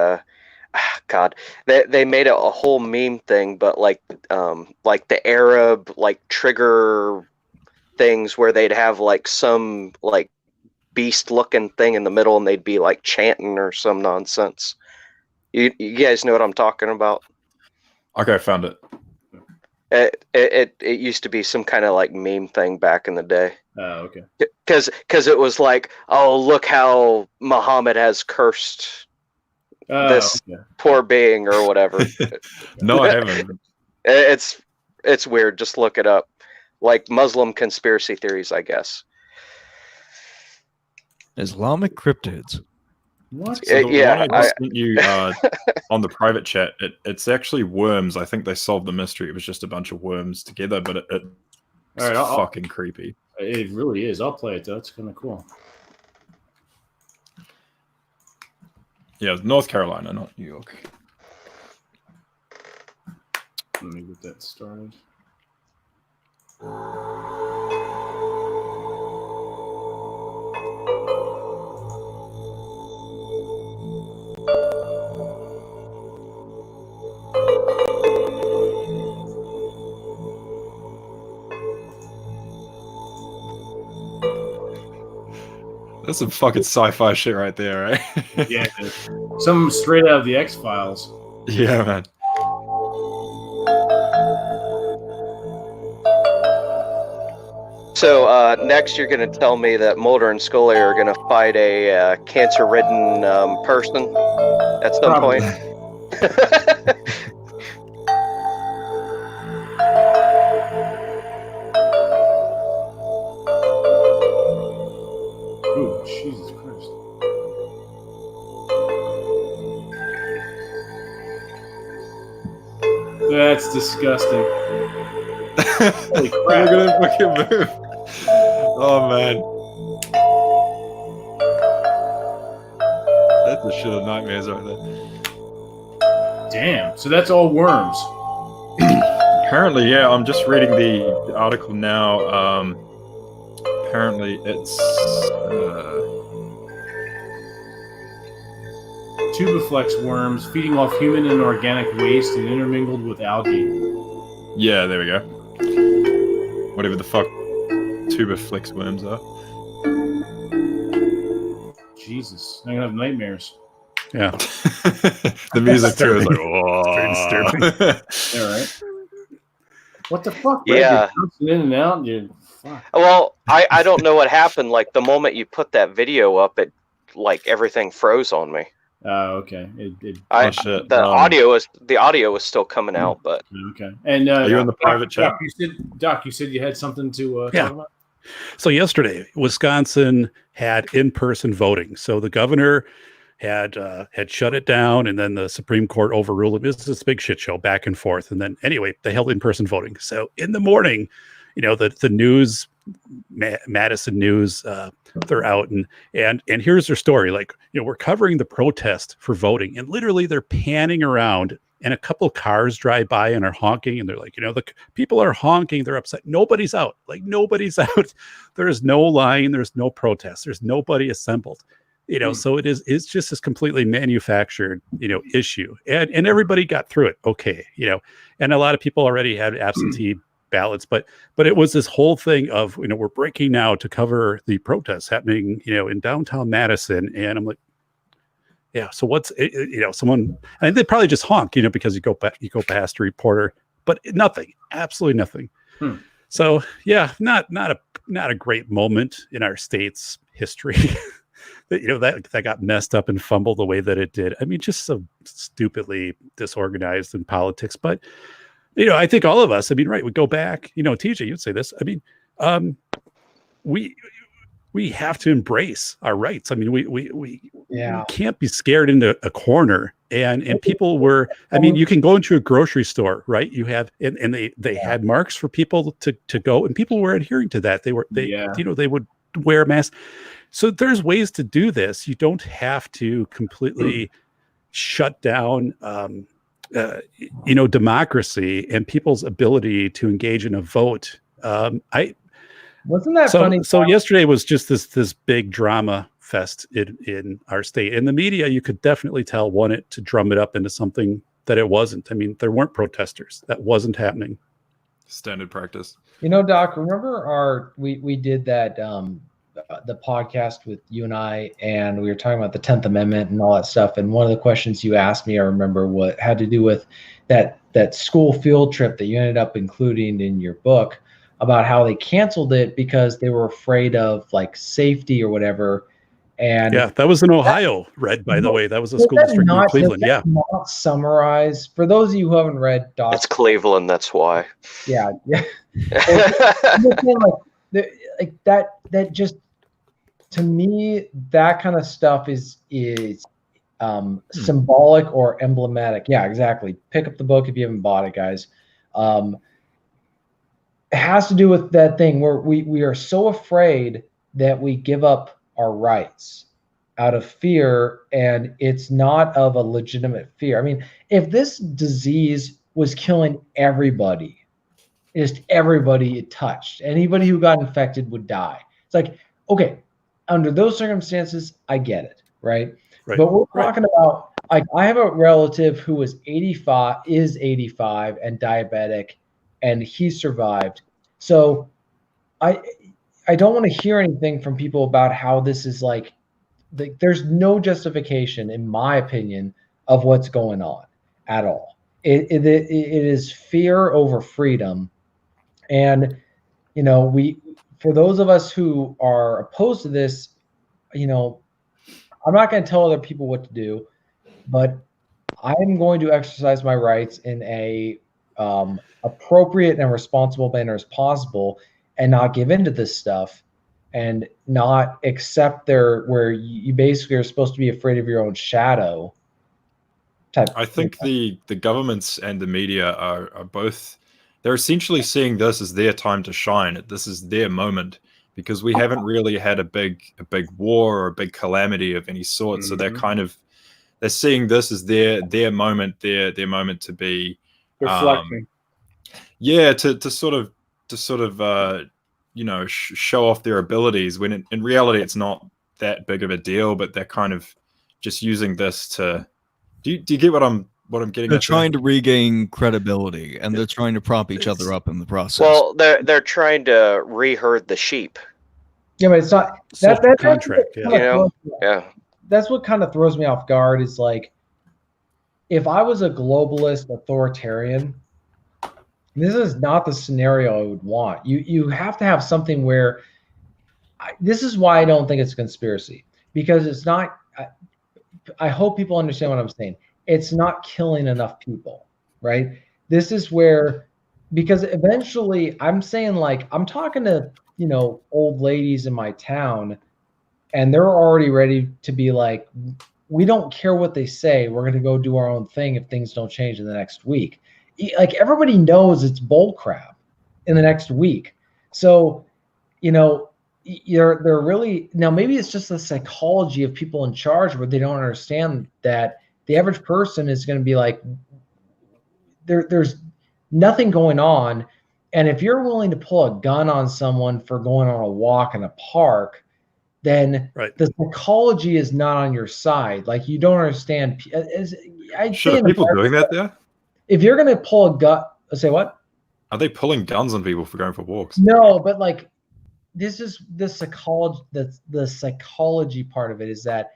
God, they made a whole meme thing, but like the Arab like trigger things where they'd have like some like beast looking thing in the middle and they'd be like chanting or some nonsense. You guys know what I'm talking about? Okay, I found it. It used to be some kind of like meme thing back in the day. Oh, okay. Because it was like, oh, look how Muhammad has cursed this poor being or whatever. No, I haven't. It's weird. Just look it up. Like Muslim conspiracy theories, I guess. Islamic cryptids. What? So the one I just sent you on the private chat, it's actually worms. I think they solved the mystery. It was just a bunch of worms together, but it's fucking creepy. It really is. I'll play it though. It's kind of cool. Yeah, North Carolina, not New York. Let me get that started. That's some fucking sci-fi shit right there, right? Yeah, some straight out of the X-Files. Yeah, man. So next you're going to tell me that Mulder and Scully are going to fight a cancer-ridden person at some point. Ooh, Jesus Christ. That's disgusting. Holy crap. Look at him fucking move. Oh, man. That's the shit of nightmares right there. Damn. So that's all worms. Apparently, yeah. I'm just reading the article now. Apparently, it's... Tubiflex worms feeding off human and organic waste and intermingled with algae. Yeah, there we go. Whatever the fuck Tubiflex worms are. Jesus. I'm going to have nightmares. Yeah. The music too is like, whoa. Very disturbing. Yeah, right? What the fuck? Yeah. You're in and out. Fuck. Well, I don't know what happened. Like the moment you put that video up, it like everything froze on me. Oh, okay. The audio was still coming out, but okay. And are you in the private chat? Doc, you said you had something to talk about? So yesterday, Wisconsin had in-person voting. So the governor had shut it down, and then the Supreme Court overruled it. It was this big shit show back and forth. And then anyway, they held in-person voting. So in the morning, the news, Madison News, they're out and here's their story. Like, we're covering the protest for voting, and literally they're panning around, and a couple cars drive by and are honking, and they're like, the people are honking, they're upset. Nobody's out. Like, nobody's out. There is no line. There's no protest. There's nobody assembled. So it's just this completely manufactured, issue, and everybody got through it. Okay. And a lot of people already had absentee ballots, but it was this whole thing of, we're breaking now to cover the protests happening, in downtown Madison. And I'm like, yeah. So what's, someone, and they probably just honk, because you go past a reporter, but nothing, absolutely nothing. So yeah, not a great moment in our state's history. that got messed up and fumbled the way that it did. I mean, just so stupidly disorganized in politics. But I think all of us, right, we go back, TJ, you'd say this. We have to embrace our rights. We can't be scared into a corner. And people were, you can go into a grocery store, right? You have, and they had marks for people to go, and people were adhering to that. They would wear a mask. So there's ways to do this. You don't have to completely shut down, democracy and people's ability to engage in a vote. Wasn't that funny? So yesterday was just this big drama fest in our state. In the media, you could definitely tell wanted to drum it up into something that it wasn't. There weren't protesters. That wasn't happening. Standard practice. Doc, remember we did that the podcast with you and I, and we were talking about the 10th Amendment and all that stuff. And one of the questions you asked me, I remember, what had to do with that school field trip that you ended up including in your book, about how they canceled it because they were afraid of like safety or whatever. And yeah, that was in Ohio, Red, by the way. That was a school district in Cleveland. Yeah. Not summarize for those of you who haven't read Doc. It's Cleveland, that's why. Yeah. Like that just, to me, that kind of stuff is symbolic or emblematic. Yeah, exactly. Pick up the book if you haven't bought it, guys. It has to do with that thing where we are so afraid that we give up our rights out of fear, and it's not of a legitimate fear. If this disease was killing everybody, just everybody it touched, anybody who got infected would die. It's like, okay, under those circumstances, I get it, right? But we're talking about, like, I have a relative who is 85 and diabetic, and he survived. So I don't want to hear anything from people about how this is like there's no justification, in my opinion, of what's going on at all. It is fear over freedom. And, for those of us who are opposed to this, I'm not going to tell other people what to do, but I'm going to exercise my rights in a appropriate and responsible manner as possible, and not give into this stuff, and not accept where you basically are supposed to be afraid of your own shadow type. I think the governments and the media are both, they're essentially seeing this as their time to shine. This is their moment, because we haven't really had a big war or a big calamity of any sort. So they're seeing this as their moment, their moment to be reflecting. To sort of show off their abilities, when in reality it's not that big of a deal, but they're kind of just using this to. Do you get what I'm getting? They're trying to regain credibility, and they're trying to prop each other up in the process. Well, they're trying to reherd the sheep. Yeah, but it's not that contract. Yeah. That's what kind of throws me off guard. Is like, if I was a globalist authoritarian, this is not the scenario I would want. You have to have something where. This is why I don't think it's a conspiracy, because it's not. I hope people understand what I'm saying. It's not killing enough people, right? This is where, because eventually I'm saying, like, I'm talking to, old ladies in my town, and they're already ready to be like, we don't care what they say. We're going to go do our own thing if things don't change in the next week. Like, everybody knows it's bull crap in the next week. So, they're really, now maybe it's just the psychology of people in charge where they don't understand that the average person is going to be like, there's nothing going on. And if you're willing to pull a gun on someone for going on a walk in a park, then Right. the psychology is not on your side. Like you don't understand. I'd Shit, say are in people America, doing that there? if you're going to pull a gun, say what? Are they pulling guns on people for going for walks? No, but like this is the psychology. The psychology part of it is that,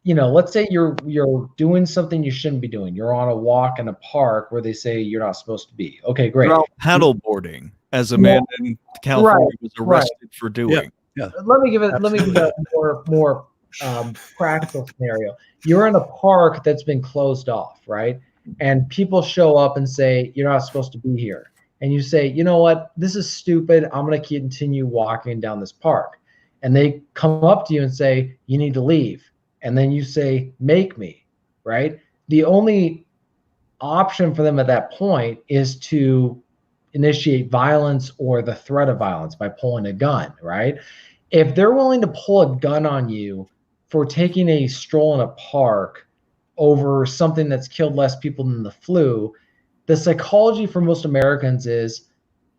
you know, let's say you're doing something you shouldn't be doing. You're on a walk in a park where they say you're not supposed to be. Okay, great. Well, paddle boarding, as a man in California was arrested for doing. Yeah. Let me give a more practical scenario. You're in a park that's been closed off, right? And people show up and say you're not supposed to be here. And you say, you know what, this is stupid. I'm going to continue walking down this park. And they come up to you and say, you need to leave. And then you say, make me, right? The only option for them at that point is to initiate violence or the threat of violence by pulling a gun, right? If they're willing to pull a gun on you for taking a stroll in a park over something that's killed less people than the flu, the psychology for most Americans is,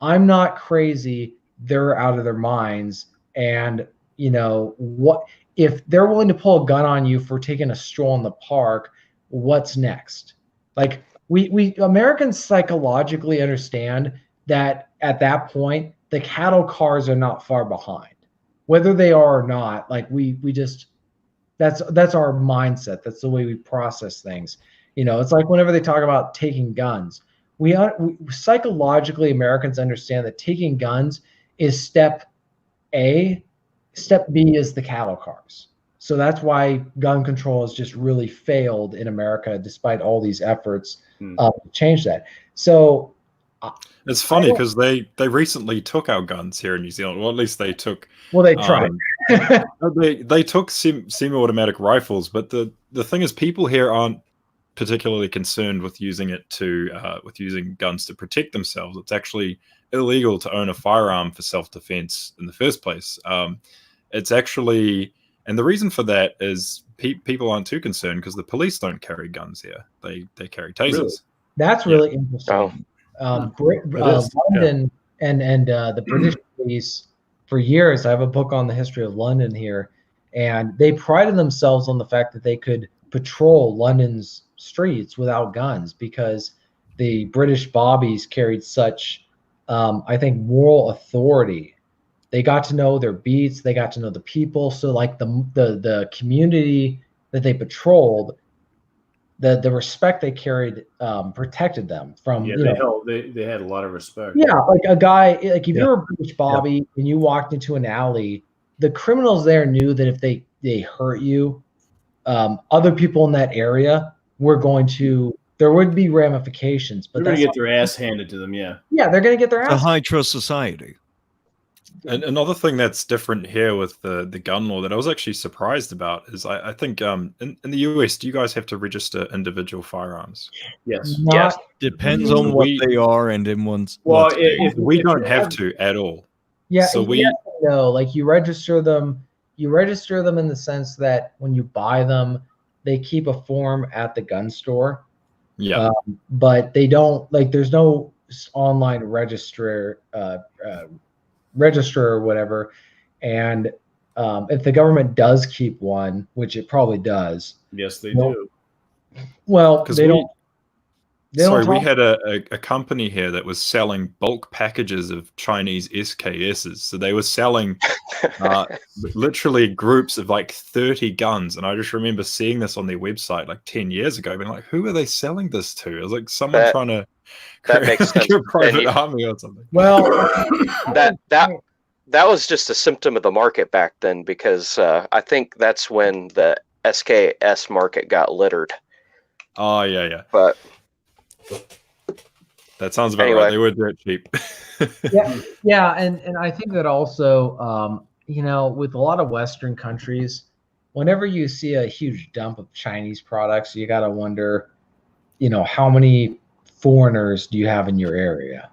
I'm not crazy, they're out of their minds. And, you know, what if they're willing to pull a gun on you for taking a stroll in the park, what's next? Like we Americans psychologically understand that at that point, the cattle cars are not far behind. Whether they are or not, like we just that's our mindset. That's the way we process things. You know, it's like whenever they talk about taking guns, we psychologically Americans understand that taking guns is step A. Step B is the cattle cars. So that's why gun control has just really failed in America, despite all these efforts to change that. So it's funny because they recently took our guns here in New Zealand. Well, at least they took. Well, they tried. They took semi-automatic rifles, but the thing is, people here aren't particularly concerned with using it to with using guns to protect themselves. It's actually illegal to own a firearm for self-defense in the first place. It's actually, and the reason for that is people aren't too concerned because the police don't carry guns here. They carry tasers. Really? That's really interesting. London and the British police, for years, I have a book on the history of London here, and they prided themselves on the fact that they could patrol London's streets without guns because the British bobbies carried such, I think, moral authority. They got to know their beats, they got to know the people. So like the community that they patrolled, the respect they carried protected them from. Yeah, they had a lot of respect. Yeah, like a guy, like if you're a British bobby and you walked into an alley, the criminals there knew that if they hurt you, other people in that area were going to. There would be ramifications, but they're going to get their ass handed to them. Yeah, they're going to get their ass. It's a high trust society. And another thing that's different here with the gun law that I was actually surprised about is I think in the US, do you guys have to register individual firearms? Yes. Yes. Depends on what they are and in one's. Well, if we don't have to at all. Yeah. So like you register them. You register them in the sense that when you buy them, they keep a form at the gun store. Yeah. But they don't there's no online registrar or whatever. And if the government does keep one, which it probably does. Yes, they do. Well, they don't. We had a company here that was selling bulk packages of Chinese SKSs. So they were selling literally groups of like 30 guns. And I just remember seeing this on their website like 10 years ago, being like, who are they selling this to? It was like someone trying to makes sense. a private army or something. Well, that was just a symptom of the market back then because I think that's when the SKS market got littered. Oh, yeah. But that sounds about right. They were dirt cheap. yeah, and I think that also, with a lot of Western countries, whenever you see a huge dump of Chinese products, you got to wonder, how many foreigners do you have in your area?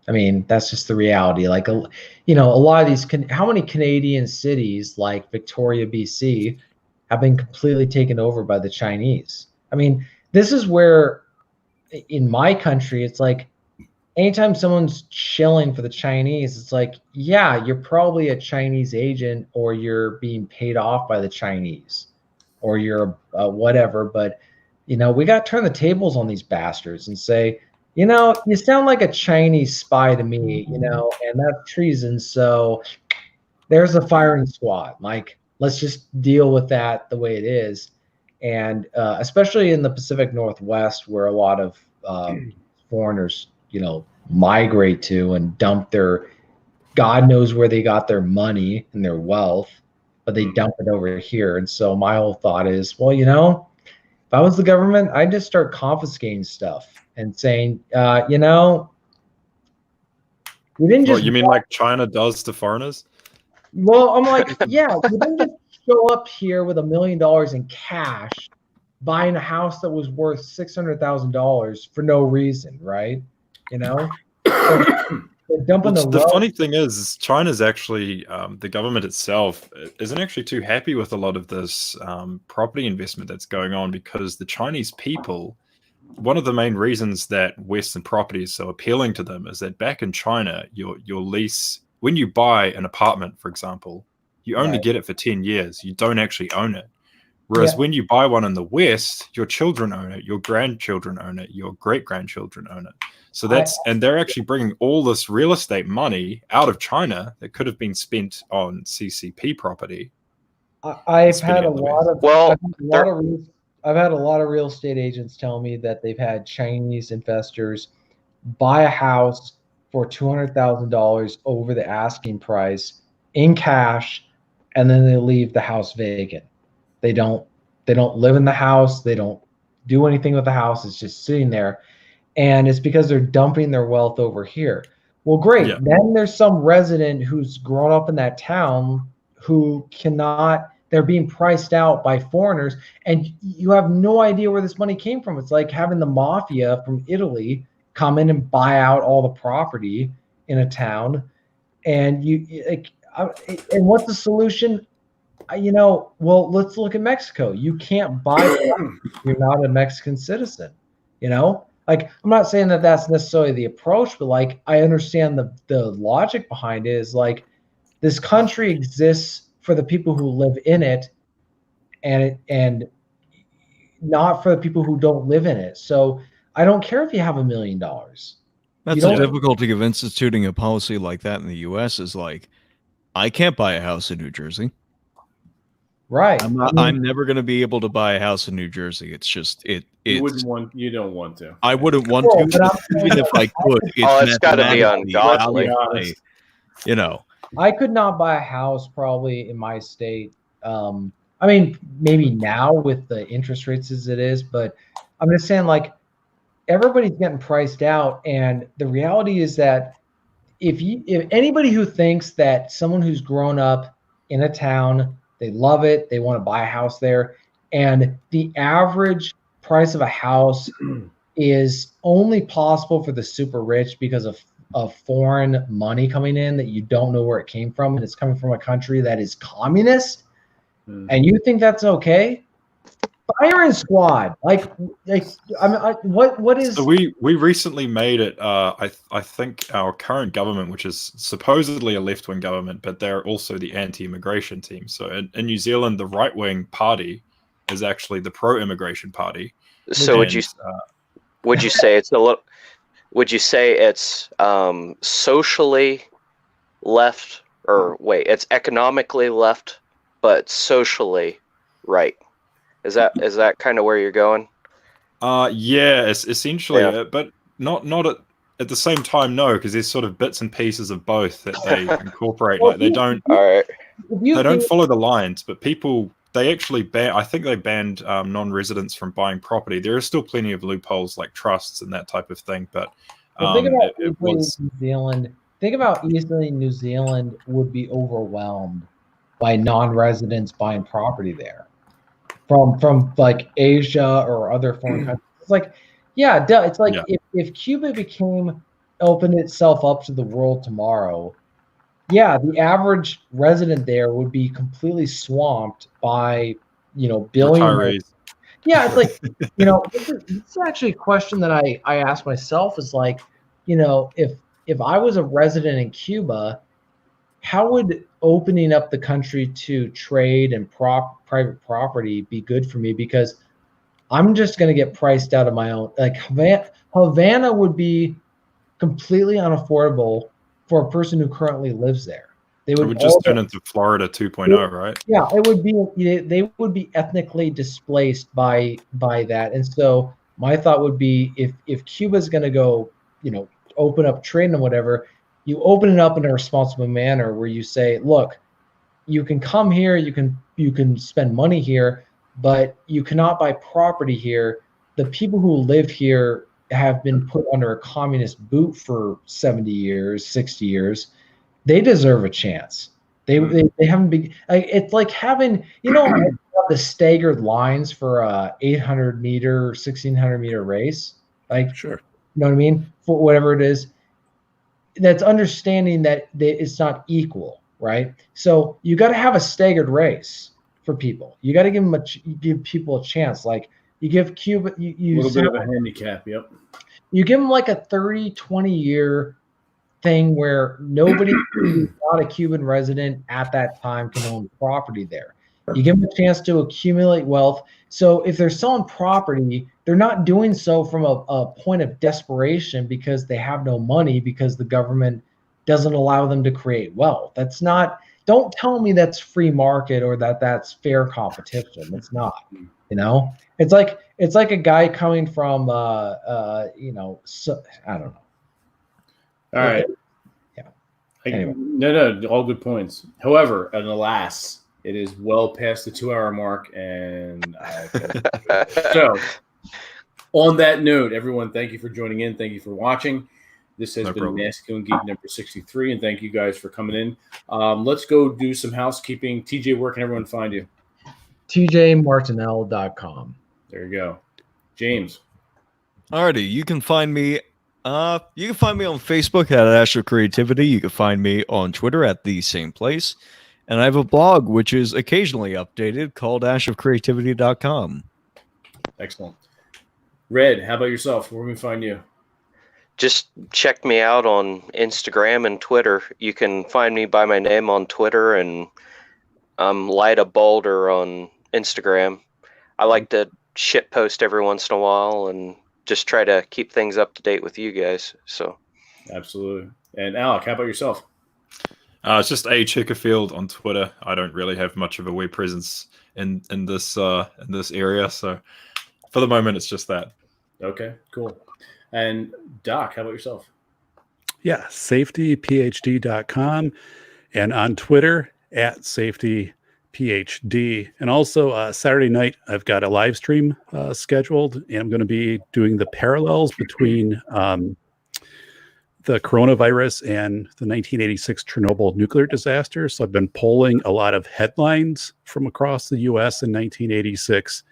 I mean, that's just the reality. Like, a lot of these, how many Canadian cities like Victoria, BC, have been completely taken over by the Chinese? I mean, this is where, in my country, it's like anytime someone's chilling for the Chinese, it's like, yeah, you're probably a Chinese agent, or you're being paid off by the Chinese, or you're whatever. But we got to turn the tables on these bastards and say, you sound like a Chinese spy to me, and that's treason. So there's the firing squad. Like, let's just deal with that the way it is. And especially in the Pacific Northwest, where a lot of foreigners, migrate to and dump their, God knows where they got their money and their wealth, but they dump it over here. And so my whole thought is, well, if I was the government, I'd just start confiscating stuff and saying, we didn't just. What, you mean like China does to foreigners? Well, I'm like, yeah, we didn't just show up here with $1 million in cash, buying a house that was worth $600,000 for no reason, right? So they're dumping the funny thing is China's actually, the government itself isn't actually too happy with a lot of this property investment that's going on, because the Chinese people, one of the main reasons that Western property is so appealing to them is that back in China, your lease, when you buy an apartment, for example, you only get it for 10 years. You don't actually own it. Whereas when you buy one in the West, your children own it, your grandchildren own it, your great-grandchildren own it. So and they're actually bringing all this real estate money out of China that could have been spent on CCP property. I've had a lot of real estate agents tell me that they've had Chinese investors buy a house for $200,000 over the asking price in cash, and then they leave the house vacant. They don't live in the house. They don't do anything with the house. It's just sitting there. And it's because they're dumping their wealth over here. Well, great. Yeah. Then there's some resident who's grown up in that town who they're being priced out by foreigners, and you have no idea where this money came from. It's like having the mafia from Italy come in and buy out all the property in a town. And and what's the solution? Well, let's look at Mexico. You can't buy if you're not a Mexican citizen, Like, I'm not saying that that's necessarily the approach, but like, I understand the logic behind it is like, this country exists for the people who live in it, and not for the people who don't live in it. So I don't care if you have $1 million. That's the difficulty of instituting a policy like that in the U.S. is like, I can't buy a house in New Jersey. Right. I'm never going to be able to buy a house in New Jersey. It's just you don't want to. I wouldn't want to, even if I could. It's got to be ungodly. I could not buy a house probably in my state. I mean, maybe now with the interest rates as it is, but I'm just saying, like, everybody's getting priced out, and the reality is that if anybody who thinks that someone who's grown up in a town, they love it, they want to buy a house there, and the average price of a house is only possible for the super rich because of foreign money coming in that you don't know where it came from, and it's coming from a country that is communist, and you think that's okay? Firing squad, like I mean, what is? So we recently made it. I think our current government, which is supposedly a left-wing government, but they're also the anti-immigration team. So in New Zealand, the right-wing party is actually the pro-immigration party. So would you say it's a little? Would you say it's socially left, or wait, it's economically left, but socially right? Is that kind of where you're going? Yeah, essentially, but not at the same time. No, because there's sort of bits and pieces of both that they incorporate. Like they don't follow the lines, but they actually ban. I think they banned non-residents from buying property. There are still plenty of loopholes like trusts and that type of thing. But think about New Zealand. Think about easily New Zealand would be overwhelmed by non-residents buying property there. From like Asia or other foreign countries. It's like, yeah, it's like if Cuba opened itself up to the world tomorrow, yeah, the average resident there would be completely swamped by, billionaires. Yeah, it's like, this is actually a question that I ask myself is like, if I was a resident in Cuba, how would opening up the country to trade and private property be good for me? Because I'm just going to get priced out of my own. Like Havana would be completely unaffordable for a person who currently lives there. They It would would just turn into Florida 2.0, right? Yeah, it would be. They would be ethnically displaced by that. And so my thought would be, if Cuba's going to go, open up trade and whatever, you open it up in a responsible manner where you say, look, you can come here, you can spend money here, but you cannot buy property here. The people who live here have been put under a communist boot for 70 years, 60 years. They deserve a chance. They haven't been like, it's like having, the staggered lines for a 800 meter, 1600 meter race. Like, sure. You know what I mean? For whatever it is, that's understanding that it's not equal, right? So you got to have a staggered race for people. You got to give people a chance. Like you give Cuba, a little bit of a handicap. Yep. You give them like a 30, 20 year thing where nobody who's not a Cuban resident at that time can own property there. You give them a chance to accumulate wealth. So if they're selling property, they're not doing so from a point of desperation because they have no money, because the government doesn't allow them to create wealth. That's not, don't tell me that's free market or that's fair competition. It's not, it's like a guy coming from, I don't know. All right. Yeah. Anyway. No, all good points. However, and alas, it is well past the 2-hour mark, and so on that note, everyone, thank you for joining in. Thank you for watching. This has been Masculine Geek number 63, and thank you guys for coming in. Let's go do some housekeeping. TJ, where can everyone find you? tjmartinell.com. There you go. James. Alrighty, you can find me on Facebook at Ash of Creativity. You can find me on Twitter at the same place. And I have a blog which is occasionally updated called ashofcreativity.com. Excellent. Red, how about yourself? Where can we find you? Just check me out on Instagram and Twitter. You can find me by my name on Twitter, and I'm Lida Boulder on Instagram. I like to shit post every once in a while and just try to keep things up to date with you guys. So, absolutely. And Alec, how about yourself? It's just A Chickerfield on Twitter. I don't really have much of a web presence in this area, so for the moment, it's just that. Okay, cool. And Doc, how about yourself? Yeah, safetyphd.com, and on Twitter at safetyphd. And also Saturday night, I've got a live stream scheduled, and I'm going to be doing the parallels between the coronavirus and the 1986 Chernobyl nuclear disaster. So I've been polling a lot of headlines from across the U.S. in 1986.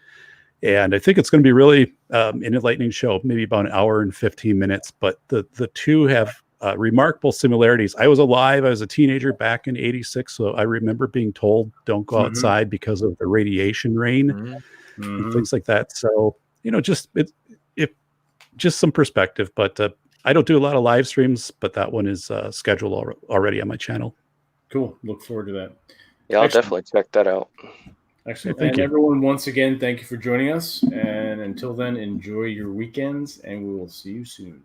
And I think it's going to be really an enlightening show, maybe about an hour and 15 minutes. But the two have remarkable similarities. I was alive. I was a teenager back in 86. So I remember being told, don't go outside because of the radiation rain and things like that. So, just some perspective. But I don't do a lot of live streams, but that one is scheduled already on my channel. Cool. Look forward to that. Yeah, I'll definitely check that out. Excellent. Thank you. Everyone, once again, thank you for joining us. And until then, enjoy your weekends, and we will see you soon.